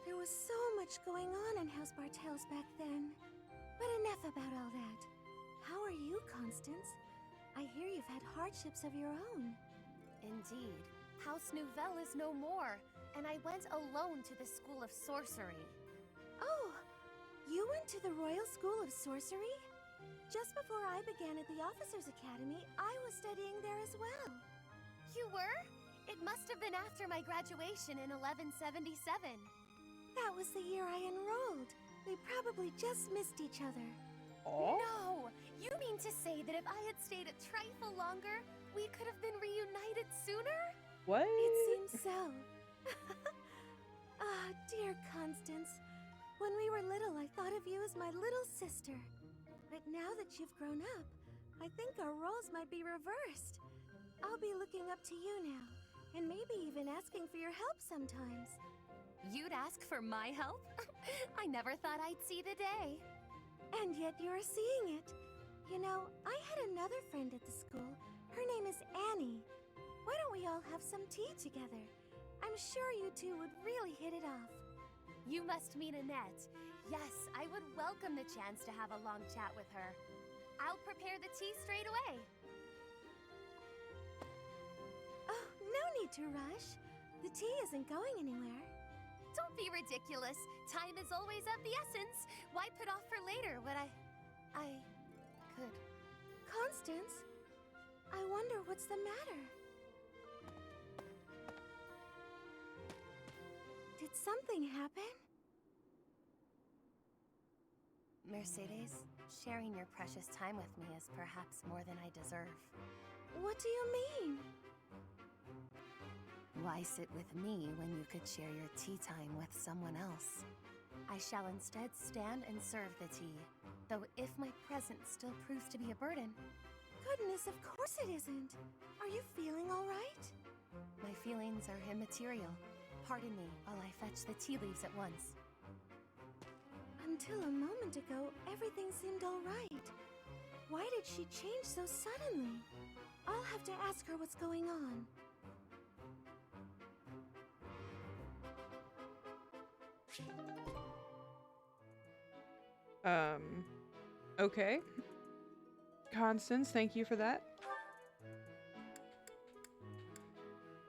There was so much going on in House Bartels back then. But enough about all that. How are you, Constance? I hear you've had hardships of your own. Indeed. House Nouvelle is no more, and I went alone to the School of Sorcery. Oh, you went to the Royal School of Sorcery? Just before I began at the Officers' Academy, I was studying there as well. You were? It must have been after my graduation in 1177. That was the year I enrolled. We probably just missed each other. Oh? No! You mean to say that if I had stayed a trifle longer, we could have been reunited sooner? What? It seems so. Ah, dear Constance. When we were little, I thought of you as my little sister. But now that you've grown up, I think our roles might be reversed. I'll be looking up to you now, and maybe even asking for your help sometimes. You'd ask for my help? I never thought I'd see the day. And yet you're seeing it. You know, I had another friend at the school. Her name is Annie. Why don't we all have some tea together? I'm sure you two would really hit it off. You must mean Annette. Yes, I would welcome the chance to have a long chat with her. I'll prepare the tea straight away. Oh, no need to rush. The tea isn't going anywhere. Don't be ridiculous. Time is always of the essence. Why put off for later what I could? Constance, I wonder what's the matter. Did something happen? Mercedes, sharing your precious time with me is perhaps more than I deserve. What do you mean? Why sit with me when you could share your tea time with someone else? I shall instead stand and serve the tea, though if my presence still proves to be a burden. Goodness, of course it isn't. Are you feeling all right? My feelings are immaterial. Pardon me while I fetch the tea leaves at once. Until a moment ago, everything seemed all right. Why did she change so suddenly? I'll have to ask her what's going on. Okay. Constance, thank you for that.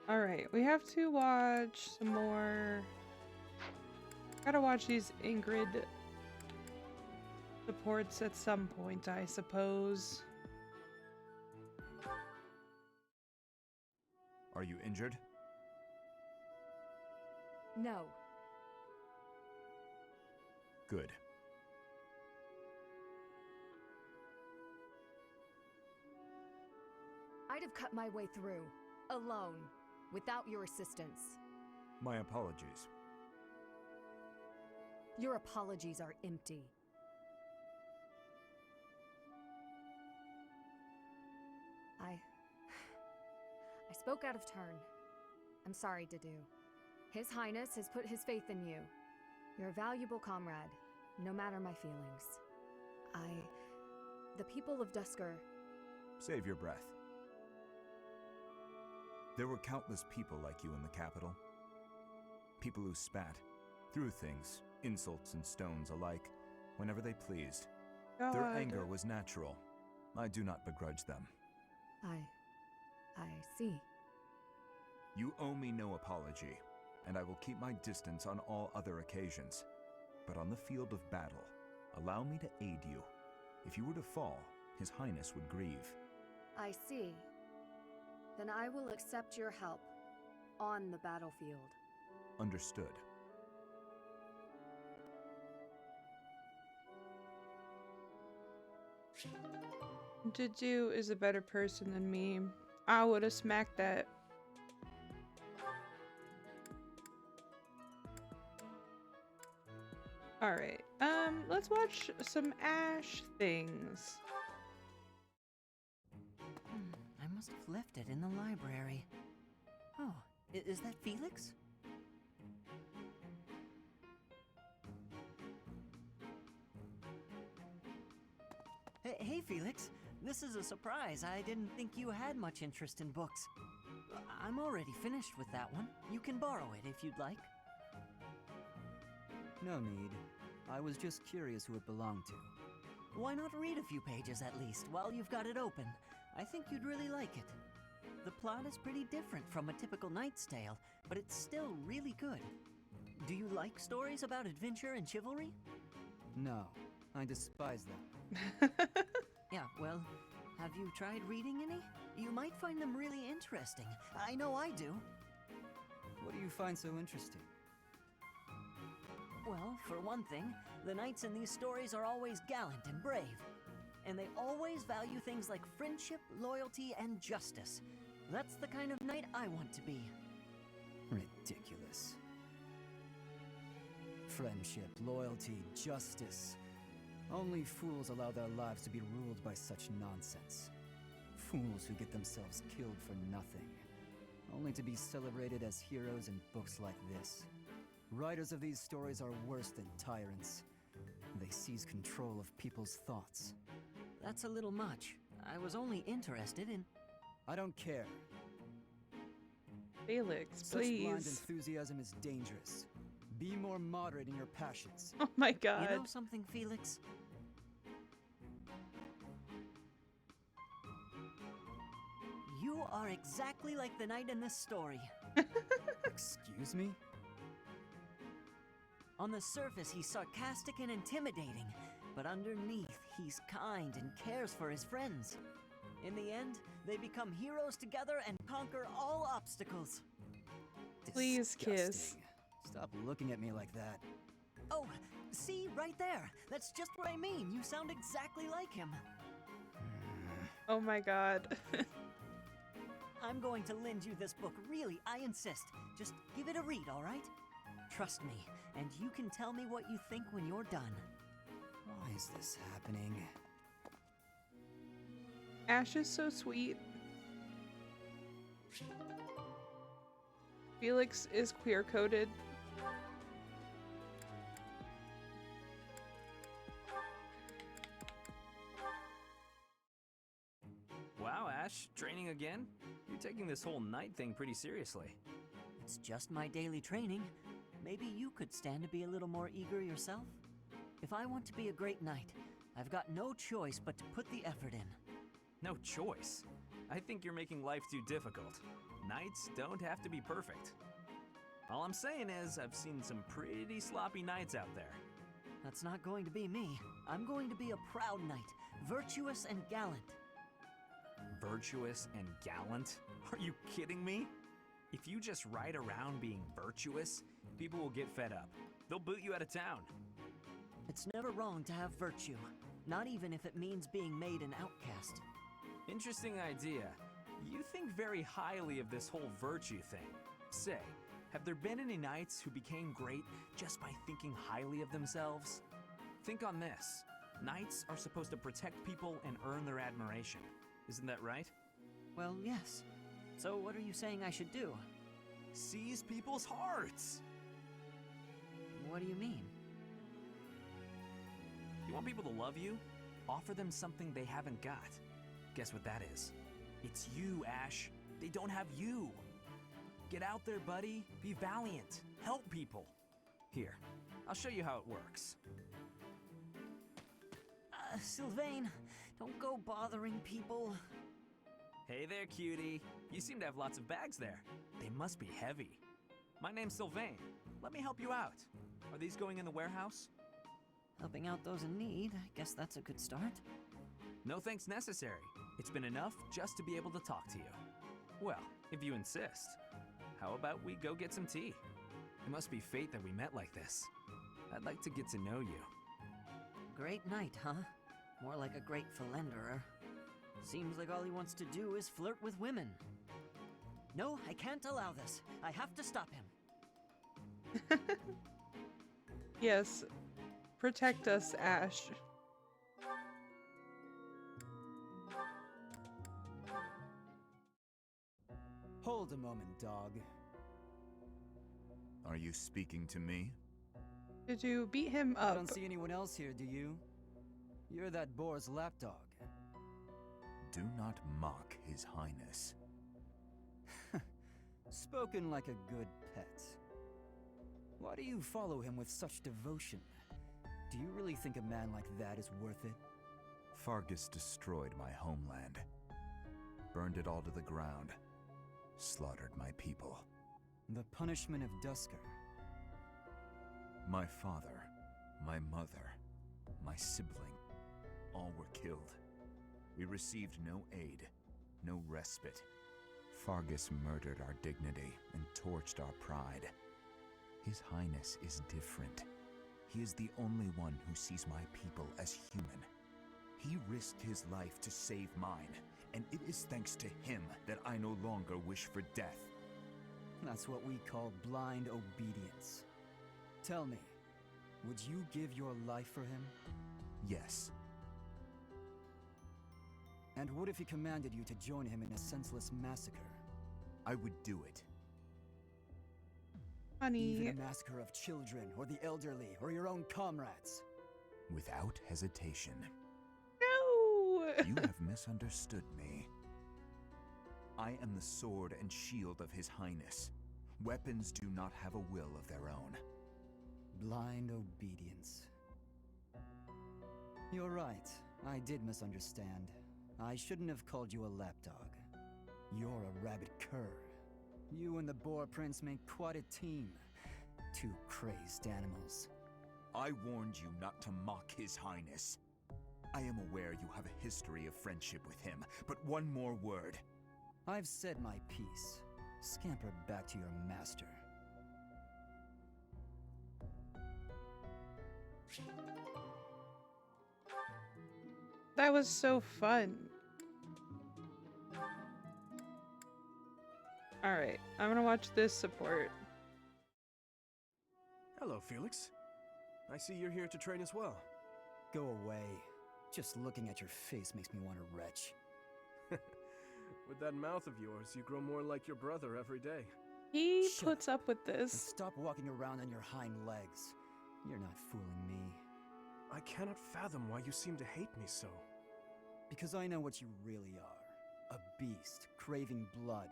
Alright, we have to watch some more. Gotta watch these Ingrid supports at some point, I suppose. Are you injured? No. Good. I'd have cut my way through, alone, without your assistance. My apologies. Your apologies are empty. I spoke out of turn. I'm sorry, Dedu. His Highness has put his faith in you. You're a valuable comrade, no matter my feelings. The people of Dusker... Save your breath. There were countless people like you in the capital. People who spat, threw things, insults and stones alike, whenever they pleased. God. Their anger was natural. I do not begrudge them. I see. You owe me no apology, and I will keep my distance on all other occasions. But on the field of battle, allow me to aid you. If you were to fall, His Highness would grieve. I see. Then I will accept your help on the battlefield. Understood. Dedu is a better person than me. I would have smacked that. Alright, let's watch some Ash things. I must have left it in the library. Oh, is that Felix? Hey, Felix. This is a surprise. I didn't think you had much interest in books. I'm already finished with that one. You can borrow it if you'd like. No need. I was just curious who it belonged to. Why not read a few pages at least while you've got it open? I think you'd really like it. The plot is pretty different from a typical knight's tale, but it's still really good. Do you like stories about adventure and chivalry? No, I despise them. Yeah, well, have you tried reading any? You might find them really interesting. I know I do. What do you find so interesting? Well, for one thing, the knights in these stories are always gallant and brave. And they always value things like friendship, loyalty, and justice. That's the kind of knight I want to be. Ridiculous. Friendship, loyalty, justice. Only fools allow their lives to be ruled by such nonsense. Fools who get themselves killed for nothing, only to be celebrated as heroes in books like this. Writers of these stories are worse than tyrants. They seize control of people's thoughts. That's a little much. I was only interested in... I don't care. Felix, Such please. blind enthusiasm is dangerous. Be more moderate in your passions. Oh my god. You know something, Felix? You are exactly like the knight in this story. Excuse me? On the surface, he's sarcastic and intimidating, but underneath, he's kind and cares for his friends. In the end, they become heroes together and conquer all obstacles. Please kiss. Disgusting. Stop looking at me like that. Oh, see, right there. That's just what I mean. You sound exactly like him. Oh my god. I'm going to lend you this book, really, I insist. Just give it a read, all right? Trust me, and you can tell me what you think when you're done. Why is this happening? Ash is so sweet. Felix is queer-coded. Wow, Ash, training again? You're taking this whole night thing pretty seriously. It's just my daily training. Maybe you could stand to be a little more eager yourself? If I want to be a great knight, I've got no choice but to put the effort in. No choice? I think you're making life too difficult. Knights don't have to be perfect. All I'm saying is, I've seen some pretty sloppy knights out there. That's not going to be me. I'm going to be a proud knight, virtuous and gallant. Virtuous and gallant? Are you kidding me? If you just ride around being virtuous, people will get fed up. They'll boot you out of town. It's never wrong to have virtue, not even if it means being made an outcast. Interesting idea. You think very highly of this whole virtue thing. Say, have there been any knights who became great just by thinking highly of themselves? Think on this. Knights are supposed to protect people and earn their admiration. Isn't that right? Well, yes. So what are you saying I should do? Seize people's hearts! What do you mean? You want people to love you? Offer them something they haven't got. Guess what that is? It's you, Ash. They don't have you. Get out there, buddy. Be valiant. Help people. Here, I'll show you how it works. Sylvain, don't go bothering people. Hey there, cutie. You seem to have lots of bags there. They must be heavy. My name's Sylvain. Let me help you out. Are these going in the warehouse? Helping out those in need, I guess that's a good start. No thanks necessary. It's been enough just to be able to talk to you. Well, if you insist. How about we go get some tea? It must be fate that we met like this. I'd like to get to know you. Great night, huh? More like a great philanderer. Seems like all he wants to do is flirt with women. No, I can't allow this. I have to stop him. Yes. Protect us, Ash. Hold a moment, dog. Are you speaking to me? Did you beat him up? I don't see anyone else here, do you? You're that boar's lapdog. Do not mock His Highness. Spoken like a good pet. Why do you follow him with such devotion? Do you really think a man like that is worth it? Fargus destroyed my homeland. Burned it all to the ground. Slaughtered my people. The punishment of Dusker. My father, my mother, my sibling, all were killed. We received no aid, no respite. Fargus murdered our dignity and torched our pride. His Highness is different. He is the only one who sees my people as human. He risked his life to save mine, and it is thanks to him that I no longer wish for death. That's what we call blind obedience. Tell me, would you give your life for him? Yes. And what if he commanded you to join him in a senseless massacre? I would do it. Honey. Even a massacre of children, or the elderly, or your own comrades? Without hesitation. No! You have misunderstood me. I am the sword and shield of His Highness. Weapons do not have a will of their own. Blind obedience. You're right. I did misunderstand. I shouldn't have called you a lapdog. You're a rabid cur. You and the Boar Prince make quite a team. Two crazed animals. I warned you not to mock His Highness. I am aware you have a history of friendship with him, but one more word. I've said my piece. Scamper back to your master. That was so fun. Alright, I'm gonna watch this support. Hello, Felix. I see you're here to train as well. Go away. Just looking at your face makes me want to retch. With that mouth of yours, you grow more like your brother every day. He Shut puts up with And this. stop walking around on your hind legs. You're not fooling me. I cannot fathom why you seem to hate me so. Because I know what you really are. A beast, craving blood.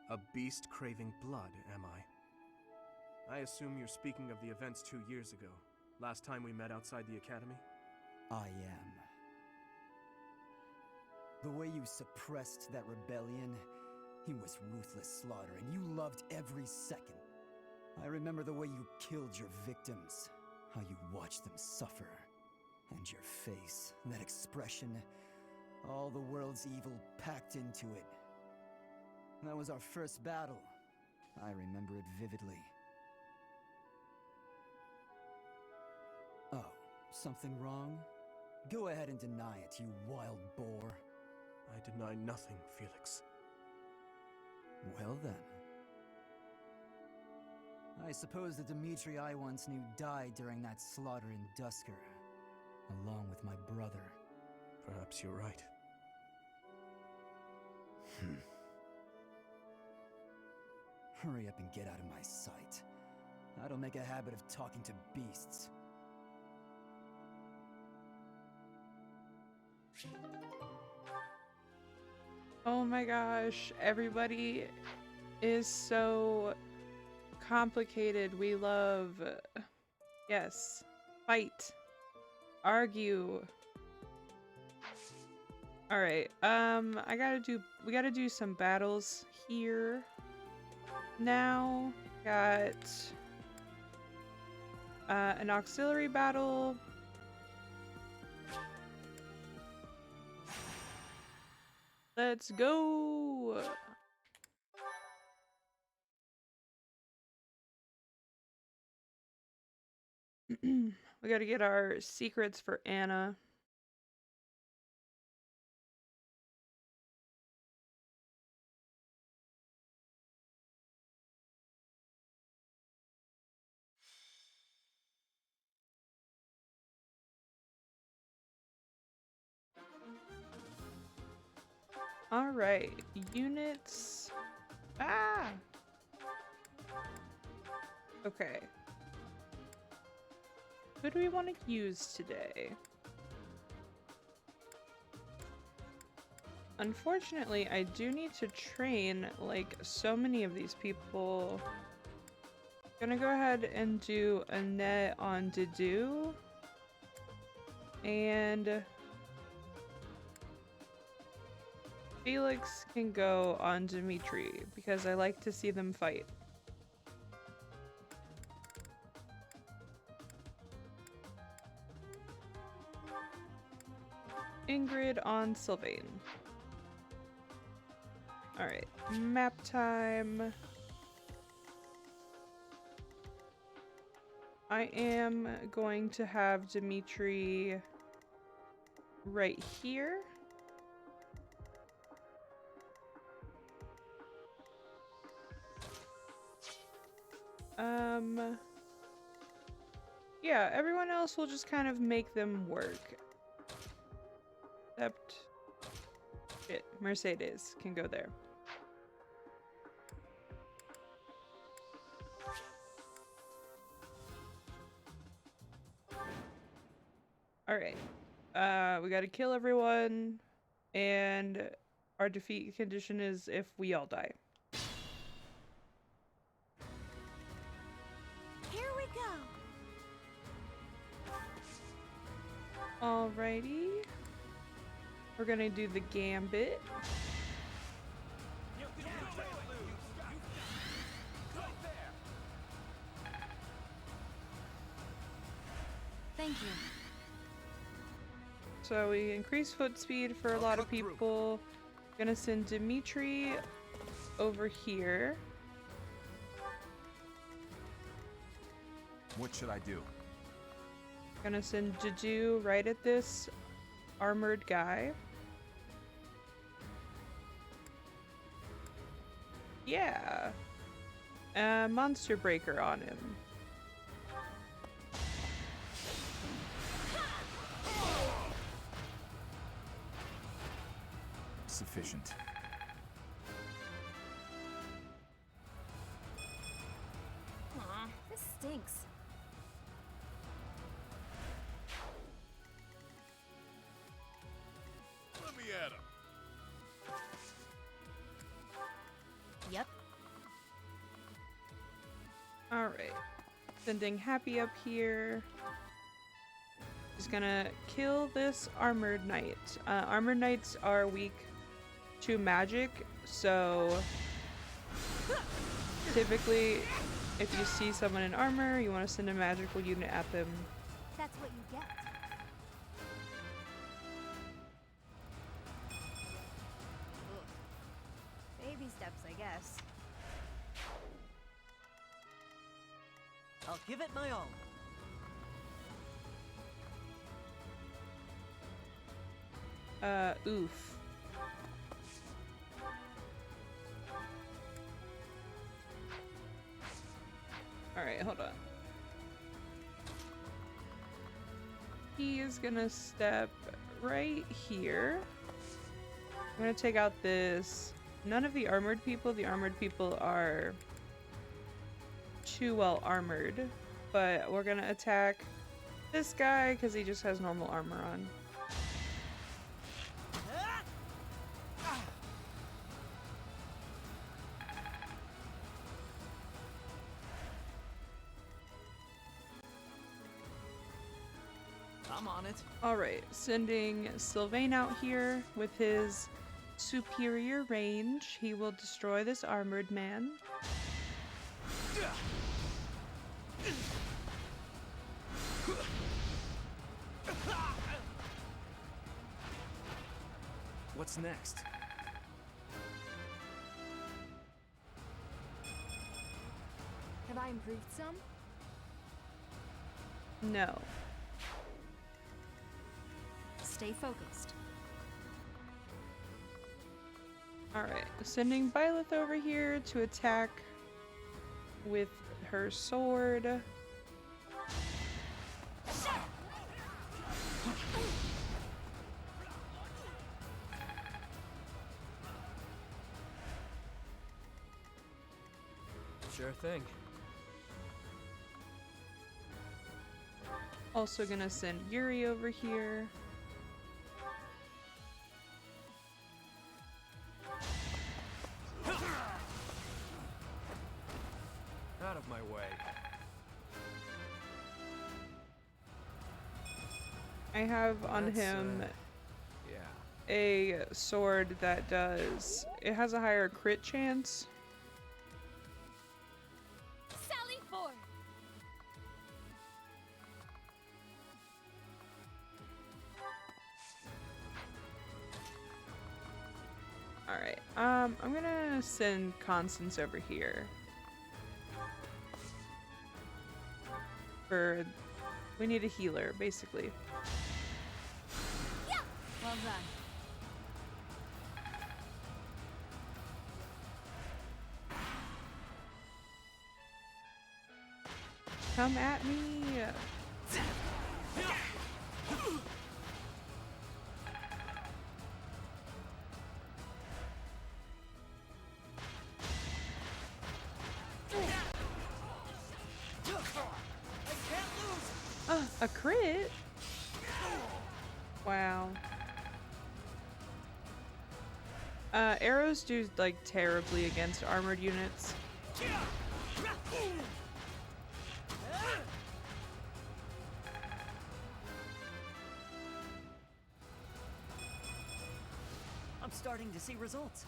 A beast craving blood, am I? I assume you're speaking of the events 2 years ago. Last time we met outside the academy? I am. The way you suppressed that rebellion, it was ruthless slaughter, and you loved every second. I remember the way you killed your victims, how you watched them suffer. And your face, that expression, all the world's evil packed into it. That was our first battle, I remember it vividly. Oh, something wrong? Go ahead and deny it, you wild boar. I deny nothing, Felix. Well then. I suppose the Dimitri I once knew died during that slaughter in Dusker, along with my brother. Perhaps you're right. Hurry up and get out of my sight. I don't make a habit of talking to beasts. Oh my gosh, everybody is so complicated. We love, yes, fight, argue. All right, we gotta do some battles here. Now, got an auxiliary battle. Let's go! We gotta get our secrets for Anna. All right, units. Ah! Okay. Who do we want to use today? Unfortunately, I do need to train, like, so many of these people. Gonna go ahead and do a net on Dedu. And Felix can go on Dimitri, because I like to see them fight. Ingrid on Sylvain. Alright, map time. I am going to have Dimitri right here. Yeah, everyone else will just kind of make them work. Except, shit, Mercedes can go there. Alright, we gotta kill everyone, and our defeat condition is if we all die. Here we go. Alrighty. We're gonna do the gambit. Thank you. So we increase foot speed for a lot of people. Gonna send Dimitri over here. What should I do? Gonna send Juju right at this armored guy. Yeah. Monster Breaker on him. Sufficient. Aw, this stinks. Let me at him. Yep. Alright. Sending Happy up here. Just gonna kill this armored knight. Armored knights are weak to magic, so typically if you see someone in armor, you want to send a magical unit at them. That's what you get. Baby steps, I guess. I'll give it my all. Oof. Alright, hold on. He is gonna step right here. I'm gonna take out this. None of the armored people. The armored people are too well armored. But we're gonna attack this guy because he just has normal armor on. I'm on it. Alright, sending Sylvain out here with his superior range. He will destroy this armored man. What's next? Have I improved some? No. Stay focused. Alright, sending Byleth over here to attack with her sword. Sure thing. Also gonna send Yuri over here. Out of my way. I have on That's, him yeah. a sword that does... It has a higher crit chance. Sally forth! Alright, I'm gonna send Constance over here. We need a healer, basically. Yeah. Well done. Come at me! A crit? Wow. Arrows do like terribly against armored units. I'm starting to see results.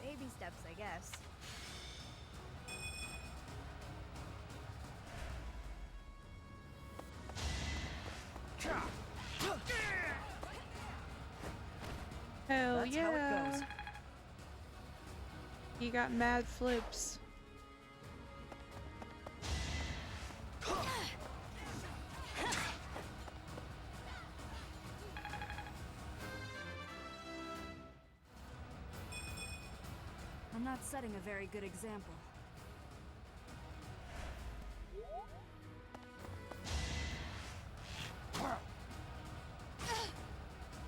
Baby steps, I guess. Hell That's yeah! how it goes. He got mad flips. I'm not setting a very good example.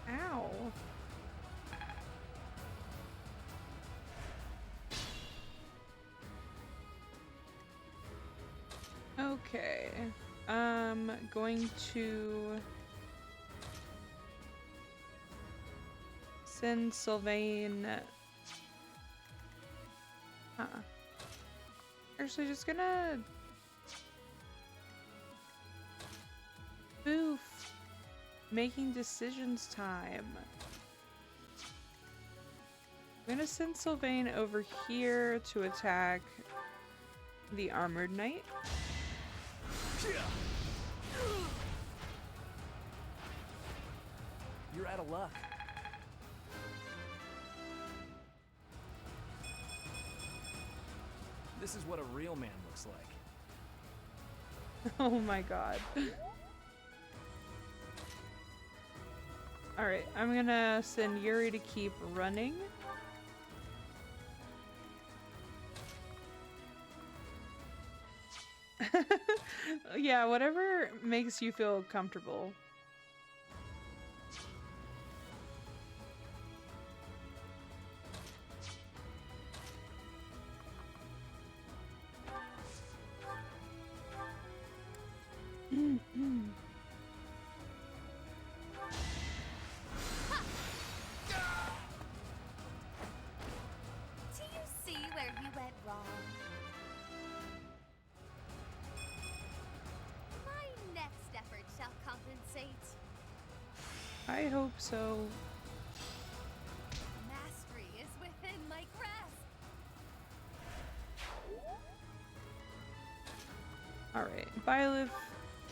Ow. Okay. Going to send Sylvain. Actually, just gonna boof. Making decisions time. I'm gonna send Sylvain over here to attack the Armored Knight. You're out of luck. This is what a real man looks like. Oh my god. Alright, I'm gonna send Yuri to keep running. Yeah, whatever makes you feel comfortable. Do you see where you went wrong? My next effort shall compensate. I hope so. Mastery is within my grasp. Alright, Byleth,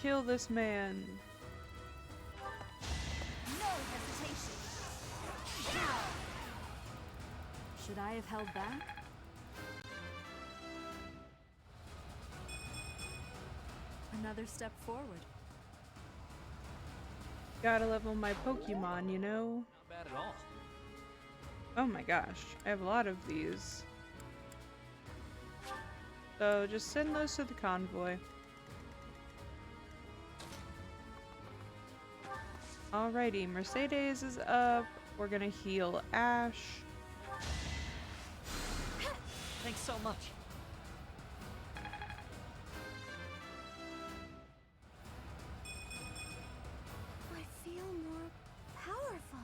kill this man. No hesitation. Should I have held back? Another step forward. Gotta level my Pokemon, you know? Not bad at all. Oh my gosh, I have a lot of these. So just send those to the convoy. Alrighty, Mercedes is up. We're gonna heal Ash. Thanks so much. I feel more powerful.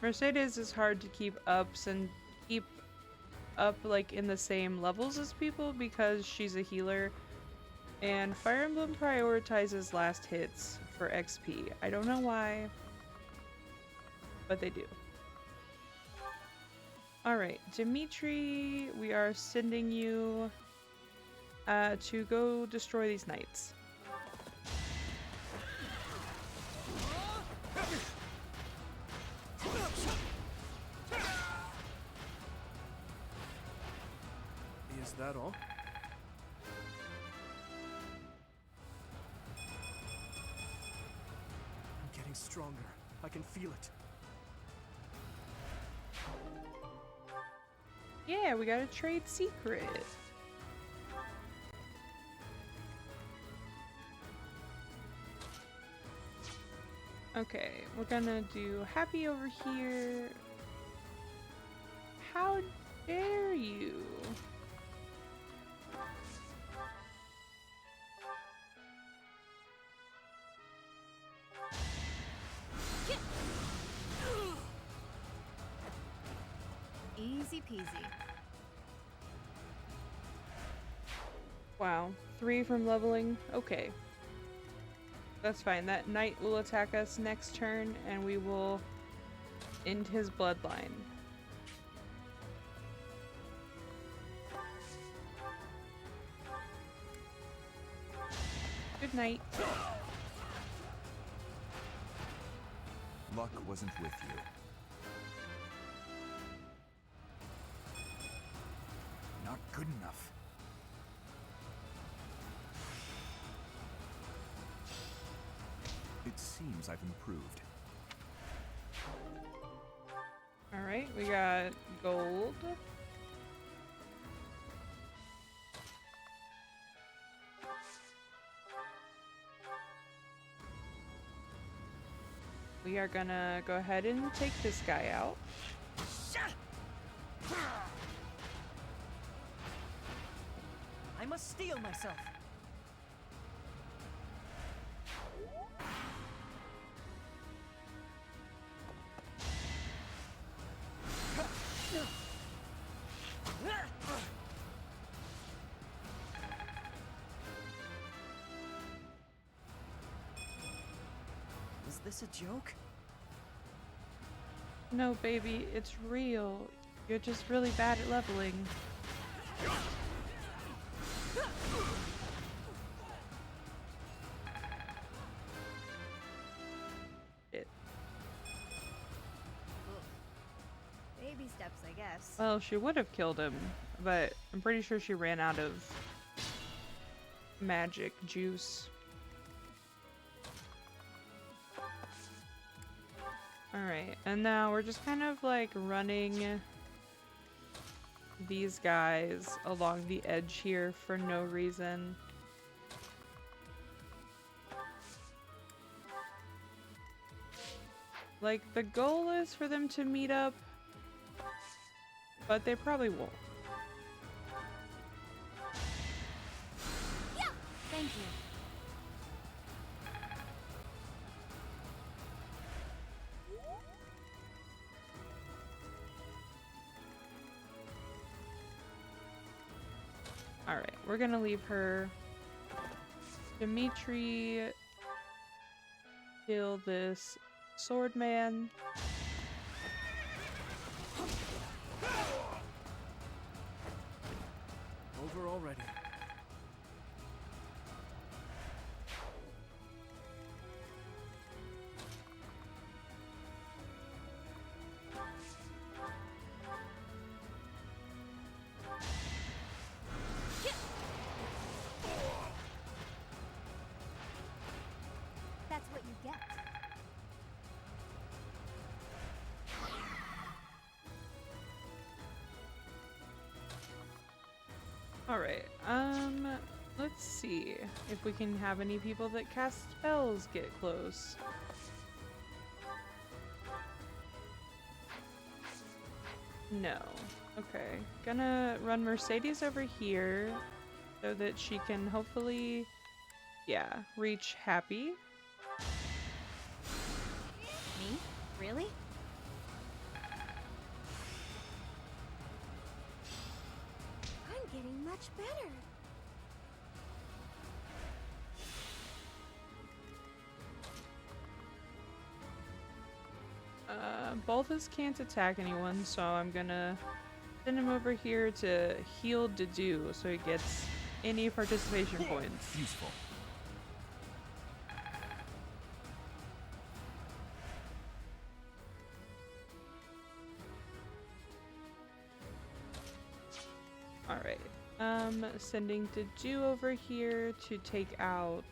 Mercedes is hard to keep up like in the same levels as people because she's a healer, and Fire Emblem prioritizes last hits for XP. I don't know why, but they do. Alright, Dimitri, we are sending you to go destroy these knights. Is that all? I'm getting stronger. I can feel it. Yeah, we got a trade secret. Okay, we're gonna do happy over here. How dare you? Easy peasy. Wow, 3 from leveling? Okay. That's fine. That knight will attack us next turn and we will end his bloodline. Good night. Luck wasn't with you. Not good enough. It seems I've improved. Alright, we got gold. We are gonna go ahead and take this guy out. I must steel myself. Is this a joke? No, baby, it's real. You're just really bad at leveling. Baby steps, I guess. Well, she would have killed him, but I'm pretty sure she ran out of magic juice. Alright, and now we're just kind of like running these guys along the edge here for no reason. Like, the goal is for them to meet up, but they probably won't. Yeah! Thank you. Alright, we're gonna leave her. Dimitri, kill this sword man. Over already. That's what you get. Alright, let's see if we can have any people that cast spells get close. No. Okay. Gonna run Mercedes over here so that she can hopefully, yeah, reach Happy. Me? Really? I'm getting much better. Balthus can't attack anyone, so I'm gonna send him over here to heal Dedu so he gets any participation points. Useful. Alright. Sending Dedu over here to take out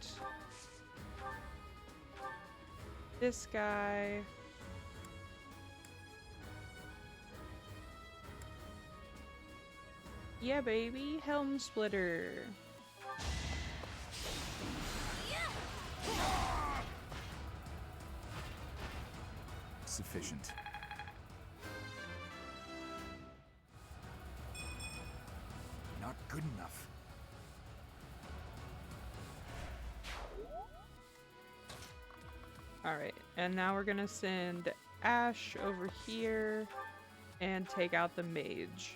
this guy. Yeah, baby, Helm Splitter. Sufficient. Not good enough. Alright, and now we're gonna send Ash over here and take out the mage.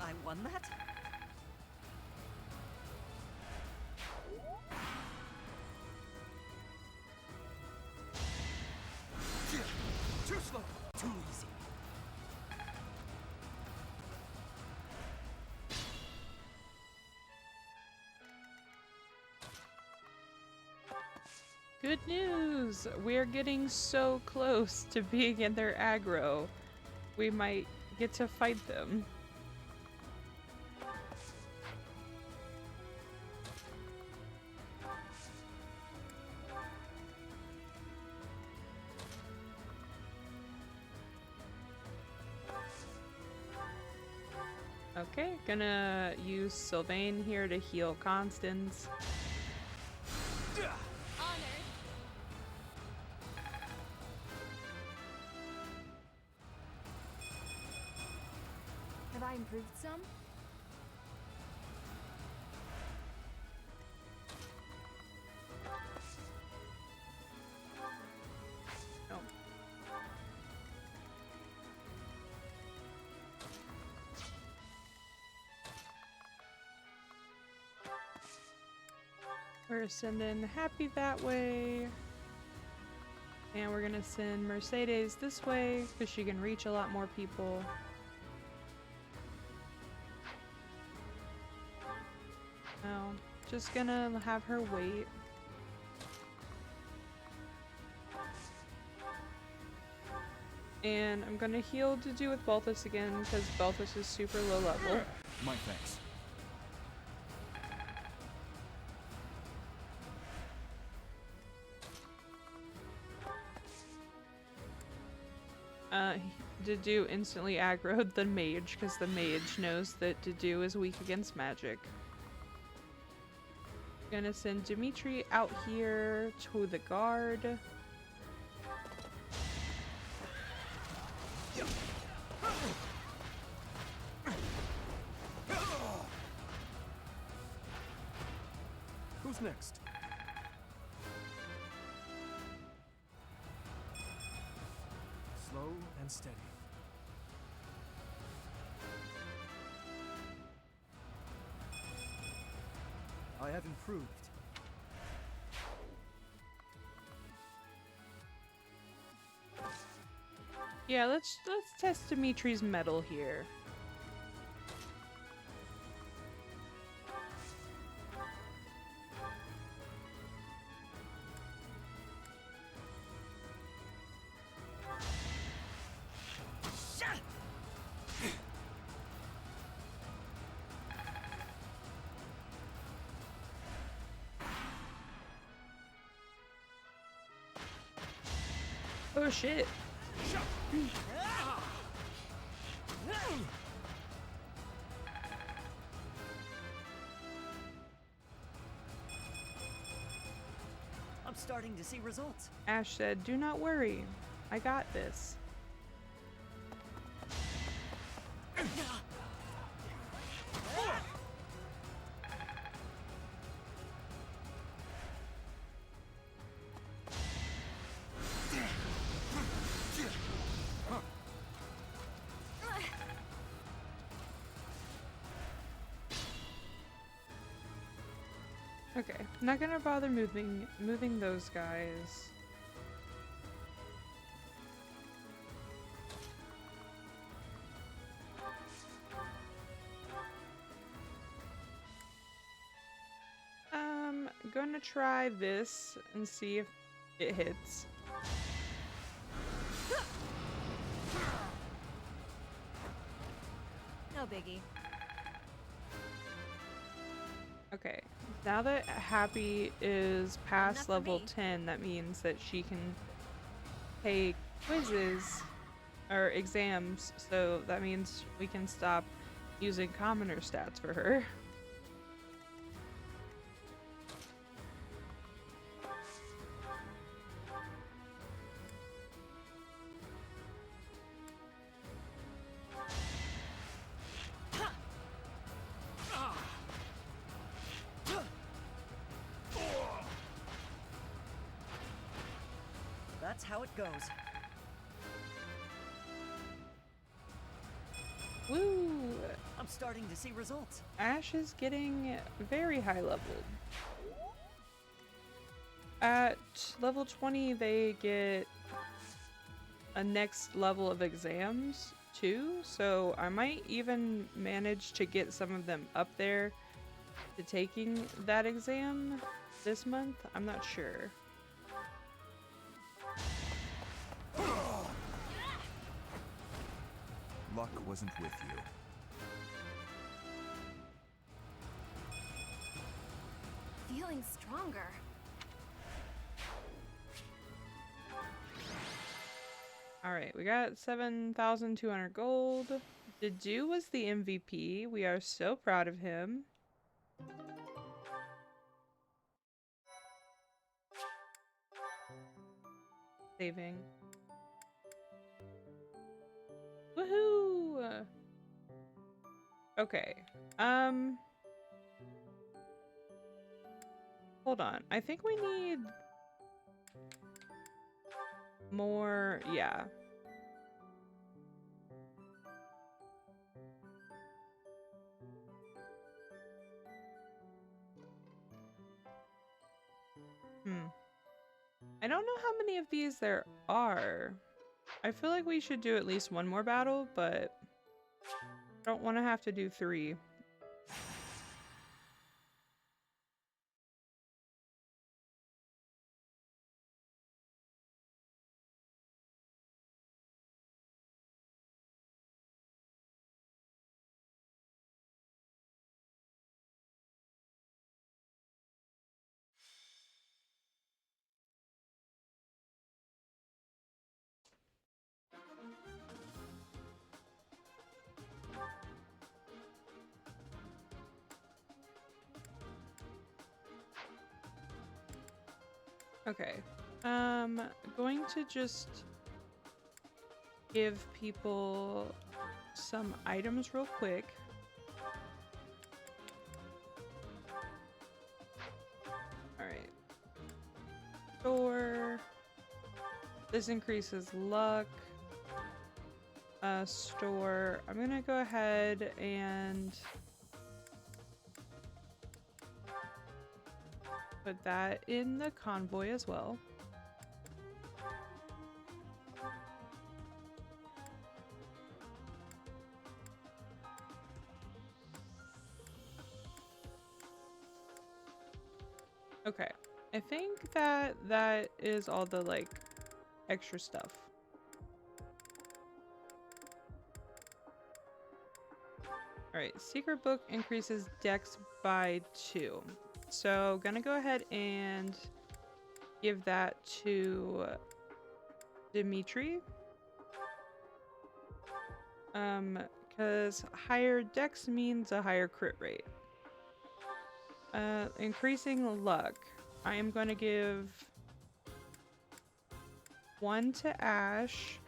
I won that? Too slow. Too easy. Good news! We're getting so close to being in their aggro. We might get to fight them. Okay, gonna use Sylvain here to heal Constance. Have I improved some? No. We're sending Happy that way. And we're gonna send Mercedes this way because she can reach a lot more people. Now, just gonna have her wait. And I'm gonna heal to do with Balthus again because Balthus is super low level. My thanks. Dedu instantly aggroed the mage because the mage knows that Dedu is weak against magic. Gonna send Dimitri out here to the guard. Who's next? Slow and steady. I have improved. Yeah, let's test Dimitri's metal here. Oh shit. I'm starting to see results. Ash said, "Do not worry. I got this." Okay, not gonna bother moving those guys. Gonna try this and see if it hits. No biggie. Okay, now that Happy is past Enough for level me. 10, that means that she can take quizzes or exams, so that means we can stop using commoner stats for her. That's how it goes. Woo! I'm starting to see results. Ash is getting very high leveled. At level 20, they get a next level of exams too, so I might even manage to get some of them up there to taking that exam this month. I'm not sure. Luck wasn't with you. Feeling stronger. Alright, we got 7,200 gold. Dedu was the MVP. We are so proud of him. Saving. Woohoo! Okay. Hold on. I think we need more, yeah. I don't know how many of these there are. I feel like we should do at least one more battle, but I don't want to have to do 3. Okay. Going to just give people some items real quick. Alright. Store. This increases luck. Store. I'm gonna go ahead and put that in the convoy as well. Okay, I think that is all the like extra stuff. Alright, secret book increases dex by 2. So gonna go ahead and give that to Dimitri. Because higher dex means a higher crit rate. Increasing luck. I am going to give 1 to Ash.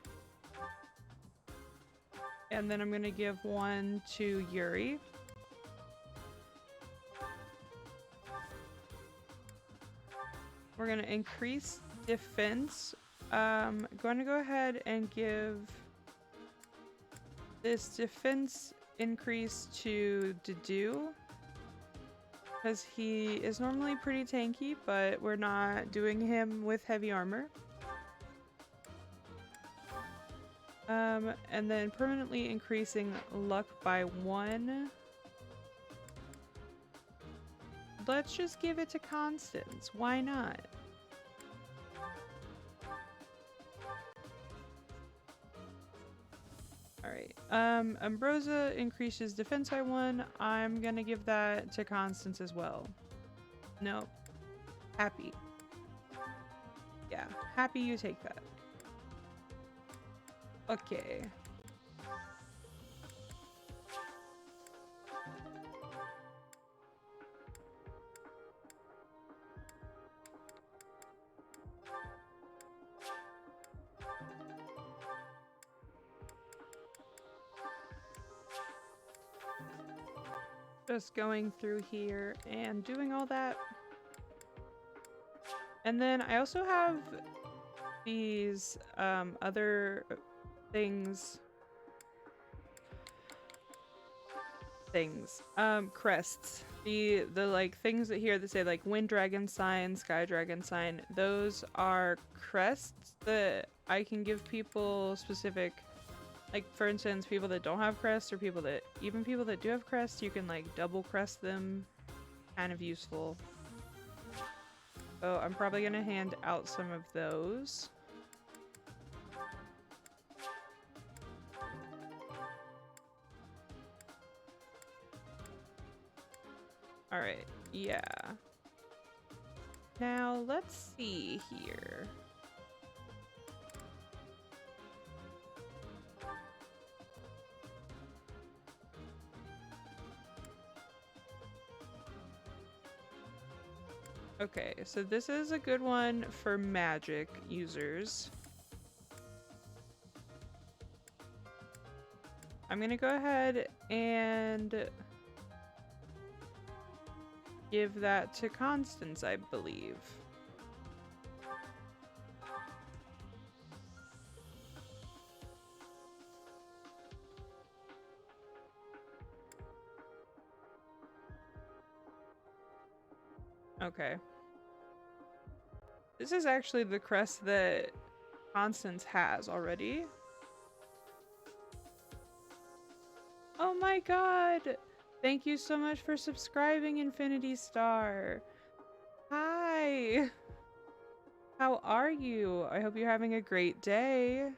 And then I'm going to give 1 to Yuri. We're going to increase defense. Going to go ahead and give this defense increase to Dedu. Because he is normally pretty tanky, but we're not doing him with heavy armor. And then permanently increasing luck by 1. Let's just give it to Constance. Why not? Alright. Ambrosia increases defense by 1. I'm gonna give that to Constance as well. Nope. Happy. Yeah, happy you take that. Okay. Just going through here and doing all that. And then I also have these other things. Crests. The like things that here that say like wind dragon sign, sky dragon sign. Those are crests that I can give people specific. Like, for instance, people that don't have crests, or even people that do have crests, you can, like, double crest them. Kind of useful. So, I'm probably gonna hand out some of those. Alright, yeah. Now, let's see here. Okay, so this is a good one for magic users. I'm gonna go ahead and give that to Constance, I believe. Okay. This is actually the crest that Constance has already. Oh my god! Thank you so much for subscribing, Infinity Star. Hi! How are you? I hope you're having a great day.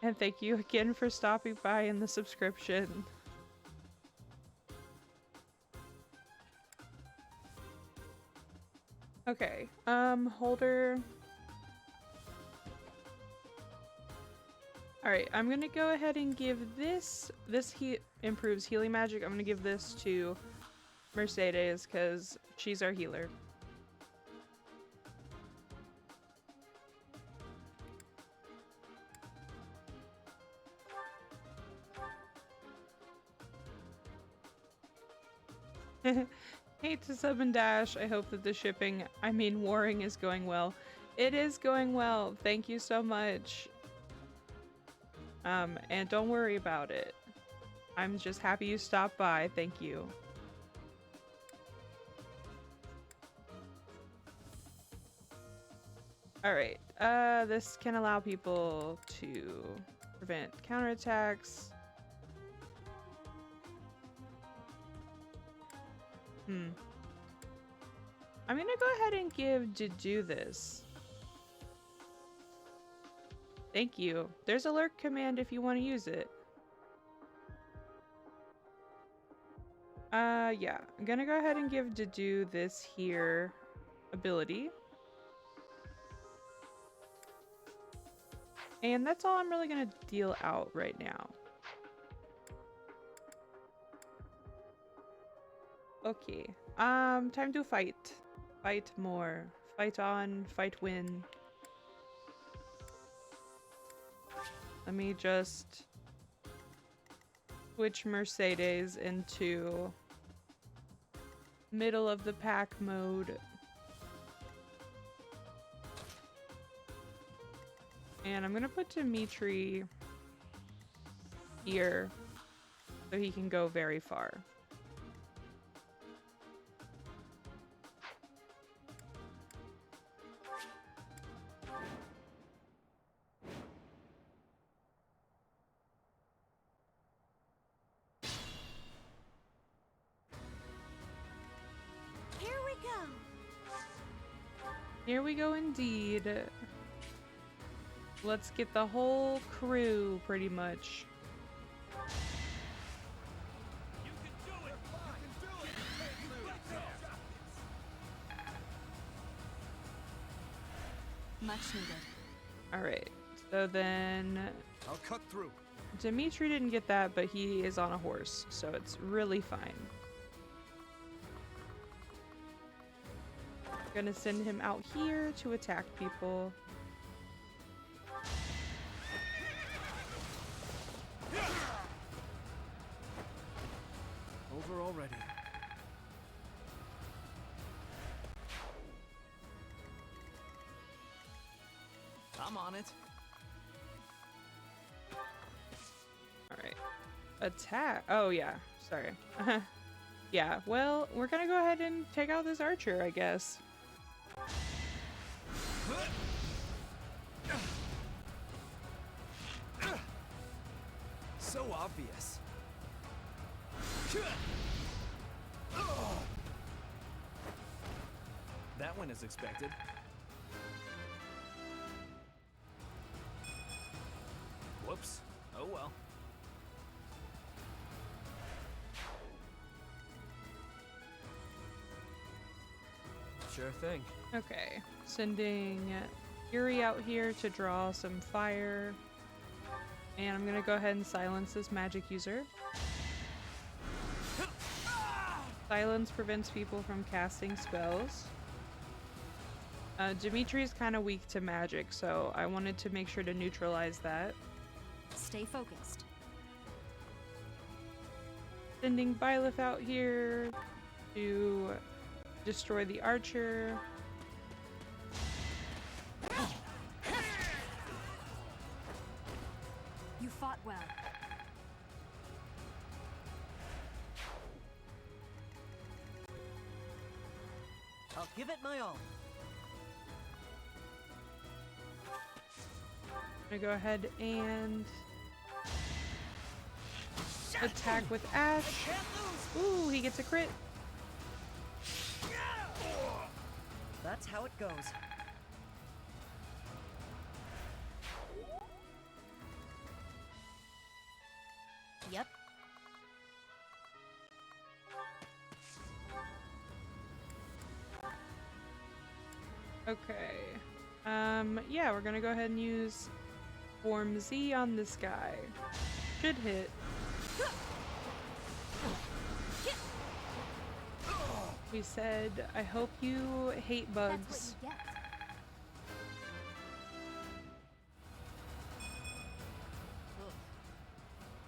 And thank you again for stopping by in the subscription. Okay, holder. Alright, I'm gonna go ahead and give this improves healing magic. I'm gonna give this to Mercedes because she's our healer. Hate to sub and dash. I hope that the shipping, I mean warring, is going well. It is going well. Thank you so much. And don't worry about it. I'm just happy you stopped by. Thank you. Alright, this can allow people to prevent counterattacks. I'm gonna go ahead and give to do this. Thank you. There's a lurk command if you want to use it. Yeah. I'm gonna go ahead and give to do this here ability. And that's all I'm really gonna deal out right now. Okay. Time to fight. Fight more. Fight on, fight win. Let me just switch Mercedes into middle of the pack mode. And I'm gonna put Dimitri here so he can go very far. Here we go indeed. Let's get the whole crew, pretty much. Much needed. Alright, so then... I'll cut through. Dimitri didn't get that, but he is on a horse, so it's really fine. Gonna send him out here to attack people. Over already. I'm on it. Alright. Attack. Oh, yeah. Sorry. Yeah, well, we're gonna go ahead and take out this archer, I guess. So obvious. That went as expected. Whoops. Oh well. Sure thing. Okay, sending Yuri out here to draw some fire. And I'm gonna go ahead and silence this magic user. Silence prevents people from casting spells. Dimitri's kind of weak to magic, so I wanted to make sure to neutralize that. Stay focused. Sending Byleth out here to destroy the archer. You fought well. I'll give it my all. I'm gonna go ahead and attack with Ash. Ooh, he gets a crit. That's how it goes. Yep. Okay. Yeah, we're gonna go ahead and use Form Z on this guy. Should hit. We said, I hope you hate bugs. That's what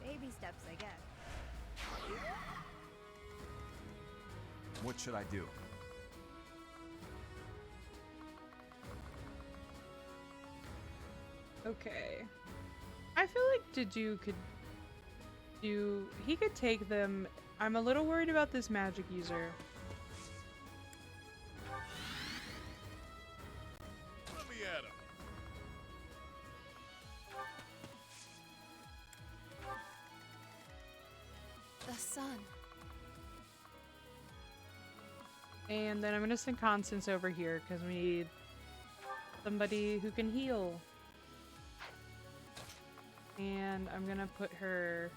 you get. Baby steps, I guess. What should I do? Okay. I feel like Dedu could do... He could take them. I'm a little worried about this magic user. Let me at him. The sun. And then I'm gonna send Constance over here because we need somebody who can heal. And I'm gonna put her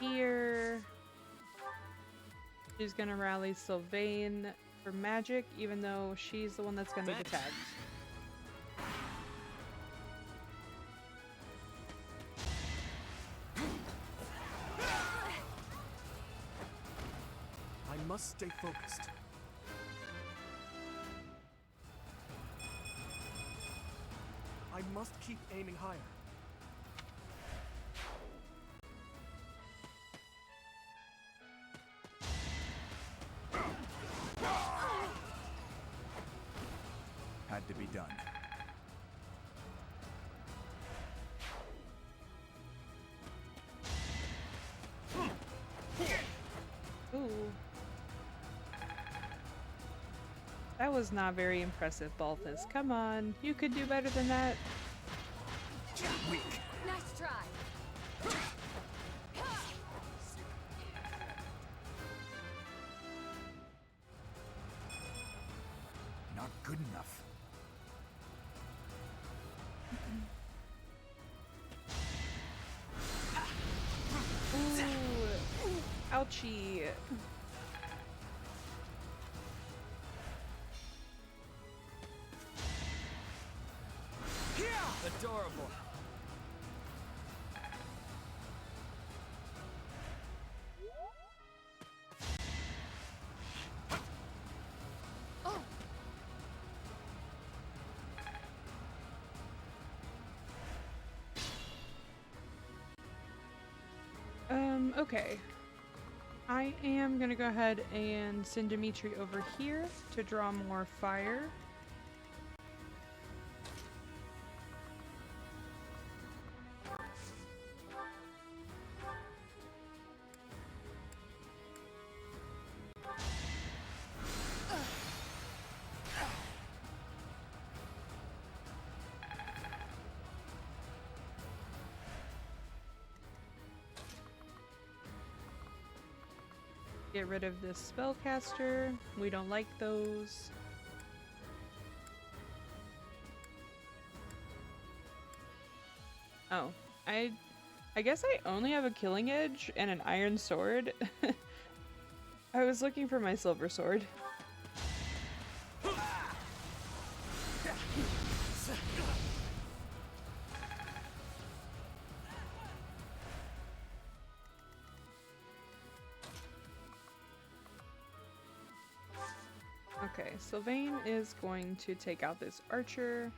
here. She's gonna rally Sylvain for magic, even though she's the one that's gonna get attacked. I must stay focused. I must keep aiming higher. Had to be done. Ooh. That was not very impressive, Balthus. Come on, you could do better than that. Weak. Nice try. Not good enough. Ooh. Ouchie. Adorable. Oh. Okay. I am gonna go ahead and send Dimitri over here to draw more fire. Get rid of this spellcaster. We don't like those. Oh, I guess I only have a killing edge and an iron sword. I was looking for my silver sword. Okay, Sylvain is going to take out this archer.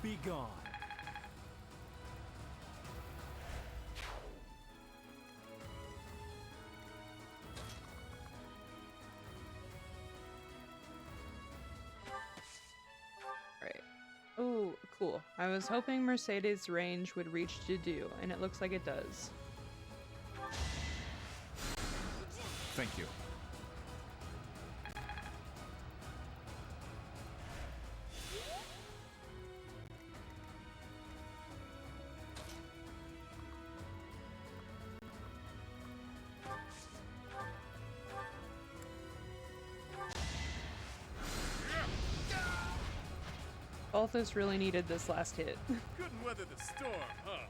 Be gone. Ooh, Cool. I was hoping Mercedes' range would reach Dudu, and it looks like it does. Thank you. Balthus really needed this last hit. Couldn't weather the storm, huh?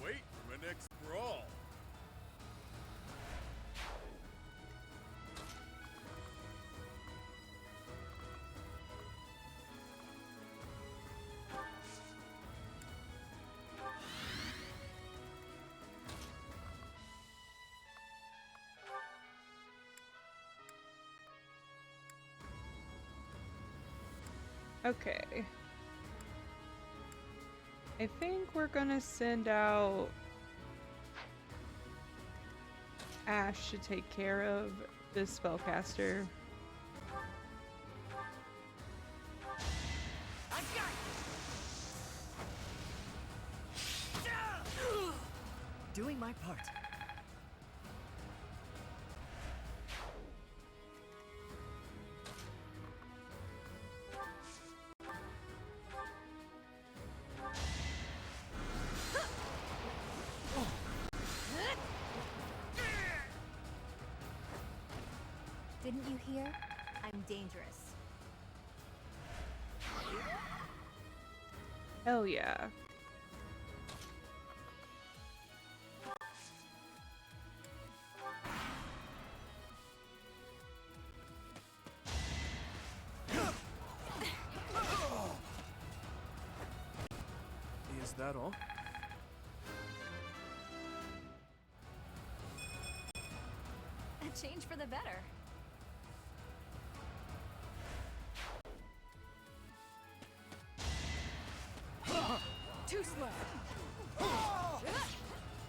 Wait for my next brawl. Okay. I think we're gonna send out Ash to take care of this spellcaster. Doing my part. Didn't you hear? I'm dangerous. Hell yeah. Is that all? A change for the better. Too slow.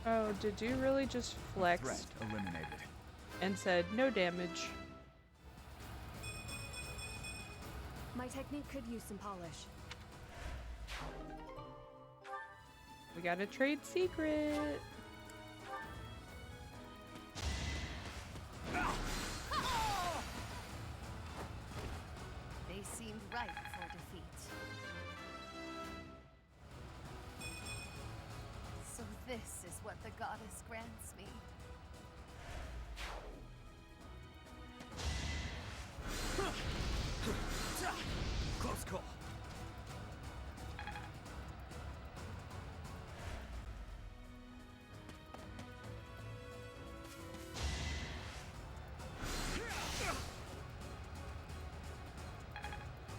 Oh, did you really just flex Threat eliminated. and said no damage? My technique could use some polish. We got a trade secret. They seemed ripe for defeat. So this is what the goddess grants me. Close call.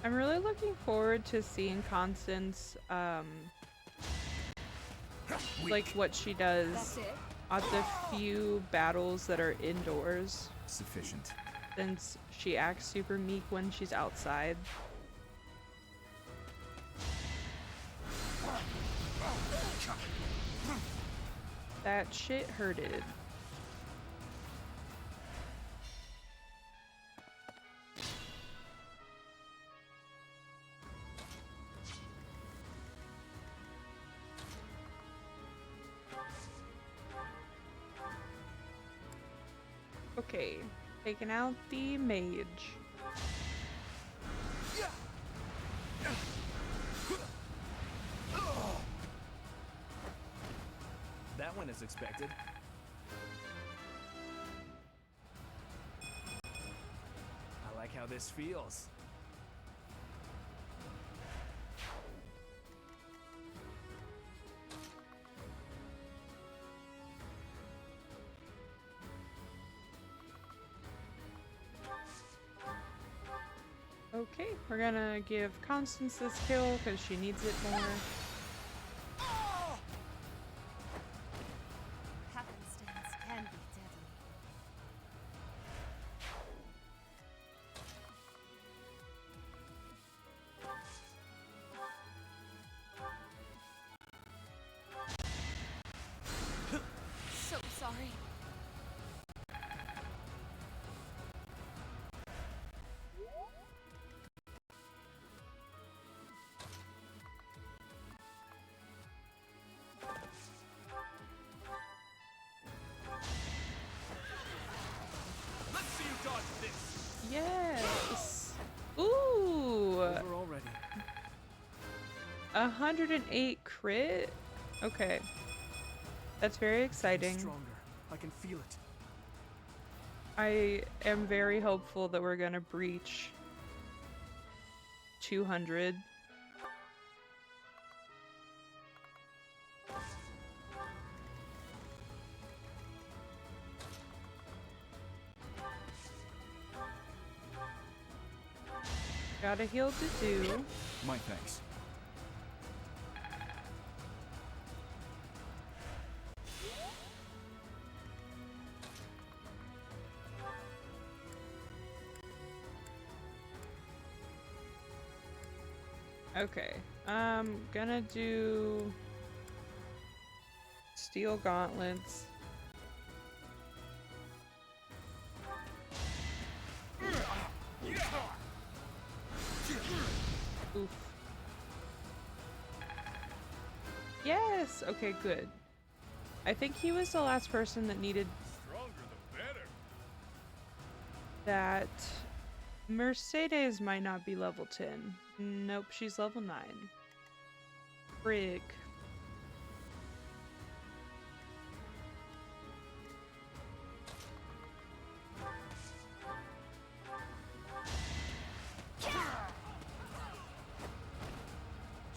I'm really looking forward to seeing Constance, like what she does at the few battles that are indoors. Sufficient. Since she acts super meek when she's outside. That shit hurted. Okay, taking out the mage. That went as expected. I like how this feels. Okay, we're gonna give Constance this kill because she needs it more. Happenstance can be deadly. So sorry. 108 crit? Okay. That's very exciting. Stronger. I can feel it. I am very hopeful that we're gonna breach 200. Got a heal to do. My thanks. Okay, I'm gonna do steel gauntlets. Oof. Yes! Okay, good. I think he was the last person that needed Stronger the better. that. Mercedes might not be level 10. Nope, she's level 9. Frig.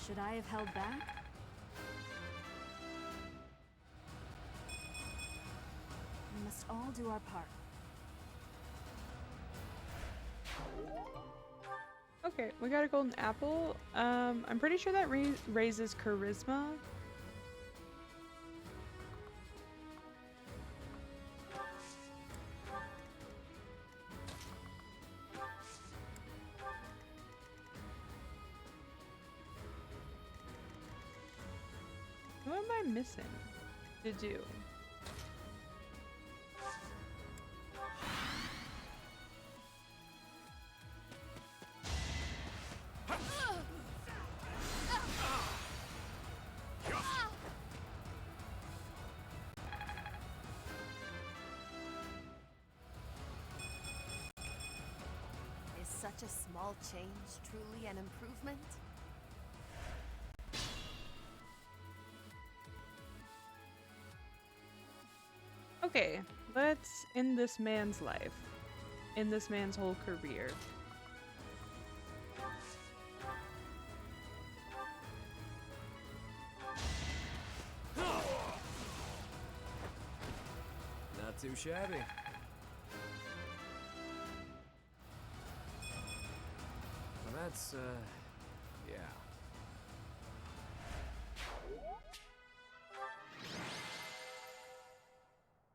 Should I have held back? We must all do our part. Okay, we got a golden apple. I'm pretty sure that raises charisma. What am I missing to do? Is such a small change truly an improvement? Okay, let's end this man's life. End this man's whole career. Not too shabby. Well, that's, yeah.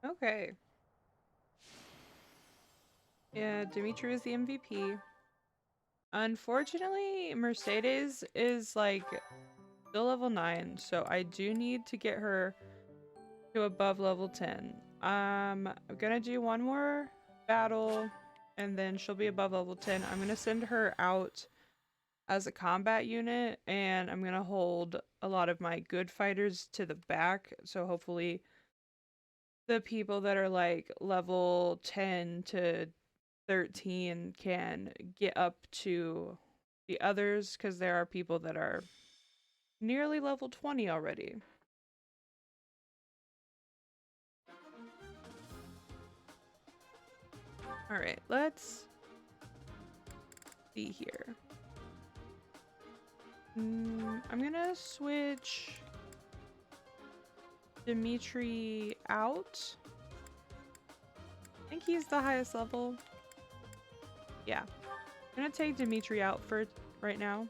Okay. Yeah, Dimitri is the MVP. Unfortunately, Mercedes is like still level 9, so I do need to get her to above level 10. I'm gonna do one more battle and then she'll be above level 10. I'm gonna send her out as a combat unit and I'm gonna hold a lot of my good fighters to the back, so hopefully the people that are like level 10 to 13 can get up to the others, because there are people that are nearly level 20 already. Alright, let's see here. I'm gonna switch Dimitri out. I think he's the highest level. Yeah. I'm gonna take Dimitri out for right now.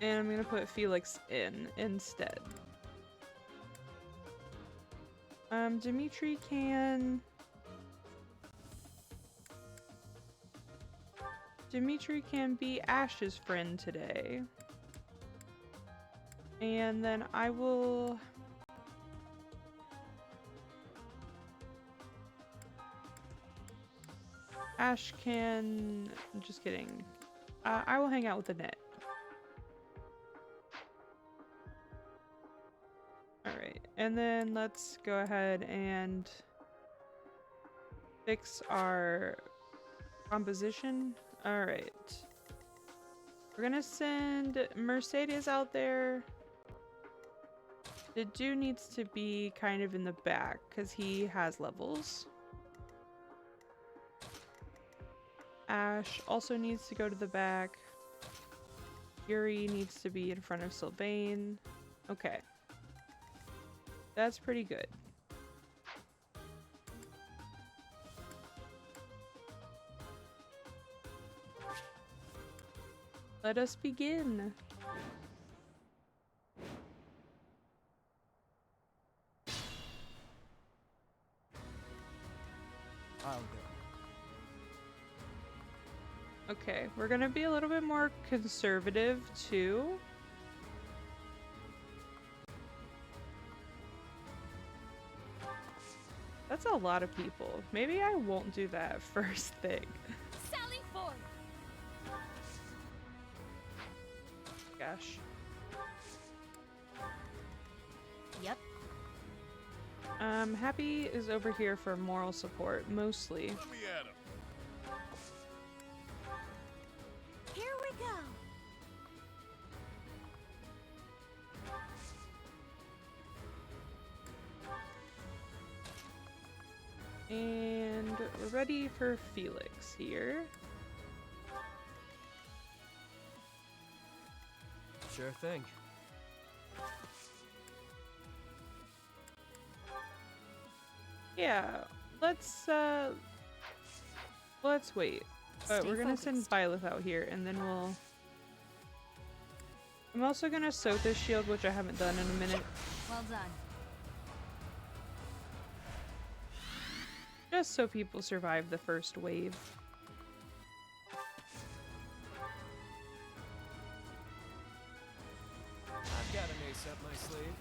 And I'm gonna put Felix in instead. Dimitri can be Ash's friend today. And then I will Ash can... I'm just kidding. I will hang out with Annette. Alright, and then let's go ahead and fix our composition. Alright. We're gonna send Mercedes out there. The dude needs to be kind of in the back because he has levels. Ash also needs to go to the back. Yuri needs to be in front of Sylvain. Okay. That's pretty good. Let us begin. I'll go. Okay, we're gonna be a little bit more conservative too. That's a lot of people. Maybe I won't do that first thing. Sally forth. Gosh. Yep. Happy is over here for moral support, mostly. Let me at him. Here we go. And we're ready for Felix here. Sure thing. Yeah, let's wait. But Stay we're gonna send focused. Violet out here, and then we'll. I'm also gonna soak this shield, which I haven't done in a minute, Well done. just so people survive the first wave. I've got an ace up my sleeve.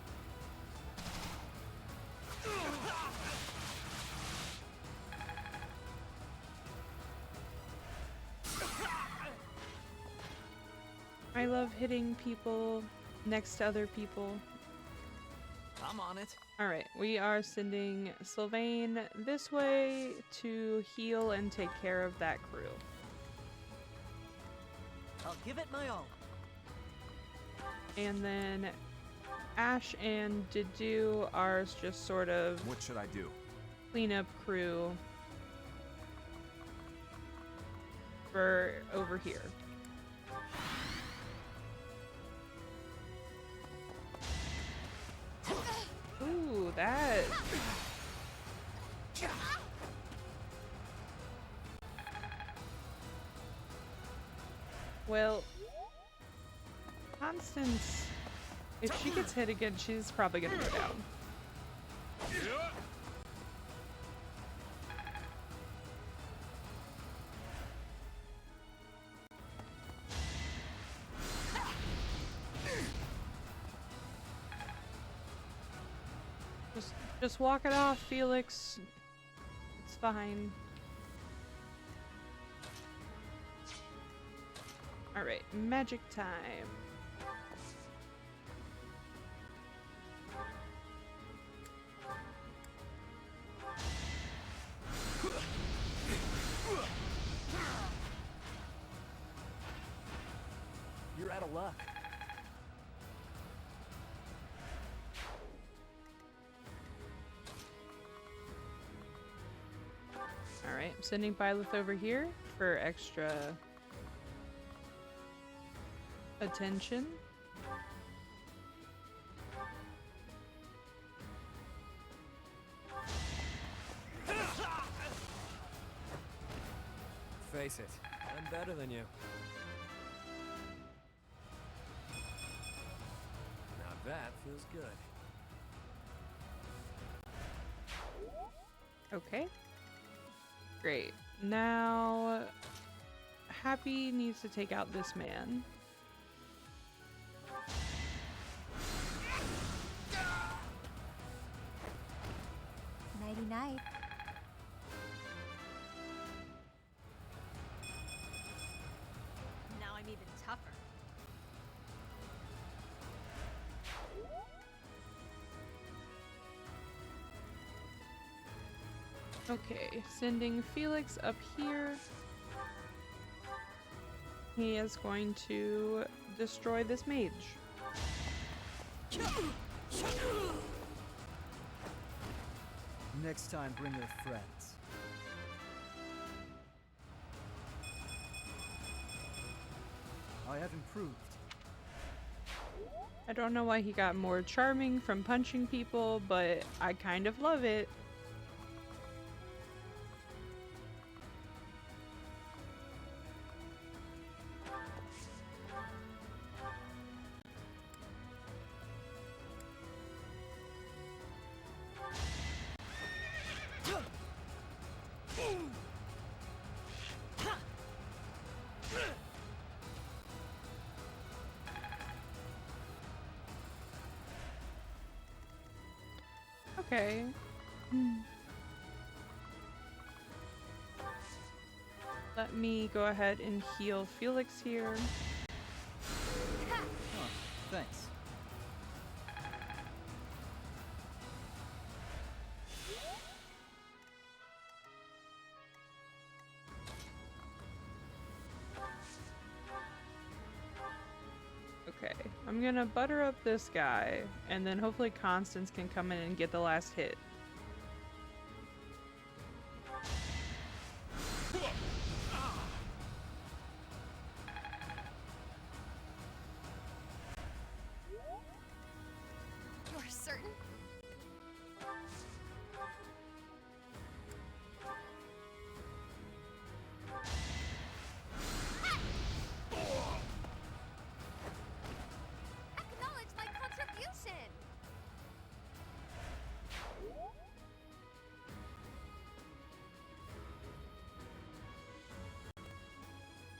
I love hitting people next to other people. I'm on it. Alright, we are sending Sylvain this way to heal and take care of that crew. I'll give it my all. And then Ash and Didu are just sort of What should I do? cleanup crew for over here. Ooh, that. Well, Constance, if she gets hit again, she's probably gonna go down. Just walk it off, Felix. It's fine. Alright, magic time. You're out of luck. Alright, I'm sending Byleth over here for extra attention. Face it, I'm better than you. Now that feels good. Okay. Great. Now, Happy needs to take out this man. Nighty night. Now I'm even tougher. Okay, sending Felix up here. he is going to destroy this mage. Next time, bring your friends. I have improved. I don't know why he got more charming from punching people, but I kind of love it. Okay. Let me go ahead and heal Felix here. Oh, thanks. Okay, I'm gonna butter up this guy, and then hopefully Constance can come in and get the last hit. You're certain? Acknowledge my contribution!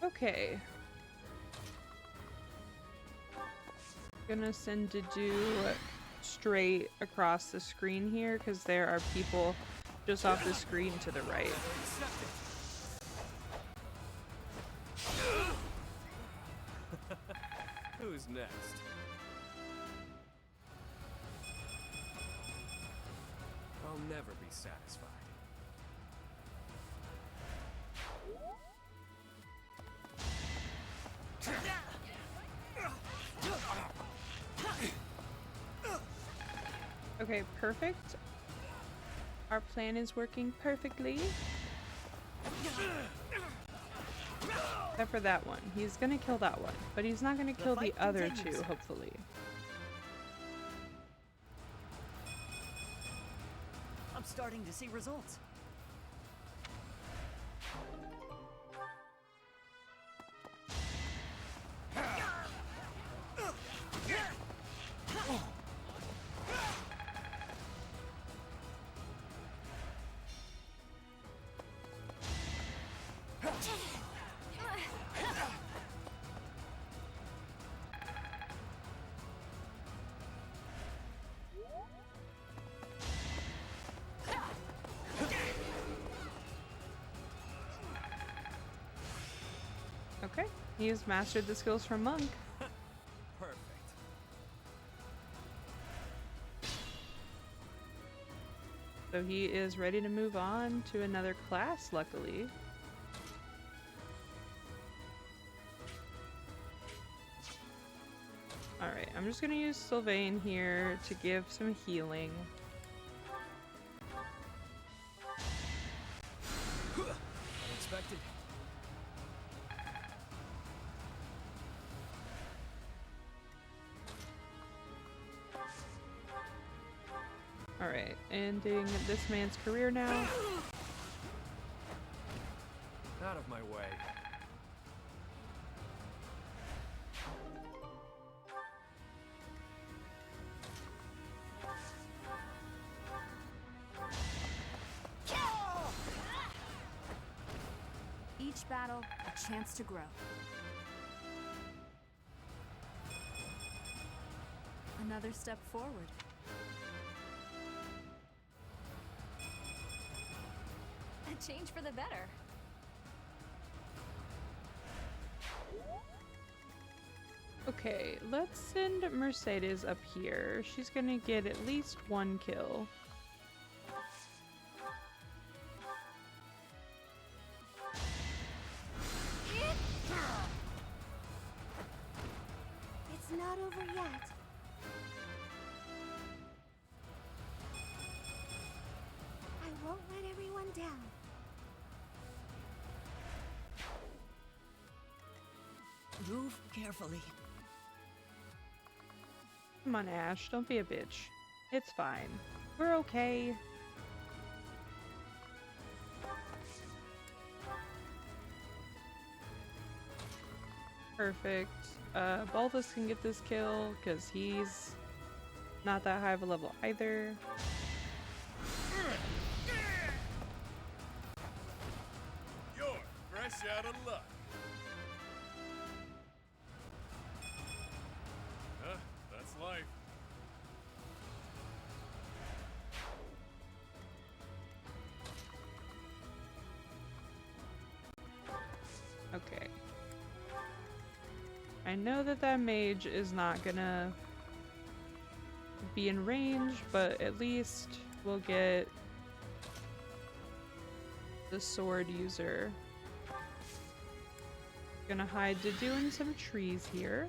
Okay. Gonna send Dedu straight across the screen here because there are people just off the screen to the right. Who's next? I'll never be satisfied. Okay, perfect. Our plan is working perfectly. Except for that one. He's gonna kill that one, but he's not gonna kill the other two, hopefully. I'm starting to see results. Okay, he has mastered the skills from Monk. Perfect. So he is ready to move on to another class, luckily. Alright, I'm just gonna use Sylvain here to give some healing. Unexpected. Alright, ending this man's career now. Out of my way. Each battle, a chance to grow. Another step forward. A change for the better. Okay, let's send Mercedes up here. She's gonna get at least one kill. not over yet. I won't let everyone down. Move carefully. Come on, Ash, don't be a bitch. It's fine. We're okay. Perfect. Balthus can get this kill because he's not that high of a level either. You're fresh out of luck. Huh, that's life. Okay. I know that that mage is not gonna be in range, but at least we'll get the sword user. Gonna hide Dedu in some trees here.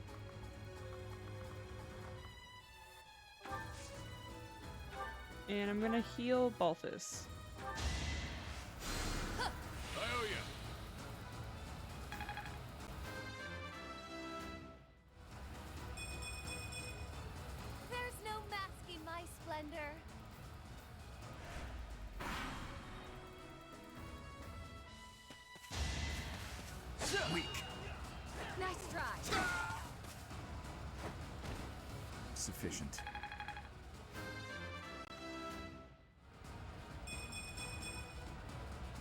And I'm gonna heal Balthus. I owe ya. There's no masking my splendor. Weak. Nice try. Sufficient.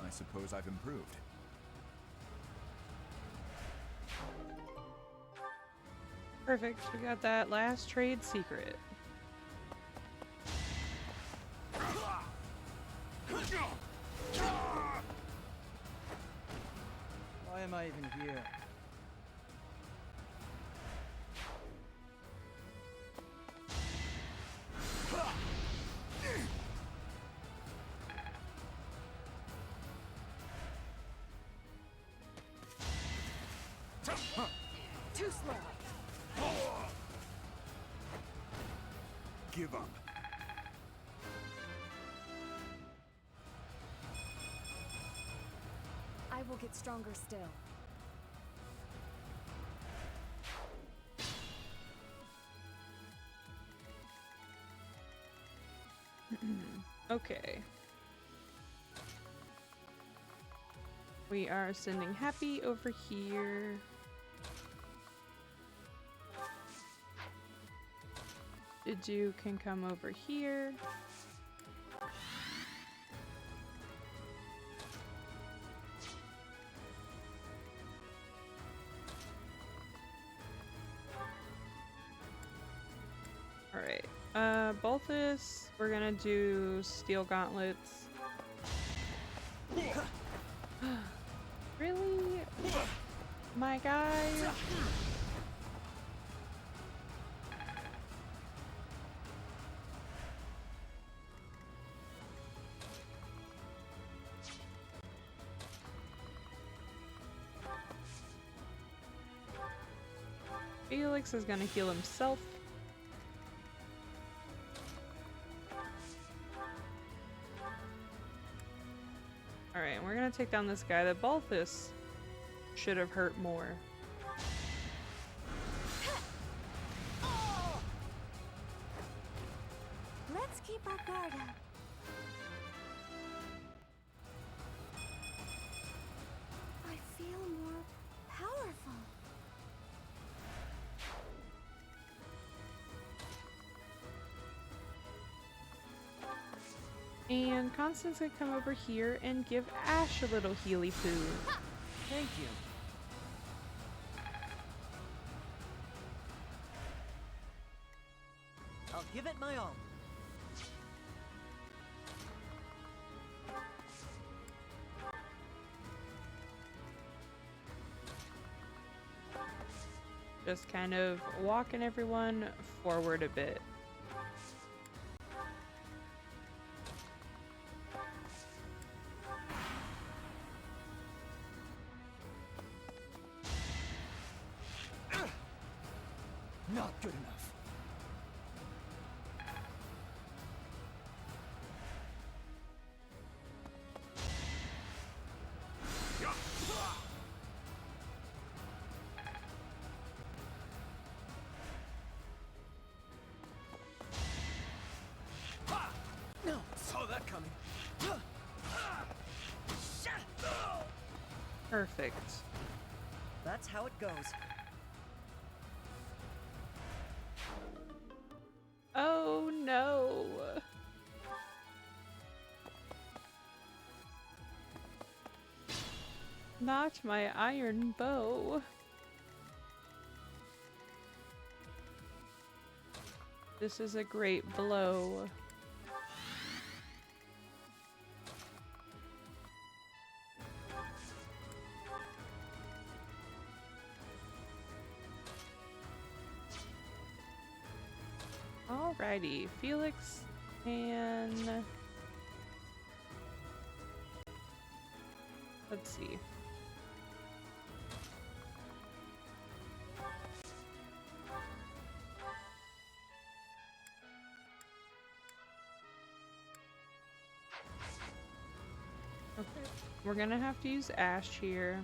I suppose I've improved. Perfect, we got that last trade secret. Why am I even here? Too slow. Give up. I will get stronger still. Okay. We are sending Happy over here. Dedu can come over here. Alright. Balthus, we're gonna do steel gauntlets. Really? My guy? Felix is gonna heal himself. Alright, we're gonna take down this guy that Balthus should have hurt more. Let's keep our guard up. I feel more powerful. And Constance can come over here and give Ash a little healy poo. Thank you. I'll give it my all. Just kind of walking everyone forward a bit. Not good enough. No, saw that coming. Perfect. That's how it goes. Oh no. Not my iron bow. This is a great blow. Alrighty, Felix and let's see. Okay, we're gonna have to use Ash here.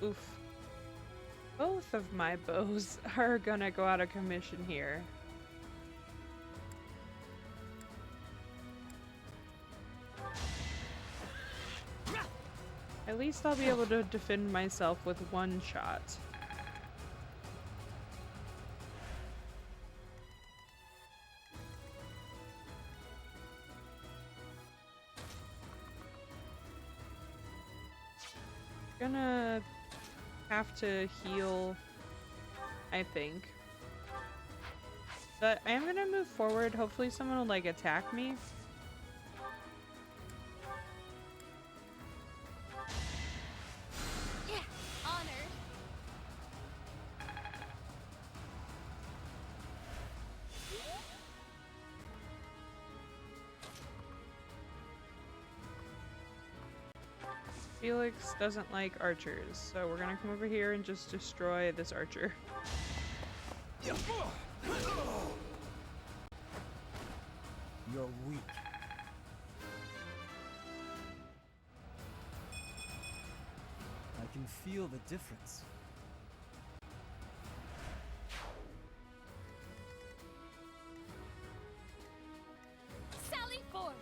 Oof. Both of my bows are gonna go out of commission here. At least I'll be able to defend myself with one shot. Gonna have to heal, I think. But I am gonna move forward. Hopefully someone will like attack me. Yeah, honored. Felix doesn't like archers, so we're gonna come over here and just destroy this archer. You're weak. I can feel the difference. Sally forth.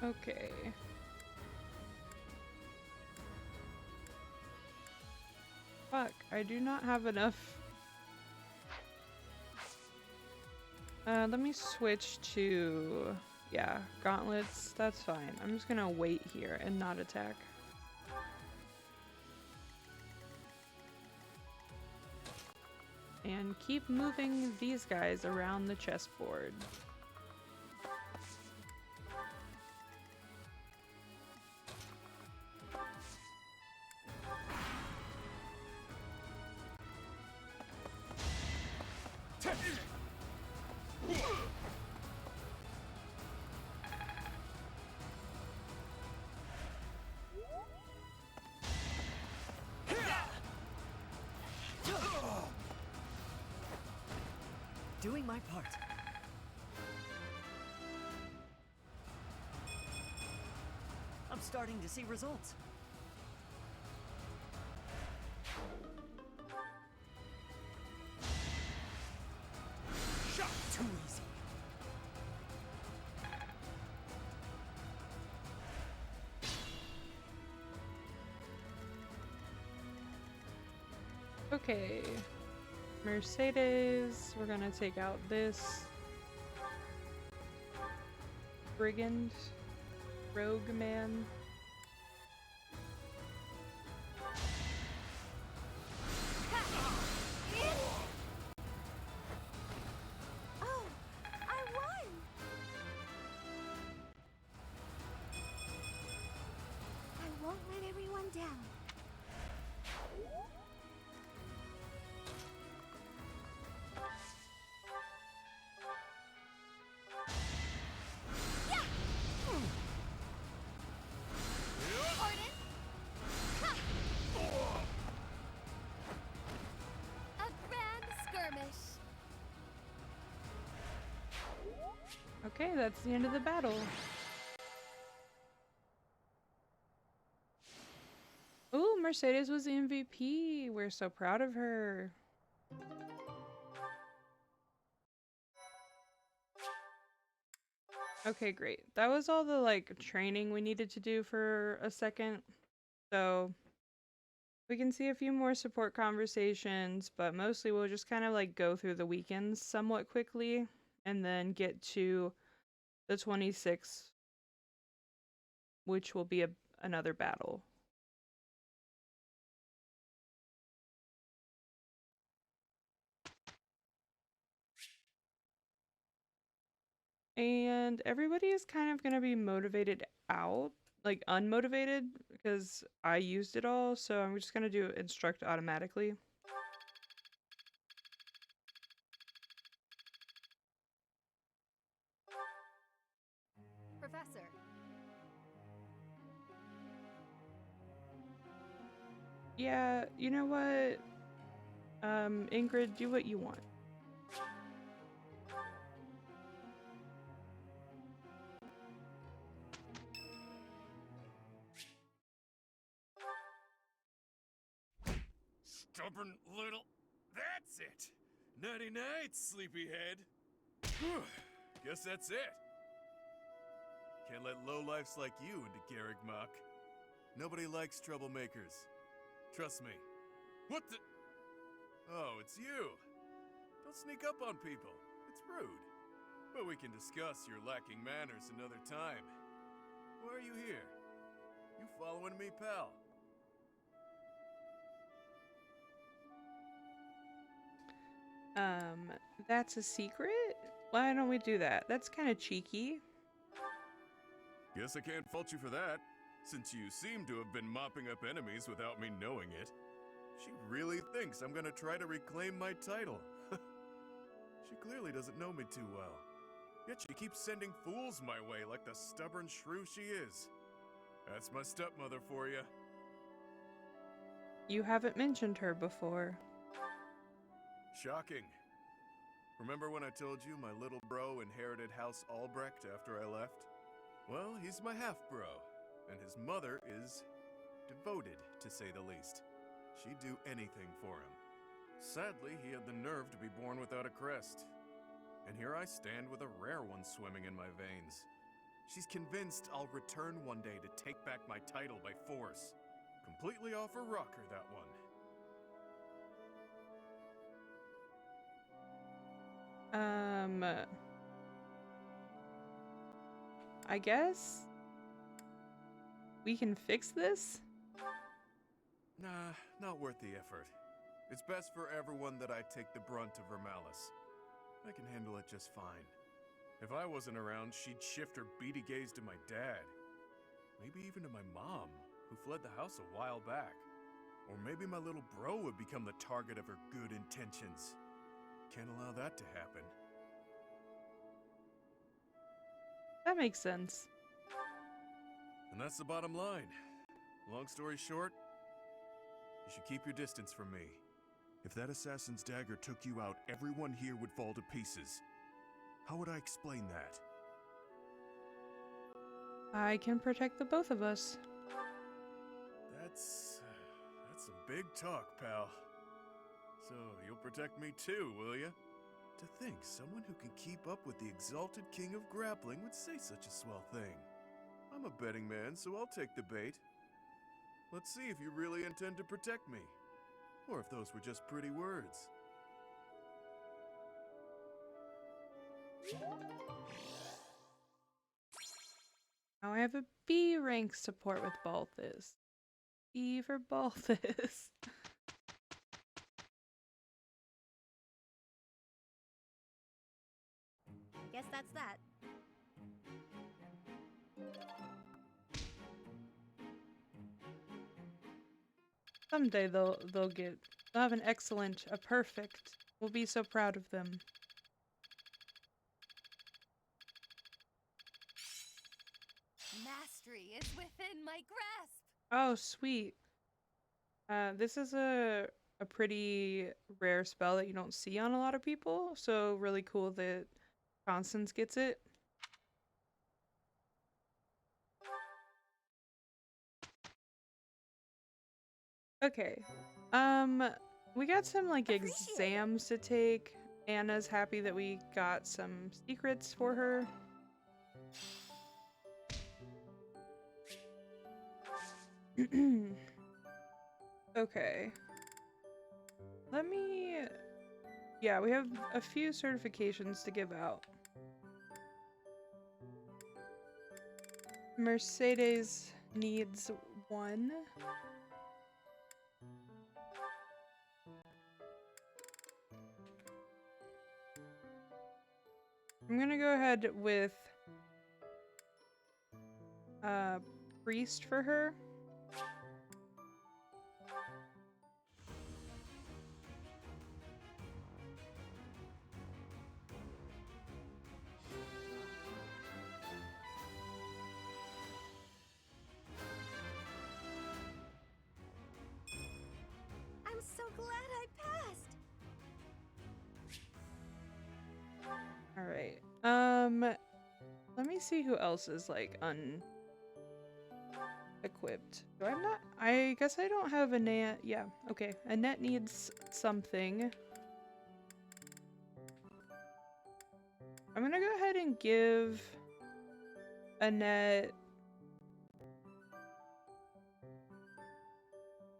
Okay. Fuck, I do not have enough. Let me switch to, yeah, gauntlets. That's fine. I'm just gonna wait here and not attack. And keep moving these guys around the chessboard. Doing my part. I'm starting to see results. Shot too easy. Okay. Mercedes, we're gonna take out this brigand, rogue man. Oh, I won! I won't let everyone down. Okay, that's the end of the battle. Ooh, Mercedes was the MVP. We're so proud of her. Okay, great. That was all the like training we needed to do for a second. So we can see a few more support conversations, but mostly we'll just kind of like go through the weekends somewhat quickly and then get to the 26th, which will be another battle. And everybody is kind of going to be motivated out, like unmotivated, because I used it all, so I'm just going to do instruct automatically. Professor. Yeah, you know what? Ingrid, do what you want. Stubborn little... That's it! Nighty night, sleepyhead. Guess that's it. Can't let lowlifes like you into Garrigmach. Nobody likes troublemakers. Trust me. What the... Oh, it's you. Don't sneak up on people. It's rude. But we can discuss your lacking manners another time. Why are you here? You following me, pal? That's a secret? Why don't we do that? That's kind of cheeky. Guess I can't fault you for that, since you seem to have been mopping up enemies without me knowing it. She really thinks I'm gonna try to reclaim my title. She clearly doesn't know me too well. Yet she keeps sending fools my way like the stubborn shrew she is. That's my stepmother for you. You haven't mentioned her before. Shocking. Remember when I told you my little bro inherited House Albrecht after I left? Well, he's my half-bro, and his mother is devoted, to say the least. She'd do anything for him. Sadly, he had the nerve to be born without a crest. And here I stand with a rare one swimming in my veins. She's convinced I'll return one day to take back my title by force. Completely off her rocker, that one. I guess we can fix this? Nah, not worth the effort. It's best for everyone that I take the brunt of her malice. I can handle it just fine. If I wasn't around, she'd shift her beady gaze to my dad. Maybe even to my mom, who fled the house a while back. Or maybe my little bro would become the target of her good intentions. Can't allow that to happen. That makes sense. And that's the bottom line. Long story short, you should keep your distance from me. If that assassin's dagger took you out, everyone here would fall to pieces. How would I explain that? I can protect the both of us. That's some big talk, pal. So, you'll protect me too, will ya? To think someone who can keep up with the exalted king of grappling would say such a swell thing. I'm a betting man, so I'll take the bait. Let's see if you really intend to protect me. Or if those were just pretty words. Now I have a B rank support with Balthus. B for Balthus. I guess that's that. Someday they'll have an excellent, a perfect. We'll be so proud of them. Mastery is within my grasp. Oh, sweet. This is a pretty rare spell that you don't see on a lot of people, so really cool that Constance gets it. Okay. We got some like exams to take. Anna's happy that we got some secrets for her. Okay. Let me... Yeah, we have a few certifications to give out. Mercedes needs one. I'm gonna go ahead with priest for her. I'm so glad I passed. All right. Let me see who else is like unequipped. Do I not? I guess I don't have Annette. Yeah. Okay. Annette needs something. I'm gonna go ahead and give Annette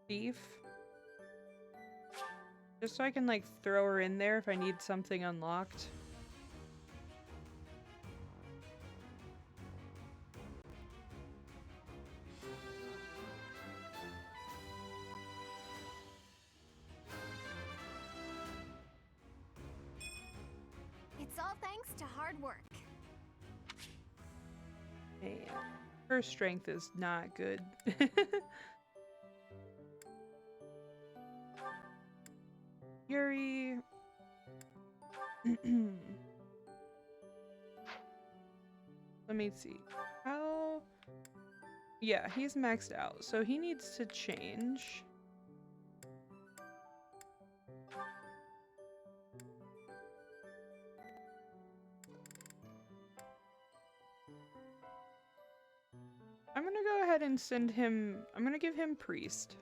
thief. Just so I can like throw her in there if I need something unlocked. It's all thanks to hard work. And her strength is not good. Yuri. Let me see. How? Yeah, he's maxed out, so he needs to change. I'm gonna go ahead and send him... I'm gonna give him priest.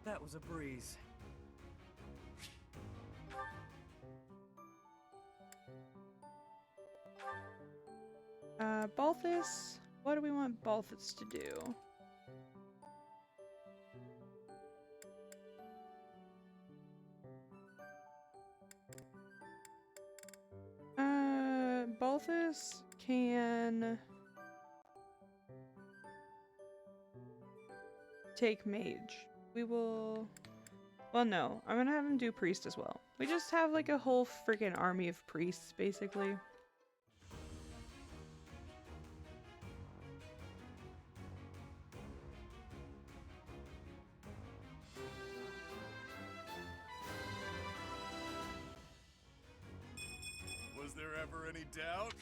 That was a breeze. Balthus? What do we want Balthus to do? Balthus can take mage. We will... Well, no. I'm gonna have him do priest as well. We just have like a whole freaking army of priests, basically. Was there ever any doubt?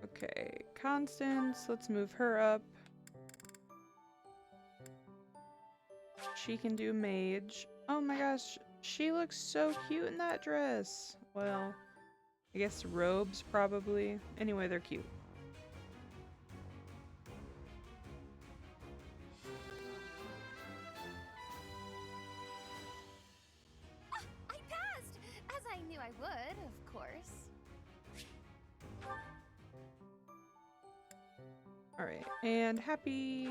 Okay, Constance, let's move her up. She can do mage. Oh my gosh, she looks so cute in that dress. Well, I guess robes probably. Anyway, they're cute. I passed! As I knew I would, of course. Alright, and Happy...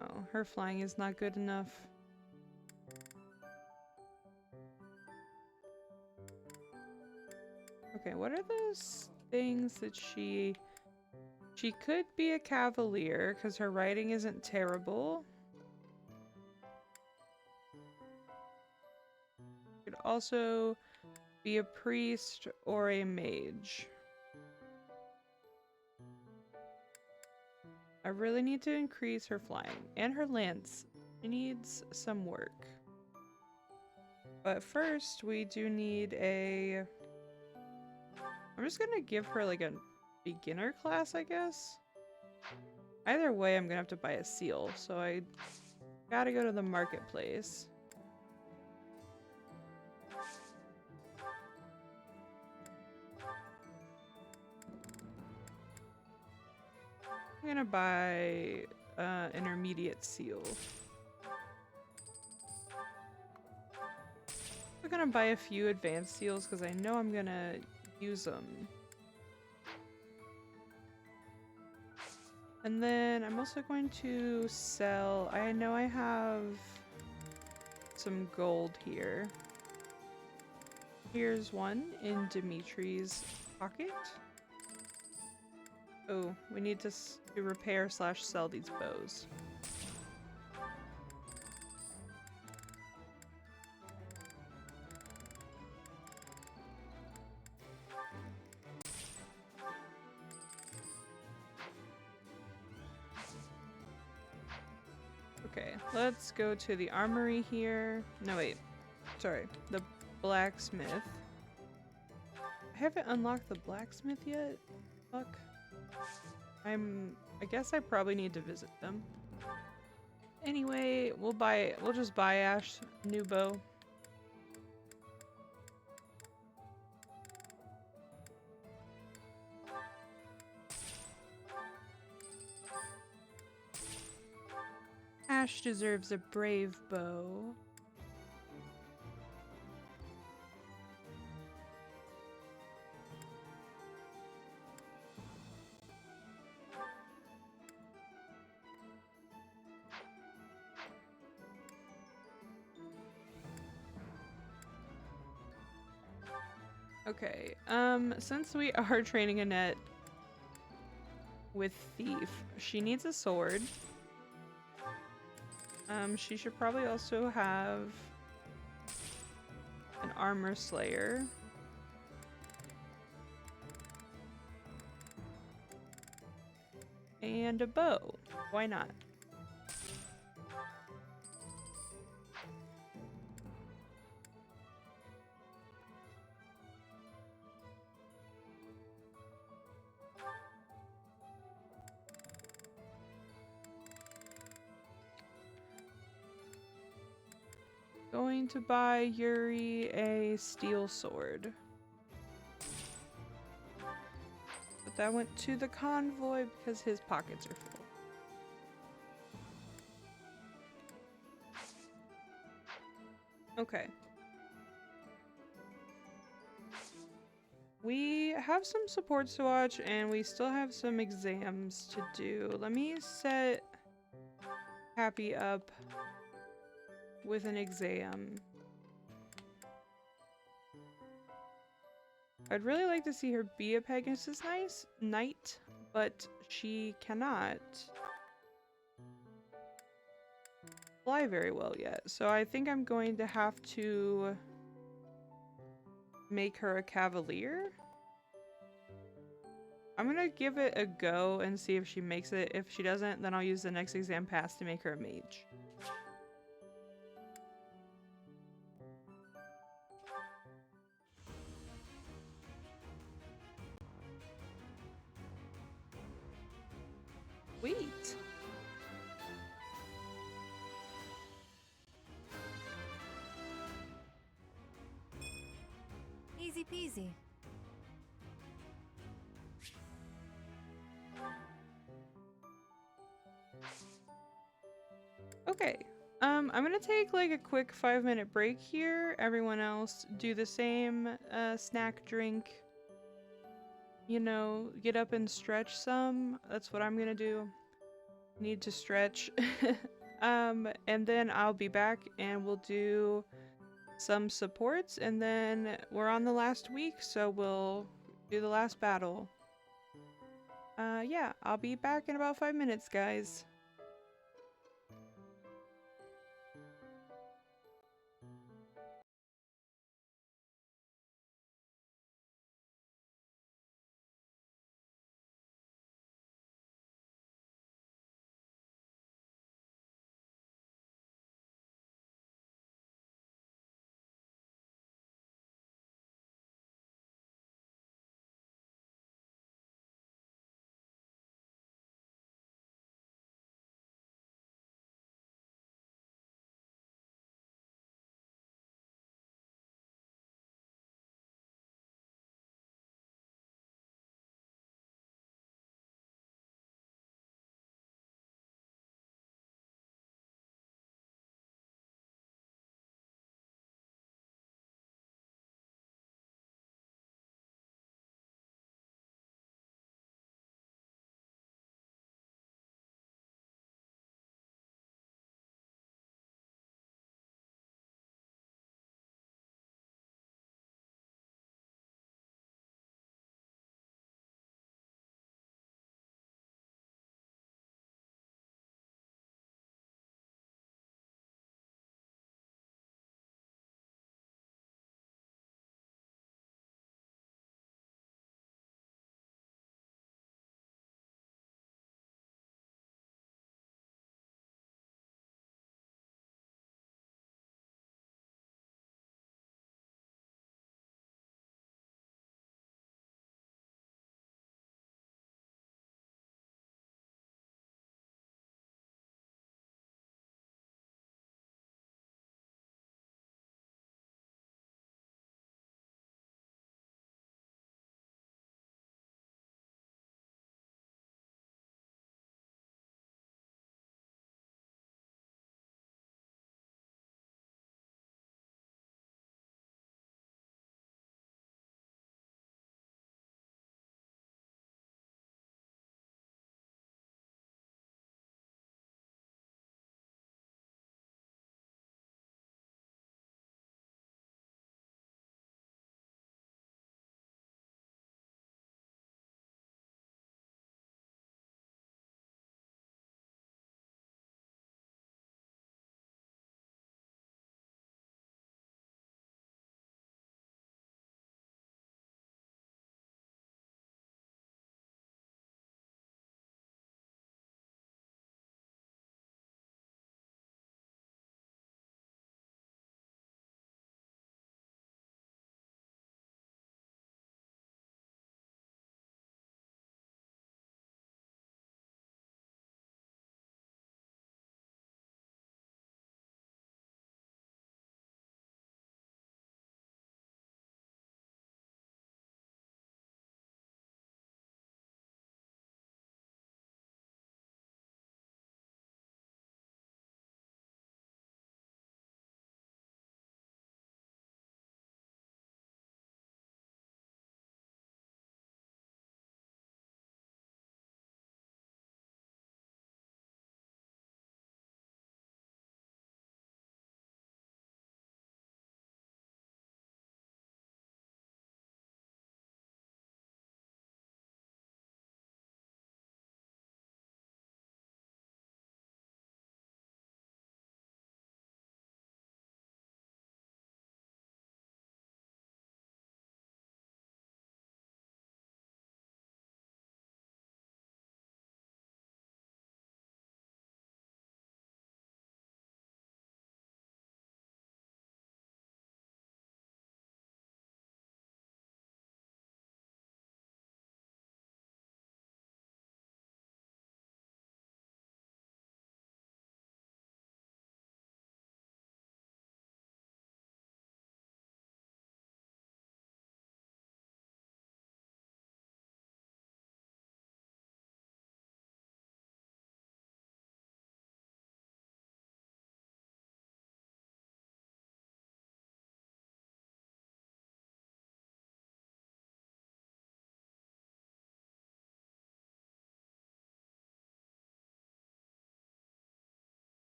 Oh, her flying is not good enough. Okay, what are those things that she... She could be a cavalier, because her writing isn't terrible. Could also be a priest or a mage. I really need to increase her flying and her lance. She needs some work. But first, we do need a... I'm just gonna give her like a beginner class, I guess. Either way, I'm gonna have to buy a seal, so I gotta go to the marketplace. I'm gonna buy intermediate seal. I'm gonna buy a few advanced seals because I know I'm gonna use them. And then I'm also going to sell... I know I have some gold here. Here's one in Dimitri's pocket. Oh, we need to repair / sell these bows. Okay, let's go to the armory here. No, wait. Sorry. The blacksmith. I haven't unlocked the blacksmith yet. Fuck. I guess I probably need to visit them. Anyway, we'll just buy Ash a new bow. Ash deserves a brave bow. Okay, since we are training Annette with Thief, she needs a sword. She should probably also have an armor slayer. And a bow. Why not? Going to buy Yuri a steel sword. But that went to the convoy because his pockets are full. Okay. We have some supports to watch and we still have some exams to do. Let me set Happy up with an exam. I'd really like to see her be a Pegasus Knight, but she cannot fly very well yet. So I think I'm going to have to make her a Cavalier. I'm gonna give it a go and see if she makes it. If she doesn't, then I'll use the next exam pass to make her a mage. Sweet. Easy peasy. Okay. I'm gonna take like a quick 5-minute break here. Everyone else do the same. Snack, drink. You know, get up and stretch some. That's what I'm gonna do. Need to stretch. And then I'll be back and we'll do some supports and then we're on the last week, so we'll do the last battle. Yeah, I'll be back in about 5 minutes, guys.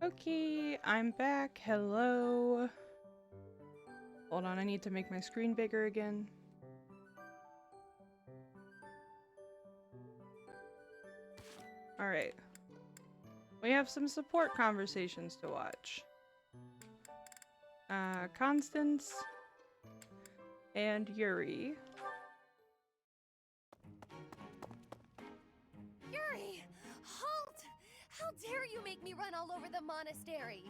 Okay, I'm back. Hello. Hold on, I need to make my screen bigger again. Alright. We have some support conversations to watch. Constance and Yuri. Yuri! Halt! How dare you make me run all over the monastery?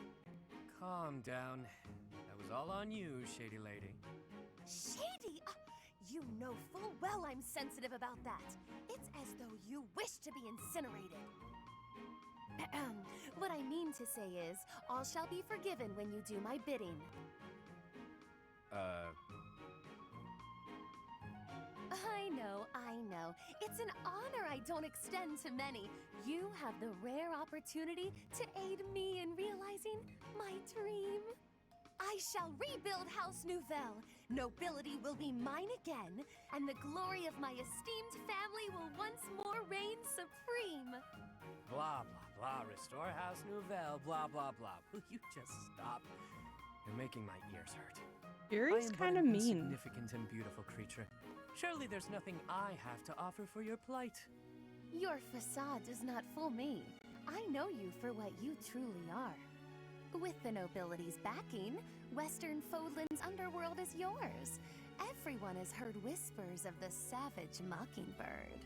Calm down. That was all on you, Shady Lady. Shady? You know full well I'm sensitive about that. It's as though you wish to be incinerated. What I mean to say is, all shall be forgiven when you do my bidding. I know. It's an honor I don't extend to many. You have the rare opportunity to aid me in realizing my dream. I shall rebuild House Nouvelle. Nobility will be mine again, and the glory of my esteemed family will once more reign supreme. Blah, blah, blah. Restore House Nouvelle. Blah, blah, blah. Will you just stop? You're making my ears hurt. Yuri's kind of I am but an mean. insignificant and beautiful creature. Surely there's nothing I have to offer for your plight. Your facade does not fool me. I know you for what you truly are. With the nobility's backing, Western Fodlan's underworld is yours. Everyone has heard whispers of the savage mockingbird.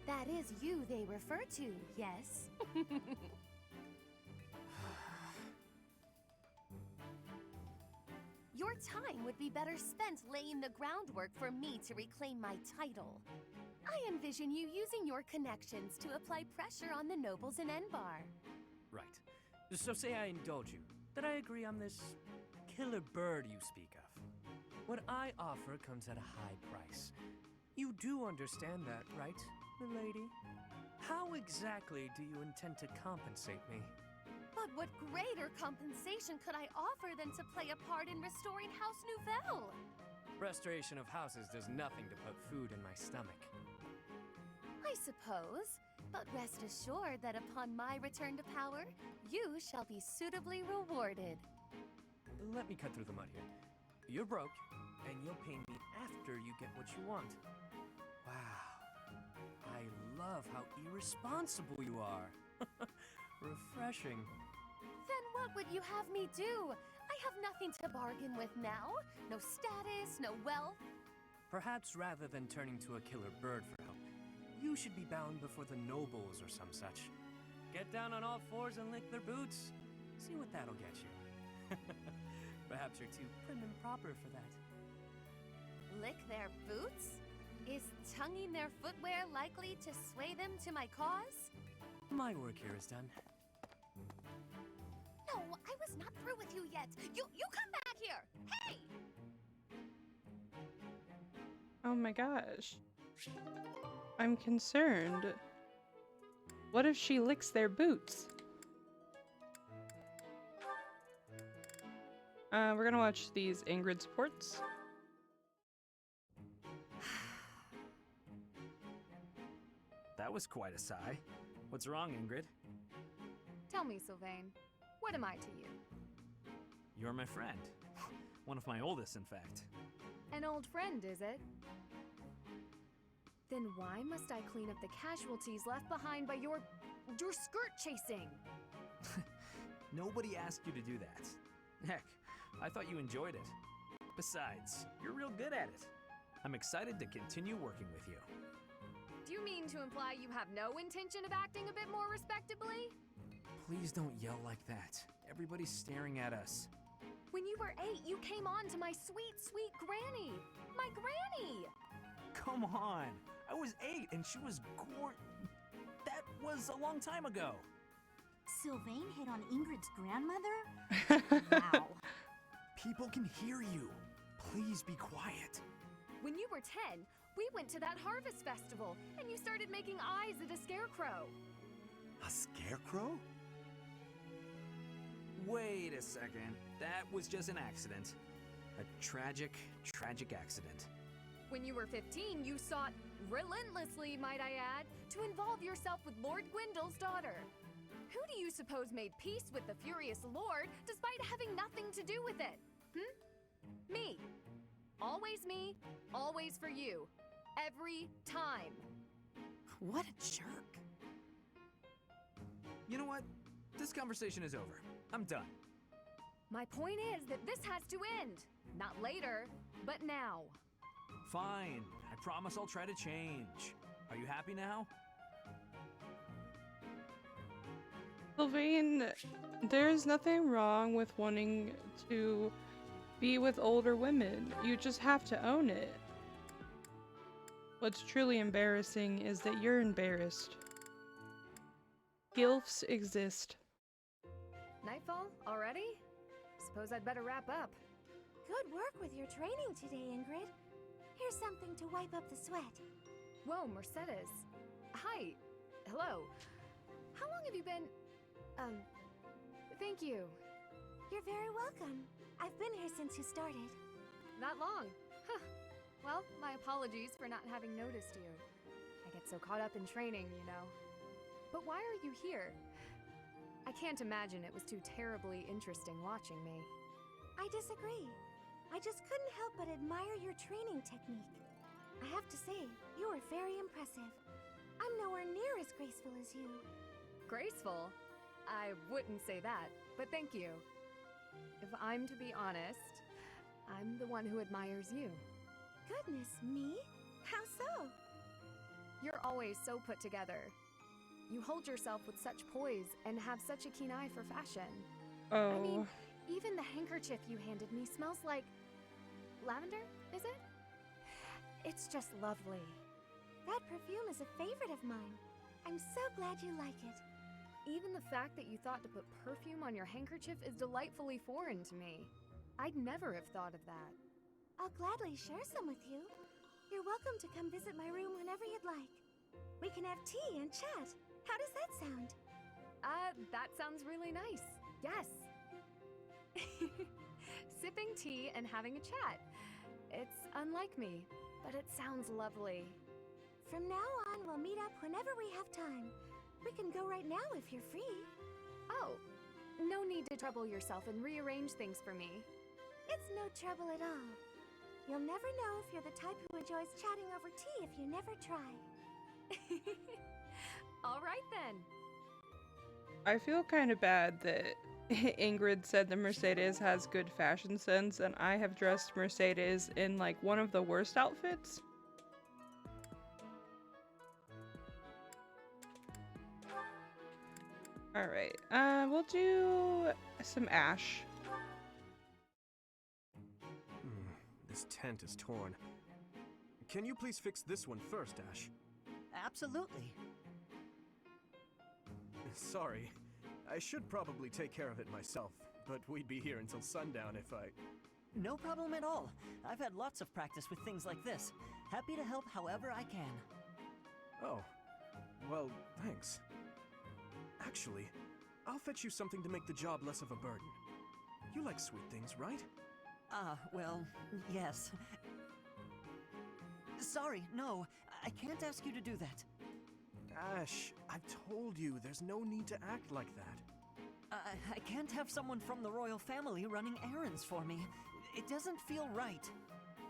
That is you they refer to, yes? Your time would be better spent laying the groundwork for me to reclaim my title. I envision you using your connections to apply pressure on the nobles in Enbar. Right. So say I indulge you, that I agree on this killer bird you speak of. What I offer comes at a high price. You do understand that, right, milady? How exactly do you intend to compensate me? But what greater compensation could I offer than to play a part in restoring House Nouvelle? Restoration of houses does nothing to put food in my stomach. I suppose, but rest assured that upon my return to power, you shall be suitably rewarded. Let me cut through the mud here. You're broke, and you'll pay me after you get what you want. Wow. I love how irresponsible you are. Refreshing. Then what would you have me do? I have nothing to bargain with now. No status, no wealth. Perhaps rather than turning to a killer bird for help, you should be bound before the nobles or some such. Get down on all fours and lick their boots. See what that'll get you. Perhaps you're too prim and proper for that. Lick their boots? Is tonguing their footwear likely to sway them to my cause? My work here is done. No, I was not through with you yet. You come back here! Hey! Oh my gosh. I'm concerned. What if she licks their boots? We're gonna watch these Ingrid supports. That was quite a sigh. What's wrong, Ingrid? Tell me, Sylvain, what am I to you? You're my friend. One of my oldest, in fact. An old friend, is it? Then why must I clean up the casualties left behind by your skirt chasing? Nobody asked you to do that. Heck, I thought you enjoyed it. Besides, you're real good at it. I'm excited to continue working with you. Do you mean to imply you have no intention of acting a bit more respectably? Please don't yell like that. Everybody's staring at us. When you were 8, you came on to my sweet, sweet granny. My granny! Come on. I was 8 and she was That was a long time ago. Sylvain hit on Ingrid's grandmother? Wow. People can hear you. Please be quiet. When you were 10, we went to that harvest festival, and you started making eyes at a scarecrow. A scarecrow? Wait a second. That was just an accident. A tragic, tragic accident. When you were 15, you sought, relentlessly might I add, to involve yourself with Lord Gwendol's daughter. Who do you suppose made peace with the Furious Lord despite having nothing to do with it? Me. Always me, always for you. Every time. What a jerk. You know what? This conversation is over. I'm done. My point is that this has to end. Not later, but now. Fine. I promise I'll try to change. Are you happy now? Sylvain, there's nothing wrong with wanting to be with older women. You just have to own it. What's truly embarrassing is that you're embarrassed. Gilfs exist. Nightfall? Already? Suppose I'd better wrap up. Good work with your training today, Ingrid. Here's something to wipe up the sweat. Whoa, Mercedes. Hi. Hello. How long have you been... Thank you. You're very welcome. I've been here since you started. That long? Huh. Well, my apologies for not having noticed you. I get so caught up in training, you know. But why are you here? I can't imagine it was too terribly interesting watching me. I disagree. I just couldn't help but admire your training technique. I have to say, you were very impressive. I'm nowhere near as graceful as you. Graceful? I wouldn't say that, but thank you. If I'm to be honest, I'm the one who admires you. Goodness me? How so? You're always so put together. You hold yourself with such poise and have such a keen eye for fashion. Oh. I mean, even the handkerchief you handed me smells like... lavender, is it? It's just lovely. That perfume is a favorite of mine. I'm so glad you like it. Even the fact that you thought to put perfume on your handkerchief is delightfully foreign to me. I'd never have thought of that. I'll gladly share some with you. You're welcome to come visit my room whenever you'd like. We can have tea and chat. How does that sound? That sounds really nice. Yes. Sipping tea and having a chat. It's unlike me, but it sounds lovely. From now on, we'll meet up whenever we have time. We can go right now if you're free. Oh, no need to trouble yourself and rearrange things for me. It's no trouble at all. You'll never know if you're the type who enjoys chatting over tea if you never try. All right then. I feel kind of bad that Ingrid said that Mercedes has good fashion sense and I have dressed Mercedes in like one of the worst outfits. Alright, we'll do some ash. This tent is torn. Can you please fix this one first, Ash? Absolutely. Sorry. I should probably take care of it myself, but we'd be here until sundown if I... No problem at all. I've had lots of practice with things like this. Happy to help however I can. Oh. Well, thanks. Actually, I'll fetch you something to make the job less of a burden. You like sweet things, right? Well, yes. Sorry, no. I can't ask you to do that. Ash, I've told you, there's no need to act like that. I can't have someone from the royal family running errands for me. It doesn't feel right.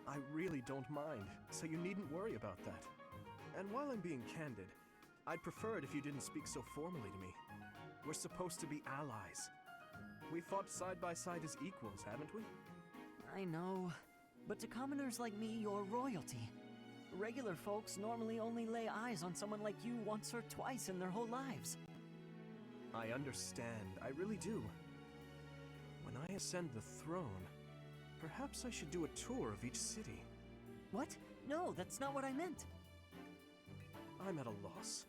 I really don't mind, so you needn't worry about that. And while I'm being candid, I'd prefer it if you didn't speak so formally to me. We're supposed to be allies. We fought side by side as equals, haven't we? I know, but to commoners like me, you're royalty. Regular folks normally only lay eyes on someone like you once or twice in their whole lives. I understand, I really do. When I ascend the throne, perhaps I should do a tour of each city. What? No, that's not what I meant. I'm at a loss.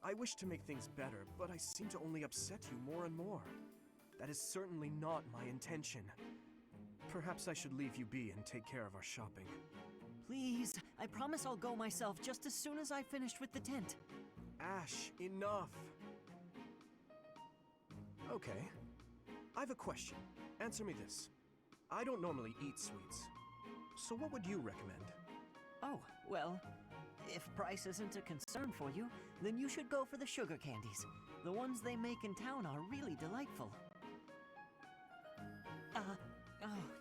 I wish to make things better, but I seem to only upset you more and more. That is certainly not my intention. Perhaps I should leave you be and take care of our shopping. Please, I promise I'll go myself just as soon as I've finished with the tent. Ash, enough! Okay. I've a question. Answer me this. I don't normally eat sweets. So what would you recommend? Oh, well, if price isn't a concern for you, then you should go for the sugar candies. The ones they make in town are really delightful. Oh,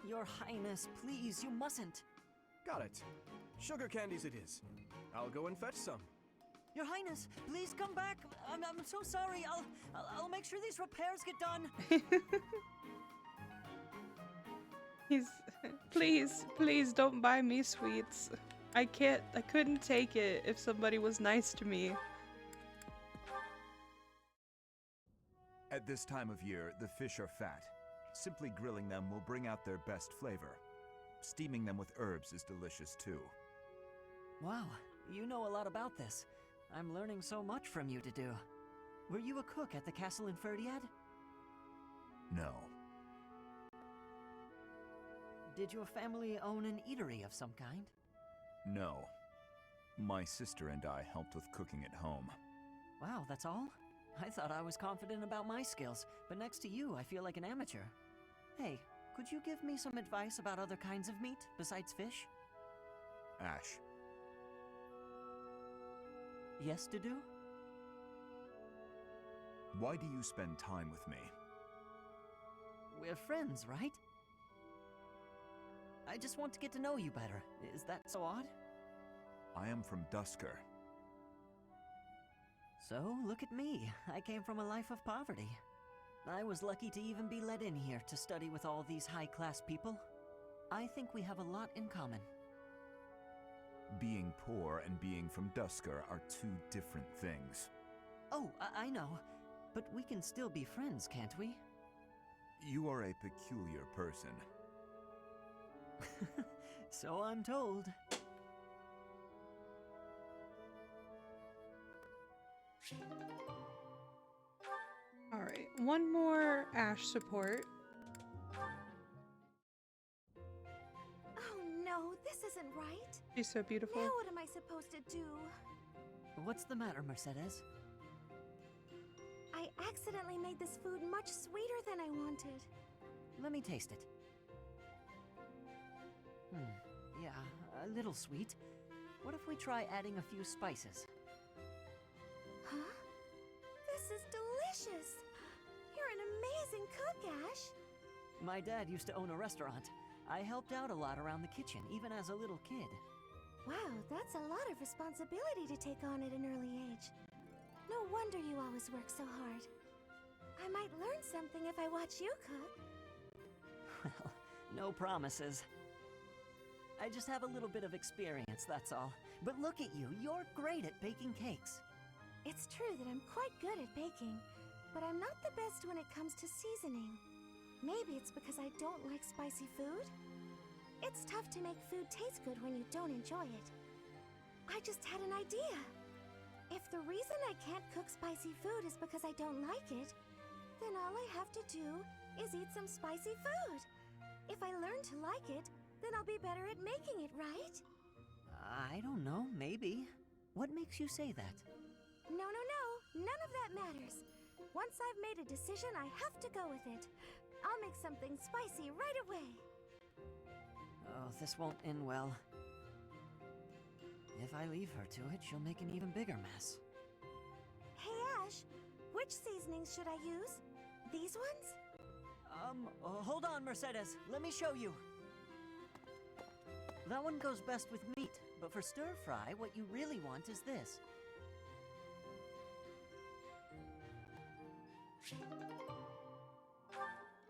Your Highness, please, you mustn't. Got it. Sugar candies it is. I'll go and fetch some. Your Highness, please come back. I'm so sorry. I'll make sure these repairs get done. Please don't buy me sweets. I couldn't take it if somebody was nice to me. At this time of year, the fish are fat. Simply grilling them will bring out their best flavor. Steaming them with herbs is delicious too. Wow, you know a lot about this. I'm learning so much from you to do. Were you a cook at the castle in Ferdiad? No. Did your family own an eatery of some kind? No. My sister and I helped with cooking at home. Wow, that's all? I thought I was confident about my skills, but next to you, I feel like an amateur. Hey, could you give me some advice about other kinds of meat besides fish? Ash. Yes to do? Why do you spend time with me? We're friends, right? I just want to get to know you better. Is that so odd? I am from Dusker. So, look at me. I came from a life of poverty. I was lucky to even be let in here to study with all these high-class people. I think we have a lot in common. Being poor and being from Dusker are two different things. Oh, I know. But we can still be friends, can't we? You are a peculiar person. So I'm told. Alright, one more Ash support. Oh no, this isn't right. She's so beautiful. Now what am I supposed to do? What's the matter, Mercedes? I accidentally made this food much sweeter than I wanted. Let me taste it. Yeah, a little sweet. What if we try adding a few spices? Huh? This is delicious! You're an amazing cook, Ash! My dad used to own a restaurant. I helped out a lot around the kitchen, even as a little kid. Wow, that's a lot of responsibility to take on at an early age. No wonder you always work so hard. I might learn something if I watch you cook. Well, no promises. I just have a little bit of experience, that's all. But look at you, you're great at baking cakes. It's true that I'm quite good at baking, but I'm not the best when it comes to seasoning. Maybe it's because I don't like spicy food? It's tough to make food taste good when you don't enjoy it. I just had an idea. If the reason I can't cook spicy food is because I don't like it, then all I have to do is eat some spicy food. If I learn to like it, then I'll be better at making it, right? I don't know, maybe. What makes you say that? No. None of that matters. Once I've made a decision, I have to go with it. I'll make something spicy right away. Oh, this won't end well. If I leave her to it, she'll make an even bigger mess. Hey, Ash, which seasonings should I use? These ones? Hold on, Mercedes. Let me show you. That one goes best with meat, but for stir-fry, what you really want is this.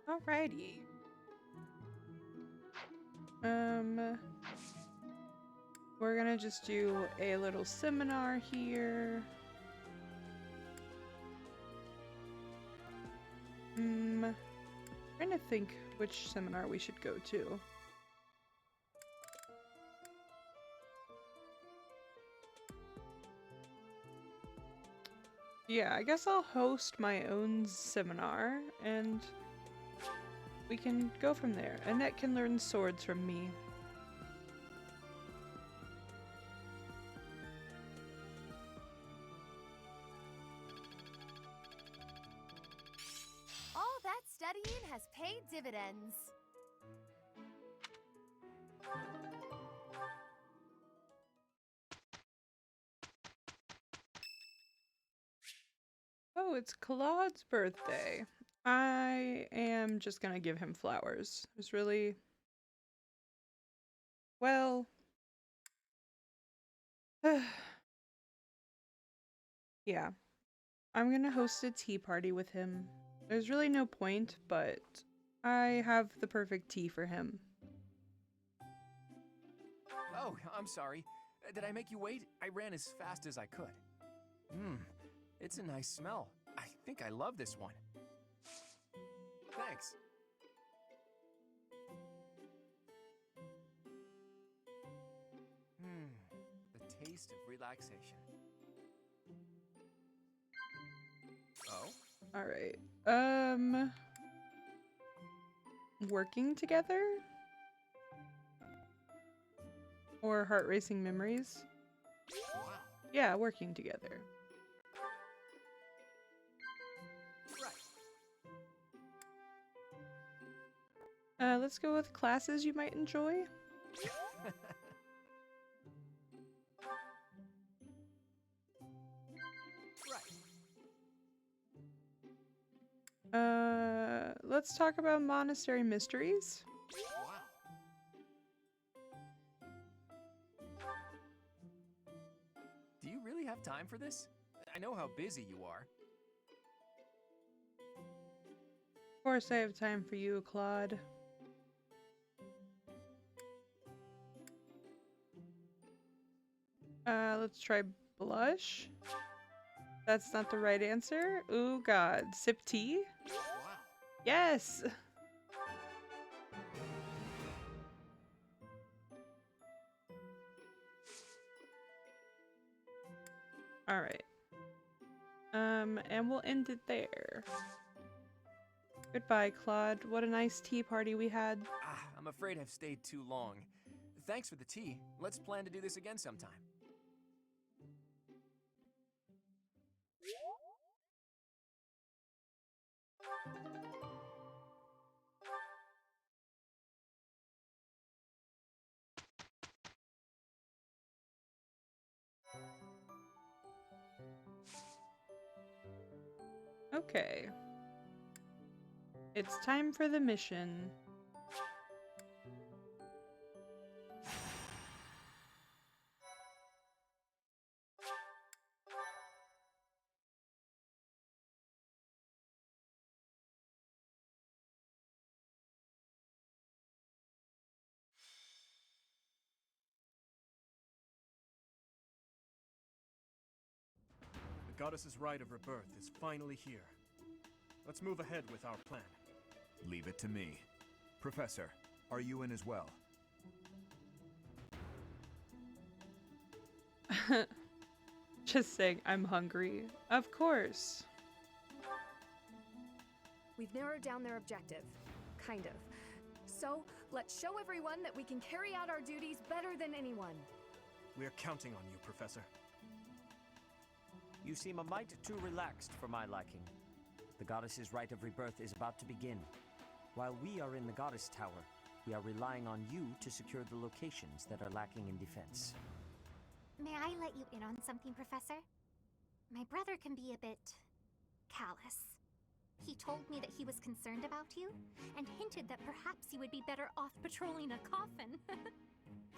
Alrighty. We're gonna just do a little seminar here. Trying to think which seminar we should go to. Yeah, I guess I'll host my own seminar, and we can go from there. Annette can learn swords from me. All that studying has paid dividends. Oh, it's Claude's birthday. I am just gonna give him flowers. There's really... Well... yeah. I'm gonna host a tea party with him. There's really no point, but I have the perfect tea for him. Oh, I'm sorry. Did I make you wait? I ran as fast as I could. It's a nice smell. I think I love this one. Thanks. The taste of relaxation. Oh? Alright. Working together? Or heart racing memories? Yeah, working together. Let's go with classes you might enjoy. Let's talk about monastery mysteries. Do you really have time for this? I know how busy you are. Of course I have time for you, Claude. Let's try blush. That's not the right answer. Ooh, God. Sip tea? Yes! Alright. And we'll end it there. Goodbye, Claude. What a nice tea party we had. I'm afraid I've stayed too long. Thanks for the tea. Let's plan to do this again sometime. Okay. It's time for the mission. The goddess's rite of rebirth is finally here. Let's move ahead with our plan. Leave it to me. Professor, are you in as well? Just saying, I'm hungry. Of course. We've narrowed down their objective. Kind of. So, let's show everyone that we can carry out our duties better than anyone. We're counting on you, Professor. You seem a mite too relaxed for my liking. The goddess's rite of rebirth is about to begin. While we are in the goddess tower, we are relying on you to secure the locations that are lacking in defense. May I let you in on something, Professor? My brother can be a bit callous. He told me that he was concerned about you, and hinted that perhaps you would be better off patrolling a coffin.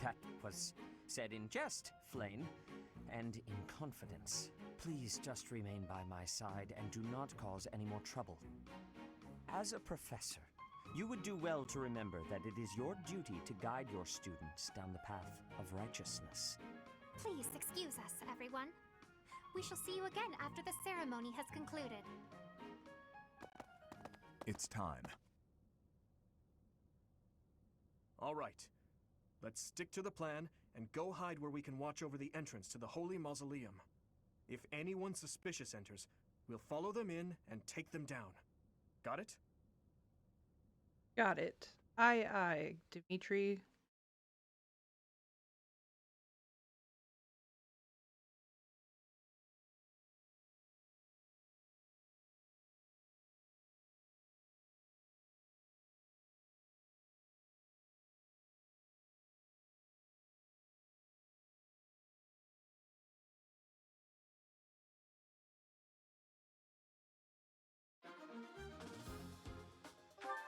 That was said in jest, Flane, and in confidence. Please just remain by my side and do not cause any more trouble. As a professor, you would do well to remember that it is your duty to guide your students down the path of righteousness. Please excuse us, everyone. We shall see you again after the ceremony has concluded. It's time. All right. Let's stick to the plan and go hide where we can watch over the entrance to the Holy Mausoleum. If anyone suspicious enters, we'll follow them in and take them down. Got it? Got it. Aye, Dimitri.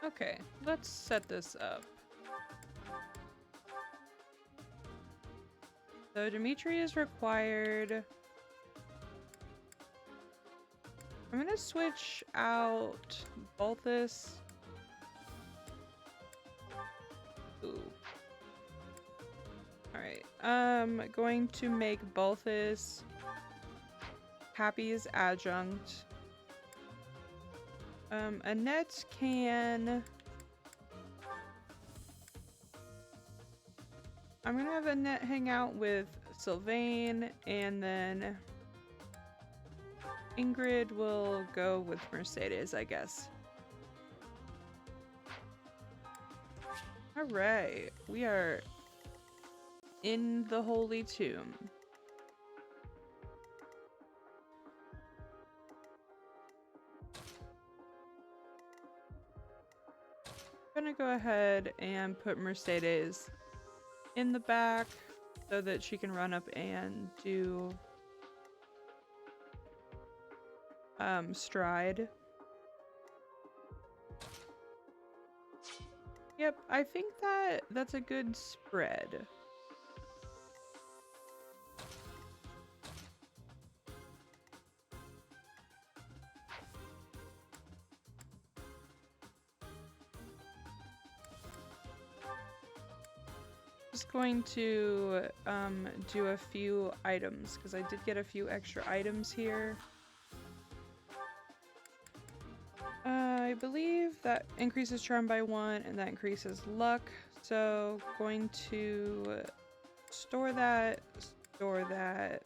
Okay, let's set this up. So Dimitri is required. I'm gonna switch out Balthus. Ooh. Alright, going to make Balthus Happy's adjunct. Annette can... I'm gonna have Annette hang out with Sylvain, and then Ingrid will go with Mercedes, I guess. Alright, we are in the Holy Tomb. I'm gonna go ahead and put Mercedes in the back so that she can run up and do stride. Yep, I think that's a good spread. Just going to do a few items because I did get a few extra items here. I believe that increases charm by 1 and that increases luck. So going to store that, store that.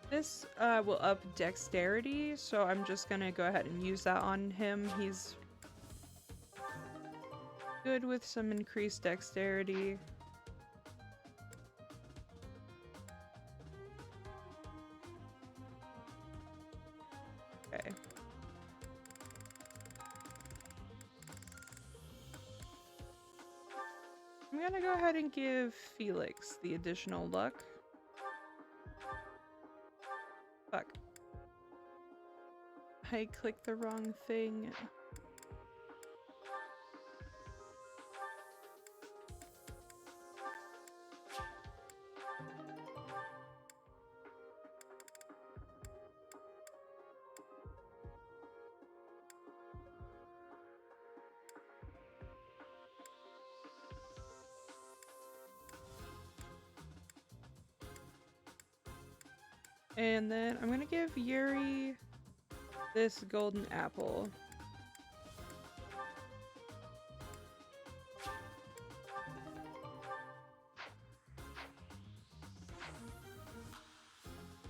This will up dexterity, so I'm just gonna go ahead and use that on him. He's good with some increased dexterity. Okay. I'm gonna go ahead and give Felix the additional luck. Fuck. I clicked the wrong thing. And then I'm gonna give Yuri this golden apple.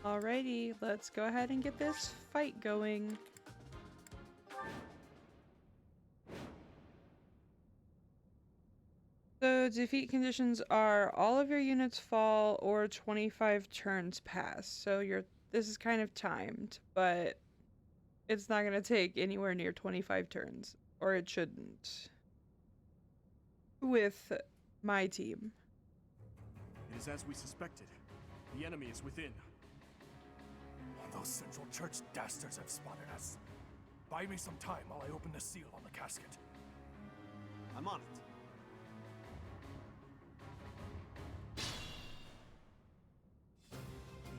Alrighty, let's go ahead and get this fight going. So defeat conditions are all of your units fall or 25 turns pass. So this is kind of timed, but it's not going to take anywhere near 25 turns, or it shouldn't. With my team. It is as we suspected. The enemy is within. Those Central Church dastards have spotted us. Buy me some time while I open the seal on the casket. I'm on it.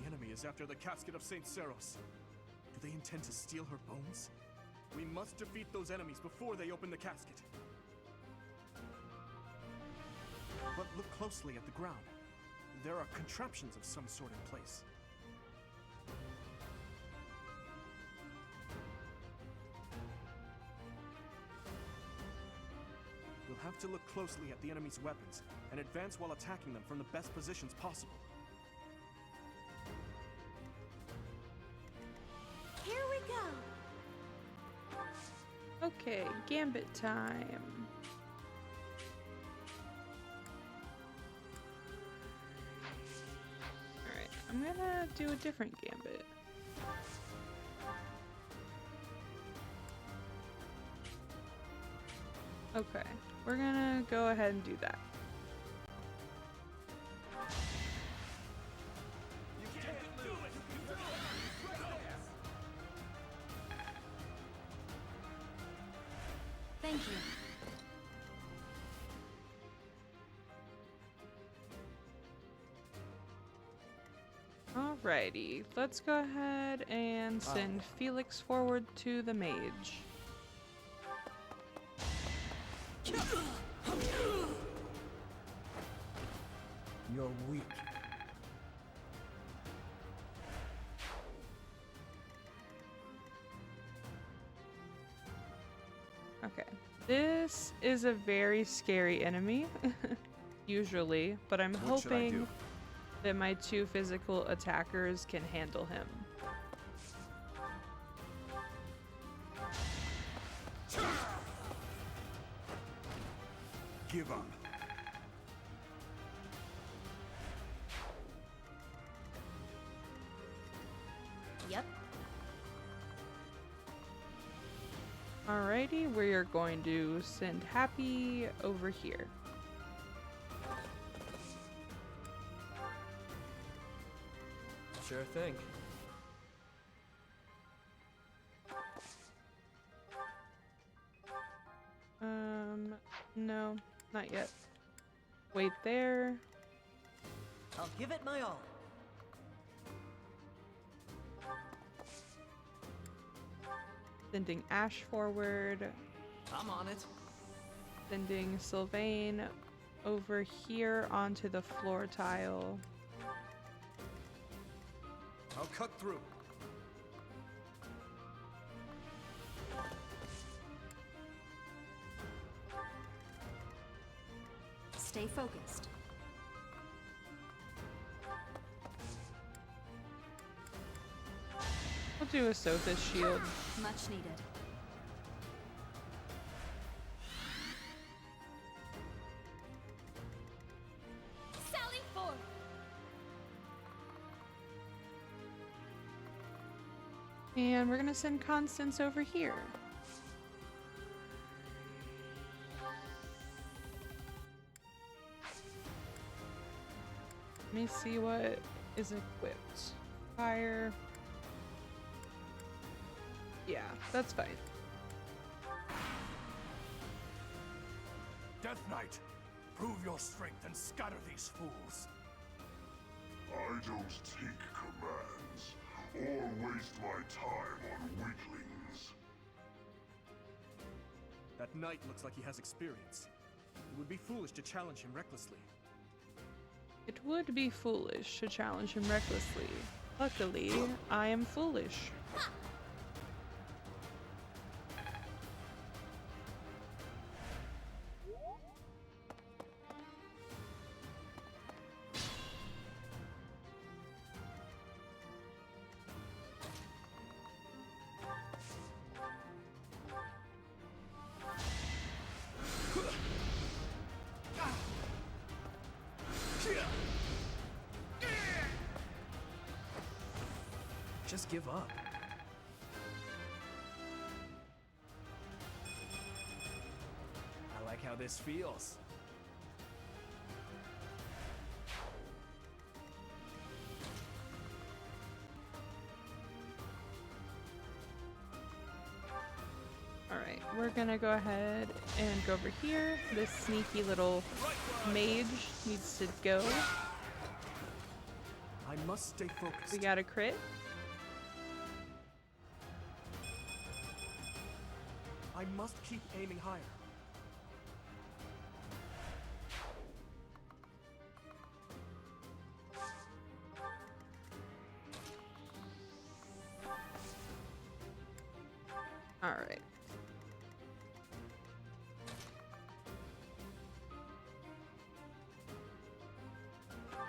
The enemy is after the casket of St. Seros. Do they intend to steal her bones? We must defeat those enemies before they open the casket. But look closely at the ground. There are contraptions of some sort in place. We'll have to look closely at the enemy's weapons and advance while attacking them from the best positions possible. Here we go. Okay, gambit time. Alright, I'm gonna do a different gambit. Okay, we're gonna go ahead and do that. Thank you. Alrighty, let's go ahead and send Felix forward to the mage. You're weak. Okay, this is a very scary enemy, usually, but I'm What should I hoping do? that my 2 physical attackers can handle him. Give up. Yep. Alrighty, we are going to send Happy over here. Sure thing. No, not yet. Wait there. I'll give it my all. Sending Ash forward. I'm on it. Sending Sylvain over here onto the floor tile. I'll cut through. Stay focused. We'll do a Sothis shield. Much needed. Sally forth! And we're gonna send Constance over here. Let me see what is equipped. Fire. Yeah, that's fine. Death Knight, prove your strength and scatter these fools. I don't take commands or waste my time on weaklings. That knight looks like he has experience. It would be foolish to challenge him recklessly. It would be foolish to challenge him recklessly. Luckily, I am foolish. Just give up. I like how this feels. Alright, we're gonna go ahead and go over here. This sneaky little mage needs to go. I must stay focused. We got a crit. I must keep aiming higher. All right.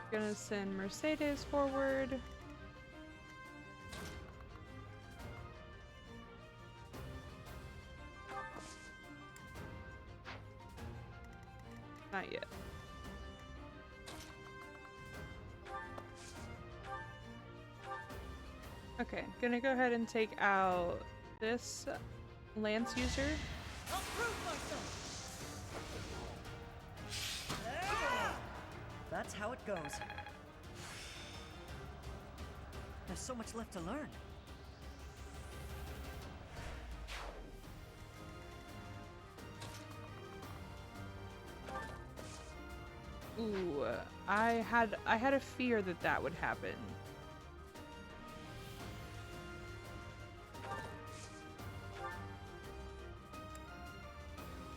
Gonna send Mercedes forward. Not yet. Okay, gonna go ahead and take out this lance user. I'll prove myself. That's how it goes. There's so much left to learn. Ooh, I had a fear that that would happen.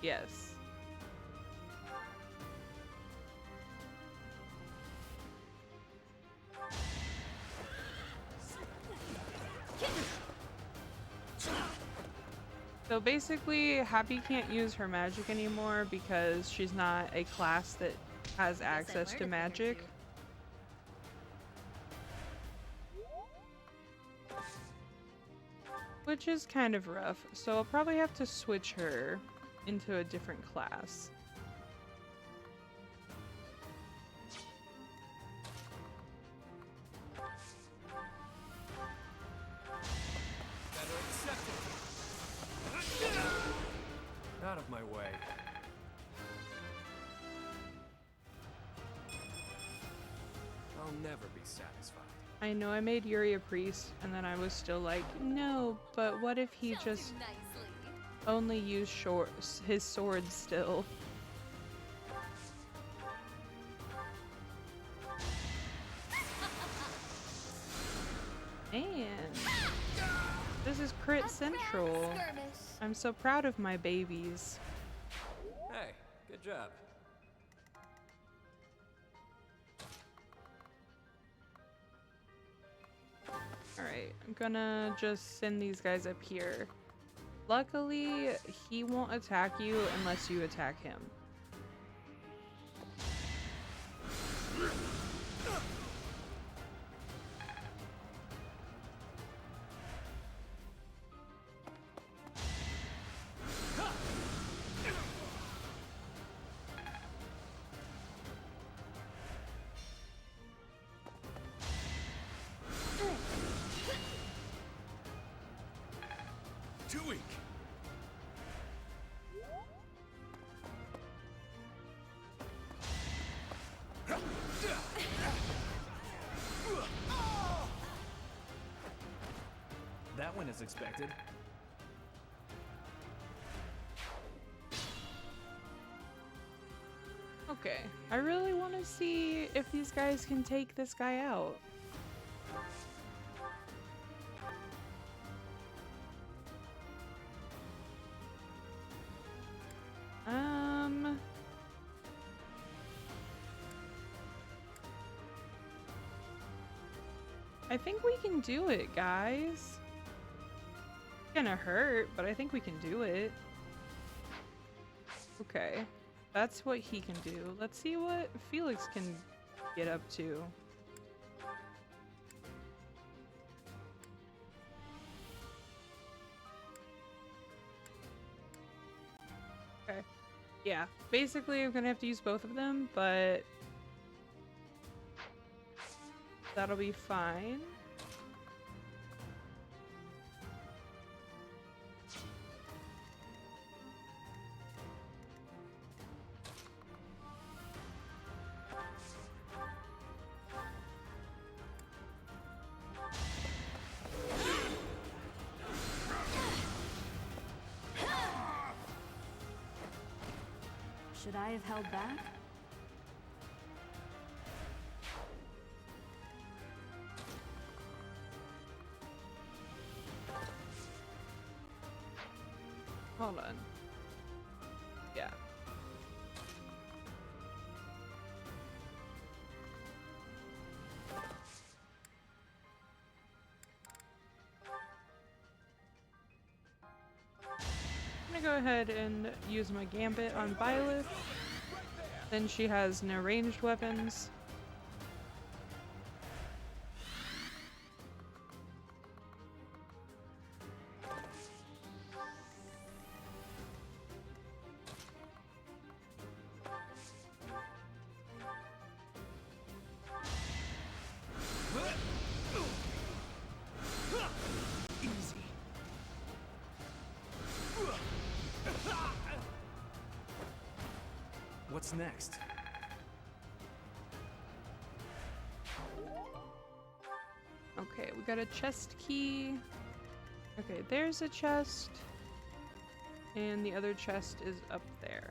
Yes. So basically, Happy can't use her magic anymore because she's not a class that has access to magic. Which is kind of rough, so I'll probably have to switch her into a different class. Out of my way. I'll never be satisfied. I know I made Yuri a priest, and then I was still like, no, but what if he just only used his sword still? And this is Crit Central. I'm so proud of my babies. Hey, good job. Alright, I'm gonna just send these guys up here. Luckily, he won't attack you unless you attack him. Too weak. That went as expected. Okay, I really want to see if these guys can take this guy out. I think we can do it, guys. It's gonna hurt, but I think we can do it. Okay, that's what he can do. Let's see what Felix can get up to. Okay. Yeah, basically I'm gonna have to use both of them, but that'll be fine. Should I have held back? Hold on. Yeah. I'm gonna go ahead and use my gambit on Byleth. Then she has no ranged weapons. What's next? Okay, we got a chest key. Okay, there's a chest. And the other chest is up there.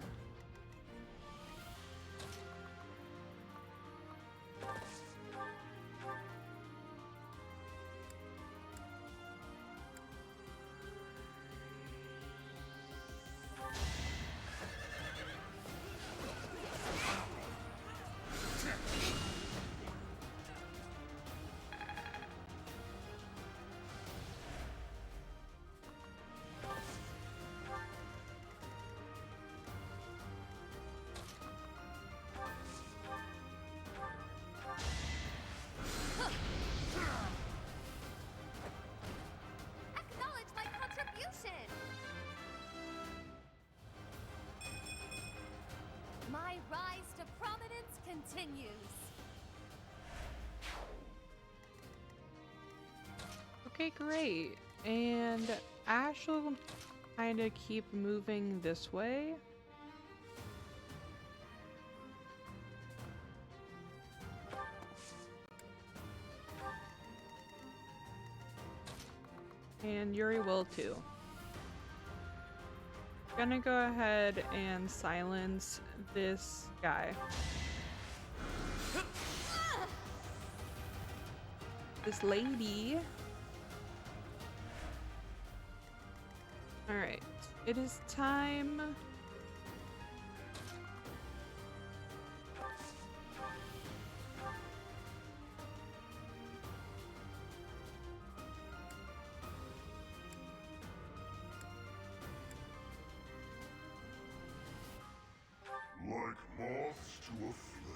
Acknowledge my contribution! My rise to prominence continues. Okay, great. And Ash will kind of keep moving this way. And Yuri will too. Gonna go ahead and silence this guy. This lady. Alright, it is time. Like moths to a flame.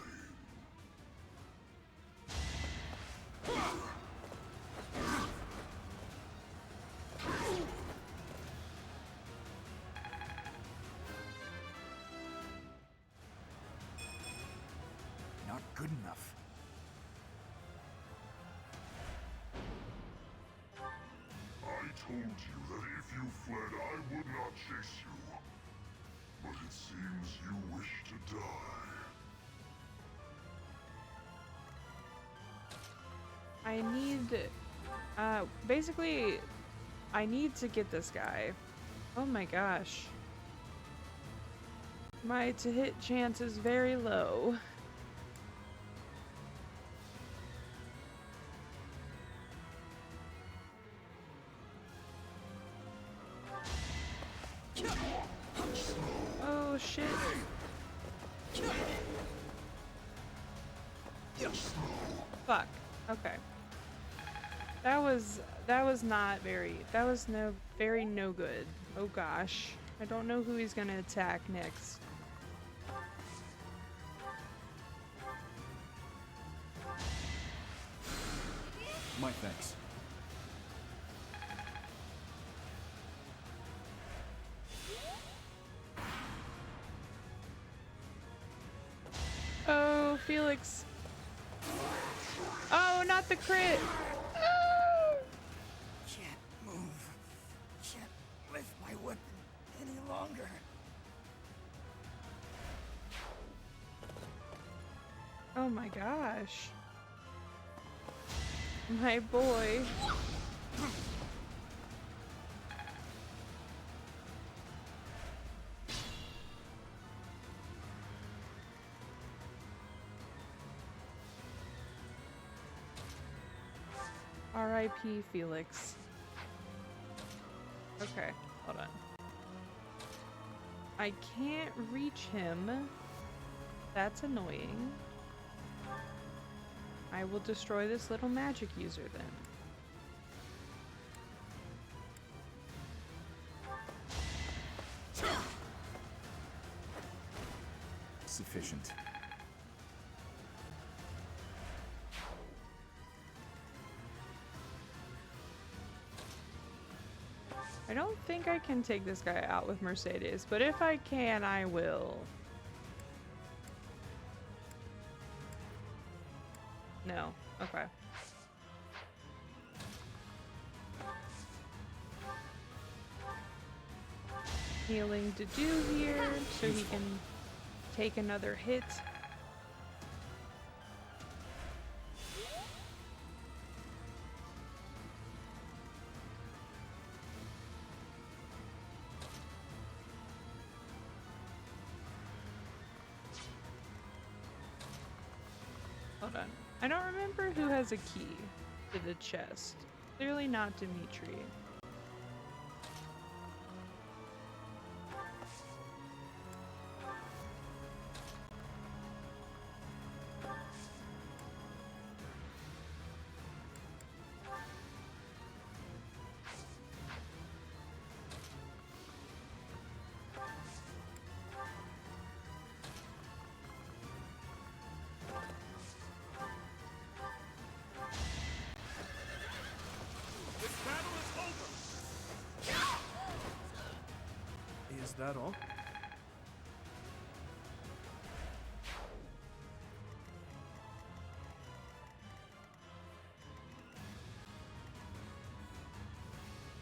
Not good enough. I told you that if you fled, I would not chase you. But it seems you wish to die. I need, basically, I need to get this guy. Oh my gosh. My to hit chance is very low. Oh shit. Fuck. Okay. That was not very, that was no good. Oh gosh. I don't know who he's gonna attack next. My thanks. Oh, Felix. Oh, not the crit. Can't move. Can't lift my weapon any longer. Oh my gosh. My boy. R.I.P. Felix. Okay, hold on. I can't reach him. That's annoying. I will destroy this little magic user then. Sufficient. I don't think I can take this guy out with Mercedes, but if I can, I will. No. Okay. Healing to do here, so he can take another hit. Hold on. I don't remember who has a key to the chest. Clearly not Dimitri. Is that all?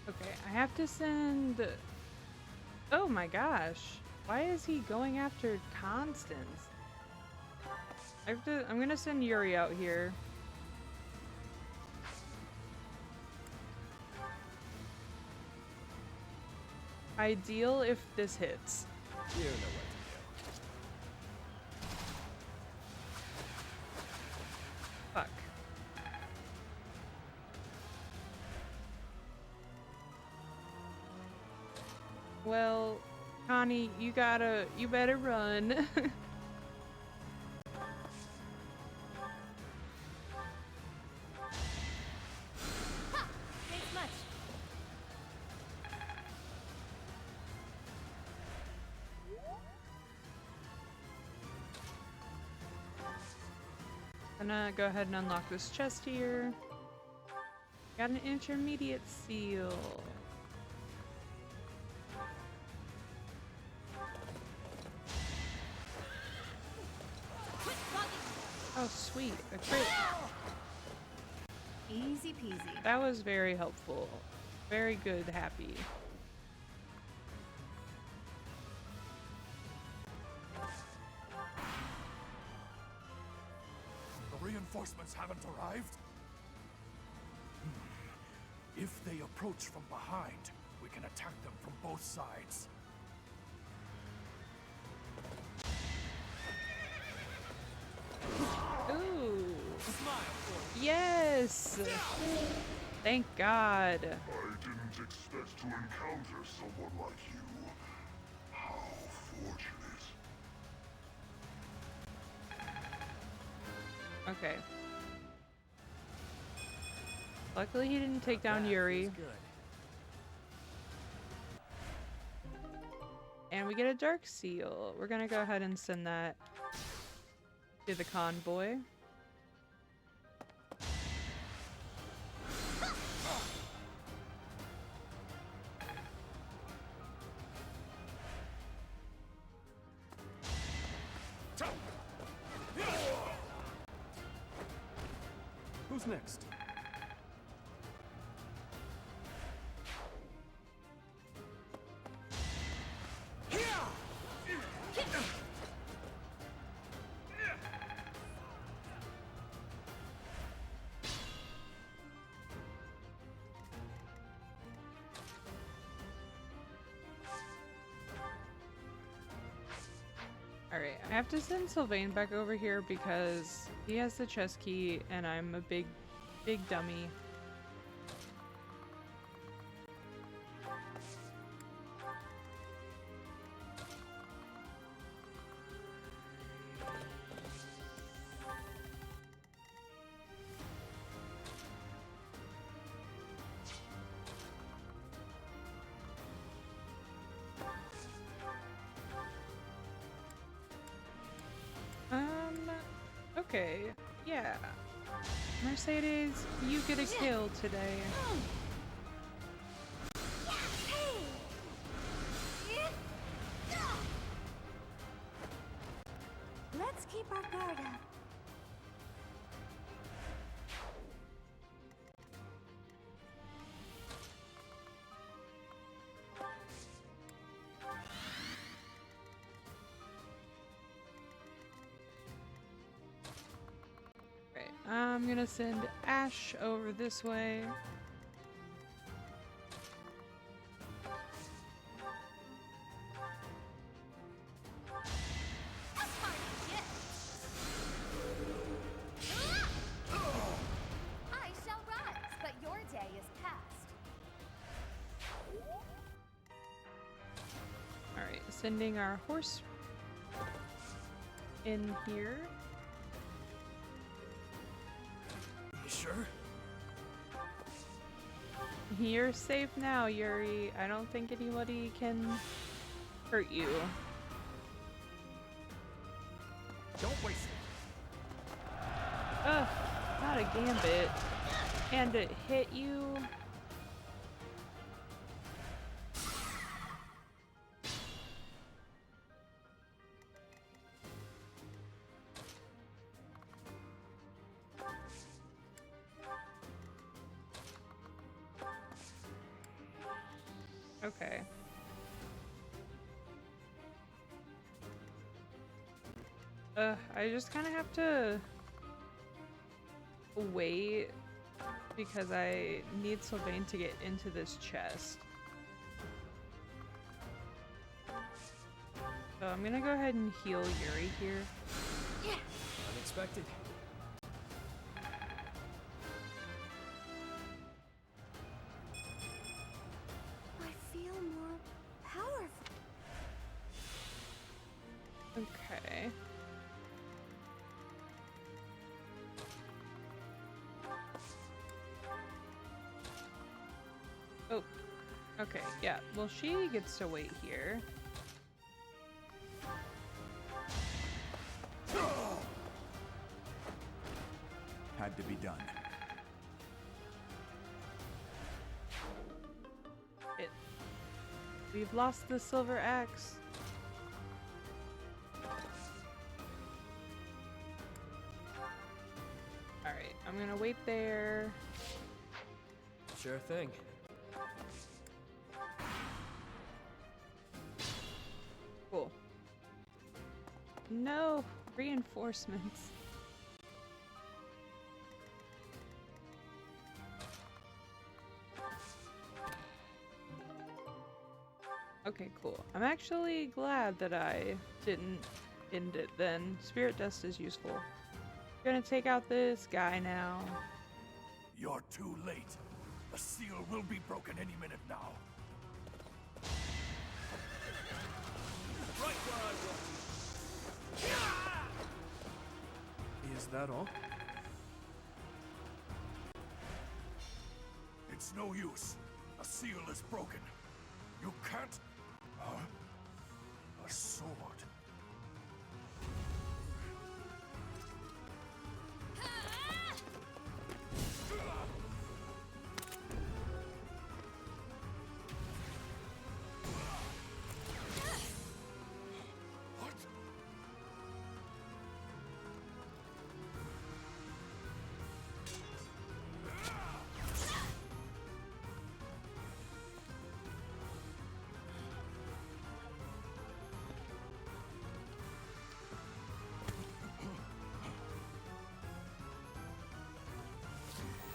Okay, I have to send... Oh my gosh. Why is he going after Constance? I'm gonna send Yuri out here. Ideal if this hits. You know what Fuck. Well, Connie, you better run. Thanks much. Gonna go ahead and unlock this chest here. Got an intermediate seal. Oh, sweet. A crit. Easy peasy. That was very helpful. Very good, happy. The reinforcements haven't arrived? If they approach from behind, we can attack them from both sides. Ooh. Yes! Thank God. I didn't expect to encounter someone like you. How fortunate. Okay. Luckily he didn't take down Yuri. And we get a dark seal. We're gonna go ahead and send that to the convoy. Who's next? Alright, I have to send Sylvain back over here because he has the chest key and I'm a big dummy. Okay, yeah. Mercedes, you get a kill today. Let's keep our guard up. I'm gonna send Ash over this way. I shall rise, but your day is past. Alright, sending our horse in here. You sure? You're safe now, Yuri. I don't think anybody can hurt you. Don't waste it. Ugh, not a gambit. And it hit you. Okay. I just kind of have to wait because I need Sylvain to get into this chest. So I'm gonna go ahead and heal Yuri here. Unexpected. I feel more powerful. Okay. Oh, okay, yeah. Well, she gets to wait here. Had to be done. We've lost the silver axe. Alright, I'm gonna wait there. Sure thing. Cool. No reinforcements. Okay, cool. I'm actually glad that I didn't end it then. Spirit dust is useful. Gonna take out this guy now. You're too late. The seal will be broken any minute now. Right where I want you. Is that all? It's no use. A seal is broken. You can't... A sword.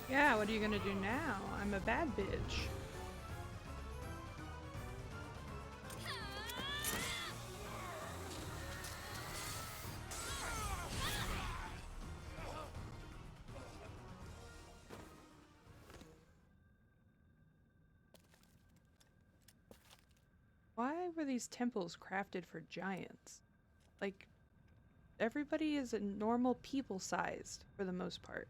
Yeah, what are you gonna do now? I'm a bad bitch. Why were these temples crafted for giants? Like, everybody is a normal people sized for the most part.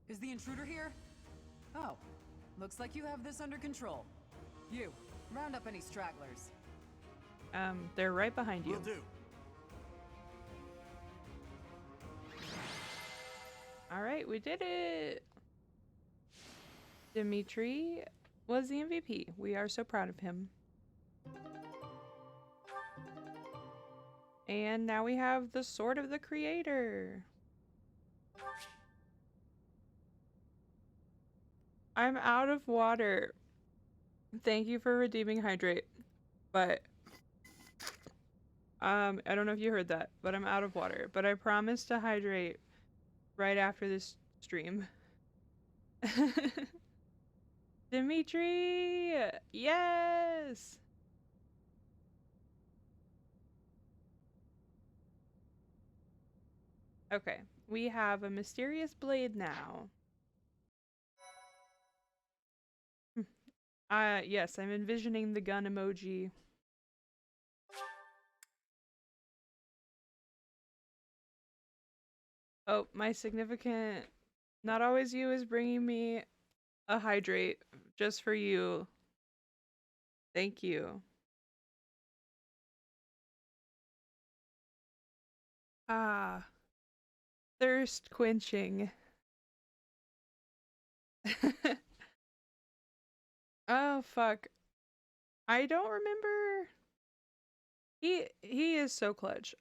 Is the intruder here? Oh, looks like you have this under control. You, round up any stragglers. They're right behind you. Will do. Alright, we did it! Dimitri was the MVP. We are so proud of him. And now we have the Sword of the Creator. I'm out of water. Thank you for redeeming hydrate. But I don't know if you heard that, but I'm out of water. But I promise to hydrate right after this stream. Dimitri! Yes! Okay, we have a mysterious blade now. Yes, I'm envisioning the gun emoji. Oh, my significant, not always you, is bringing me a hydrate just for you. Thank you. Ah, thirst quenching. Oh, fuck. I don't remember. He is so clutch.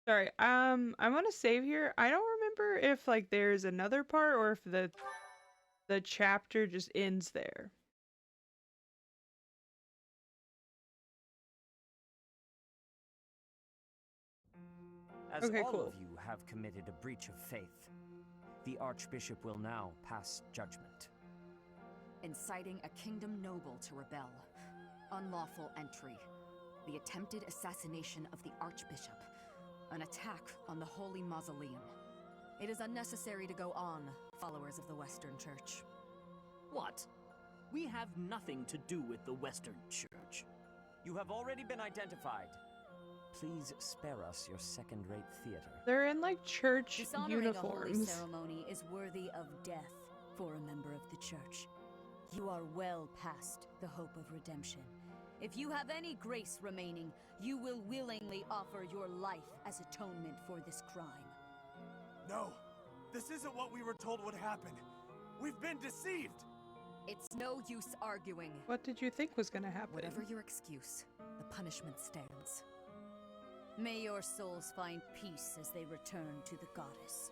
Sorry. I'm gonna save here. I don't remember if like there's another part or if the chapter just ends there. As Okay, all cool. of you have committed a breach of faith, the Archbishop will now pass judgment. Inciting a kingdom noble to rebel. Unlawful entry. The attempted assassination of the Archbishop. An attack on the Holy Mausoleum. It is unnecessary to go on, followers of the Western Church. What? We have nothing to do with the Western Church. You have already been identified. Please spare us your second-rate theater. They're in like church Dishonoring a holy uniforms. ceremony is worthy of death for a member of the Church. You are well past the hope of redemption. If you have any grace remaining, you will willingly offer your life as atonement for this crime. No, this isn't what we were told would happen. We've been deceived. It's no use arguing. What did you think was gonna happen? Whatever your excuse, the punishment stands. May your souls find peace as they return to the goddess.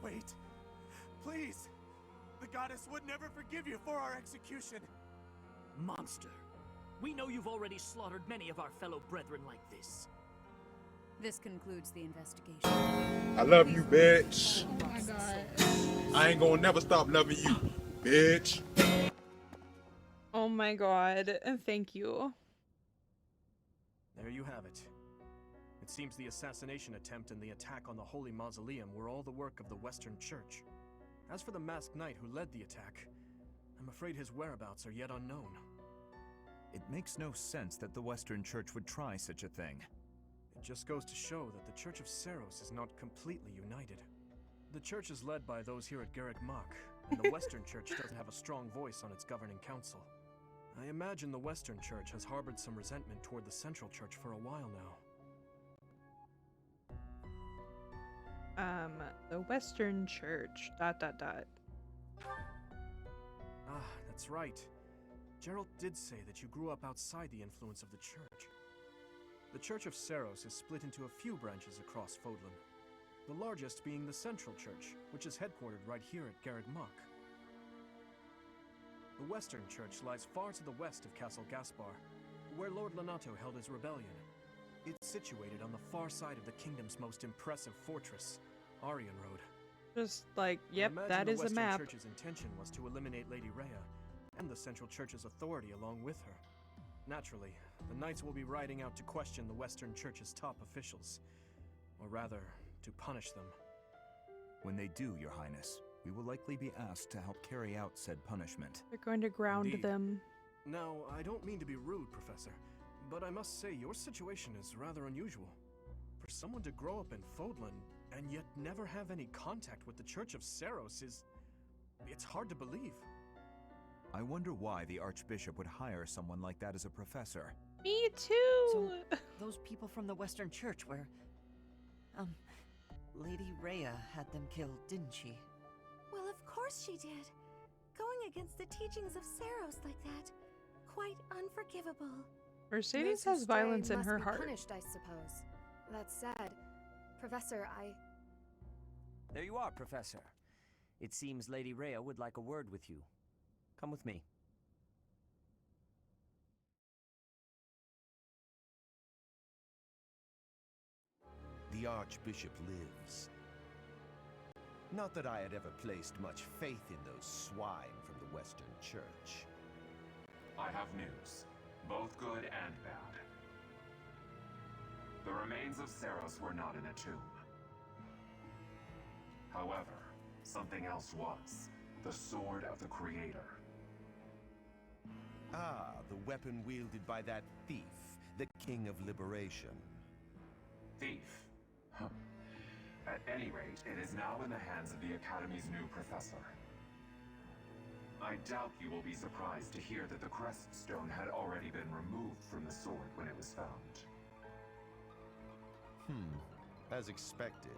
Wait, please. The goddess would never forgive you for our execution. Monster. We know you've already slaughtered many of our fellow brethren like this. This concludes the investigation. I love you, bitch. Oh my god. I ain't gonna never stop loving you, bitch. Oh my god. Thank you. There you have it. It seems the assassination attempt and the attack on the Holy Mausoleum were all the work of the Western Church. As for the masked knight who led the attack, I'm afraid his whereabouts are yet unknown. It makes no sense that the Western Church would try such a thing. It just goes to show that the Church of Seros is not completely united. The church is led by those here at Garrick Mach, and the Western Church doesn't have a strong voice on its governing council. I imagine the Western Church has harbored some resentment toward the Central Church for a while now. The Western Church, ... Ah, that's right. Gerald did say that you grew up outside the influence of the church. The Church of Seros is split into a few branches across Fodlan, the largest being the Central Church, which is headquartered right here at Garrick Mach. The Western Church lies far to the west of Castle Gaspar, where Lord Lonato held his rebellion. It's situated on the far side of the kingdom's most impressive fortress, Arian Road. Just like, yep, that is a map. The Western Church's intention was to eliminate Lady Rhea and the Central Church's authority along with her. Naturally, the Knights will be riding out to question the Western Church's top officials, or rather, to punish them. When they do, Your Highness, we will likely be asked to help carry out said punishment. They're going to ground Indeed. them. Now, I don't mean to be rude, Professor, but I must say your situation is rather unusual. For someone to grow up in Fodlan and yet never have any contact with the Church of Seros it's hard to believe. I wonder why the Archbishop would hire someone like that as a professor. Me too! So, those people from the Western Church were... Lady Rhea had them killed, didn't she? Well, of course she did. Going against the teachings of Seros like that. Quite unforgivable. Mercedes Those who has stray violence in must her be heart. punished, I suppose. That said, Professor, There you are, Professor. It seems Lady Rhea would like a word with you. Come with me. the Archbishop lives. Not that I had ever placed much faith in those swine from the Western Church. I have news, both good and bad. The remains of Seros were not in a tomb. However, something else was. The Sword of the Creator. Ah, the weapon wielded by that thief, the King of Liberation. Thief? Huh. At any rate, it is now in the hands of the Academy's new professor. I doubt you will be surprised to hear that the crest stone had already been removed from the sword when it was found. As expected.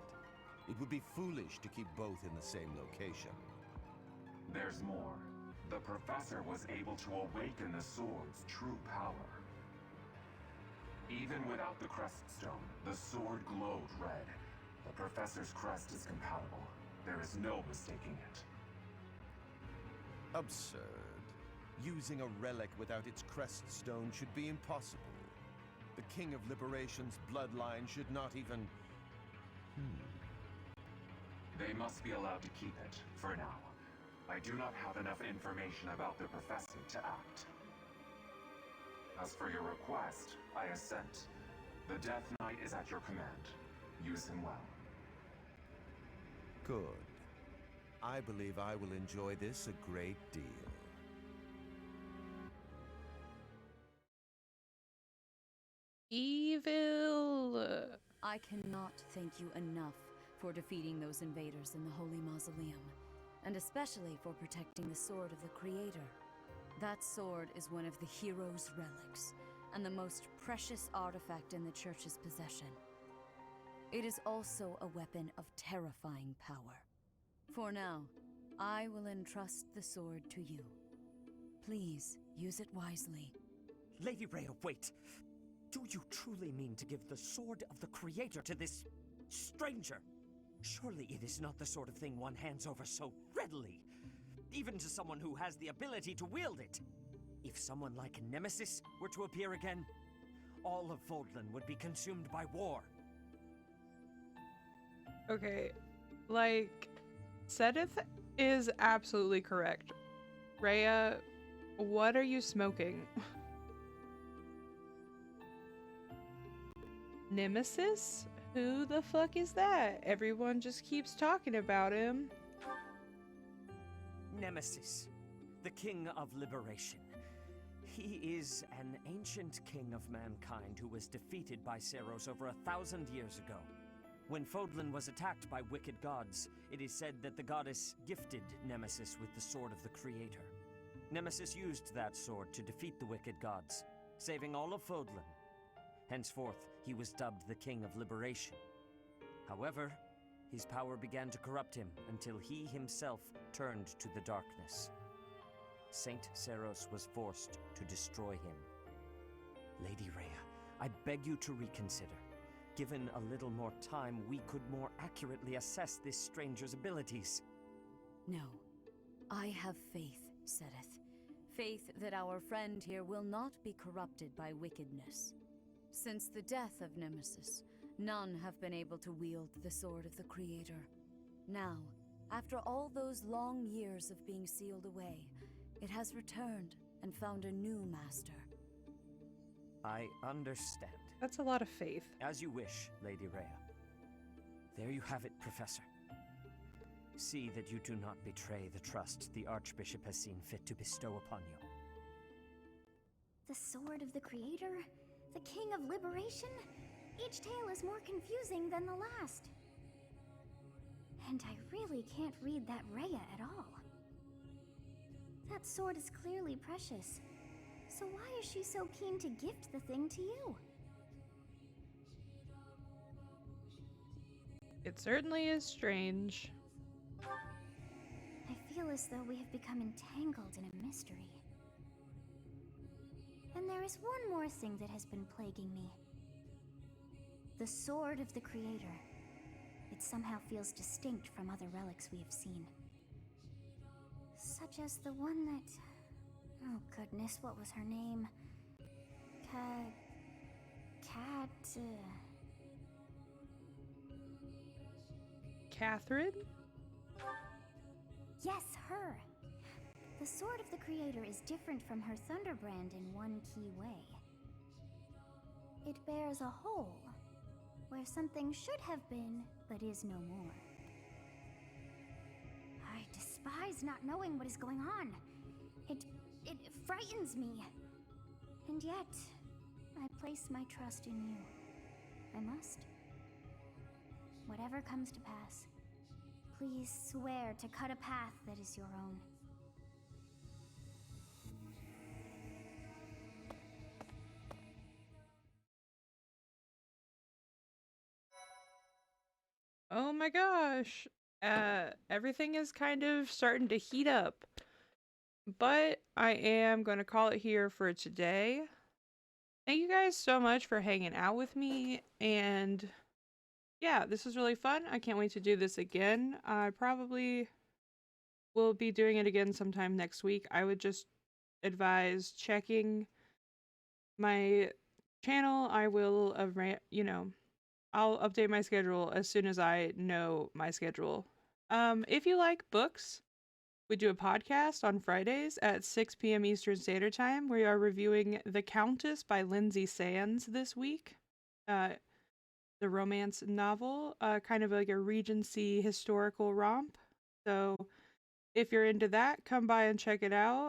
It would be foolish to keep both in the same location. There's more. The professor was able to awaken the sword's true power. Even without the crest stone, the sword glowed red. The professor's crest is compatible. There is no mistaking it. Absurd. Using a relic without its crest stone should be impossible. The King of Liberation's bloodline should not even... They must be allowed to keep it, for now. I do not have enough information about the professor to act. As for your request, I assent. The Death Knight is at your command. Use him well. Good. I believe I will enjoy this a great deal. Evil! I cannot thank you enough for defeating those invaders in the Holy Mausoleum, and especially for protecting the Sword of the Creator. That sword is one of the hero's relics, and the most precious artifact in the Church's possession. It is also a weapon of terrifying power. For now, I will entrust the sword to you. Please, use it wisely. Lady Rhea, wait! Do you truly mean to give the Sword of the Creator to this stranger? Surely it is not the sort of thing one hands over so readily, even to someone who has the ability to wield it. If someone like Nemesis were to appear again, all of Vodland would be consumed by war. Okay, like, Sedith is absolutely correct. Rhea, what are you smoking? Nemesis? Who the fuck is that? Everyone just keeps talking about him. Nemesis, the King of Liberation. He is an ancient king of mankind who was defeated by Seros over 1,000 years ago. When Fodlan was attacked by wicked gods, it is said that the goddess gifted Nemesis with the Sword of the Creator. Nemesis used that sword to defeat the wicked gods, saving all of Fodlan. Henceforth, he was dubbed the King of Liberation. However, his power began to corrupt him until he himself turned to the darkness. Saint Seros was forced to destroy him. Lady Rhea, I beg you to reconsider. Given a little more time, we could more accurately assess this stranger's abilities. No. I have faith, Sedith. Faith that our friend here will not be corrupted by wickedness. Since the death of Nemesis, none have been able to wield the Sword of the Creator. Now, after all those long years of being sealed away, it has returned and found a new master. I understand. That's a lot of faith. As you wish, Lady Rhea. There you have it, Professor. See that you do not betray the trust the Archbishop has seen fit to bestow upon you. The Sword of the Creator? The King of Liberation? Each tale is more confusing than the last. And I really can't read that Rhea at all. That sword is clearly precious. So why is she so keen to gift the thing to you? It certainly is strange. I feel as though we have become entangled in a mystery. And there is one more thing that has been plaguing me. The Sword of the Creator. It somehow feels distinct from other relics we have seen. Such as the one that... Oh goodness, what was her name? Catherine? Yes, her. The sword of the creator is different from her Thunderbrand in one key way. It bears a hole, where something should have been, but is no more. I despise not knowing what is going on. It frightens me. And yet, I place my trust in you. I must. Whatever comes to pass, please swear to cut a path that is your own. Oh my gosh. Everything is kind of starting to heat up. But I am going to call it here for today. Thank you guys so much for hanging out with me. And yeah, this was really fun. I can't wait to do this again. I probably will be doing it again sometime next week. I would just advise checking my channel. I will, I'll update my schedule as soon as I know my schedule. If you like books, we do a podcast on Fridays at 6 p.m. Eastern Standard Time. We are reviewing The Countess by Lindsay Sands this week. The romance novel, kind of like a Regency historical romp. So if you're into that, come by and check it out.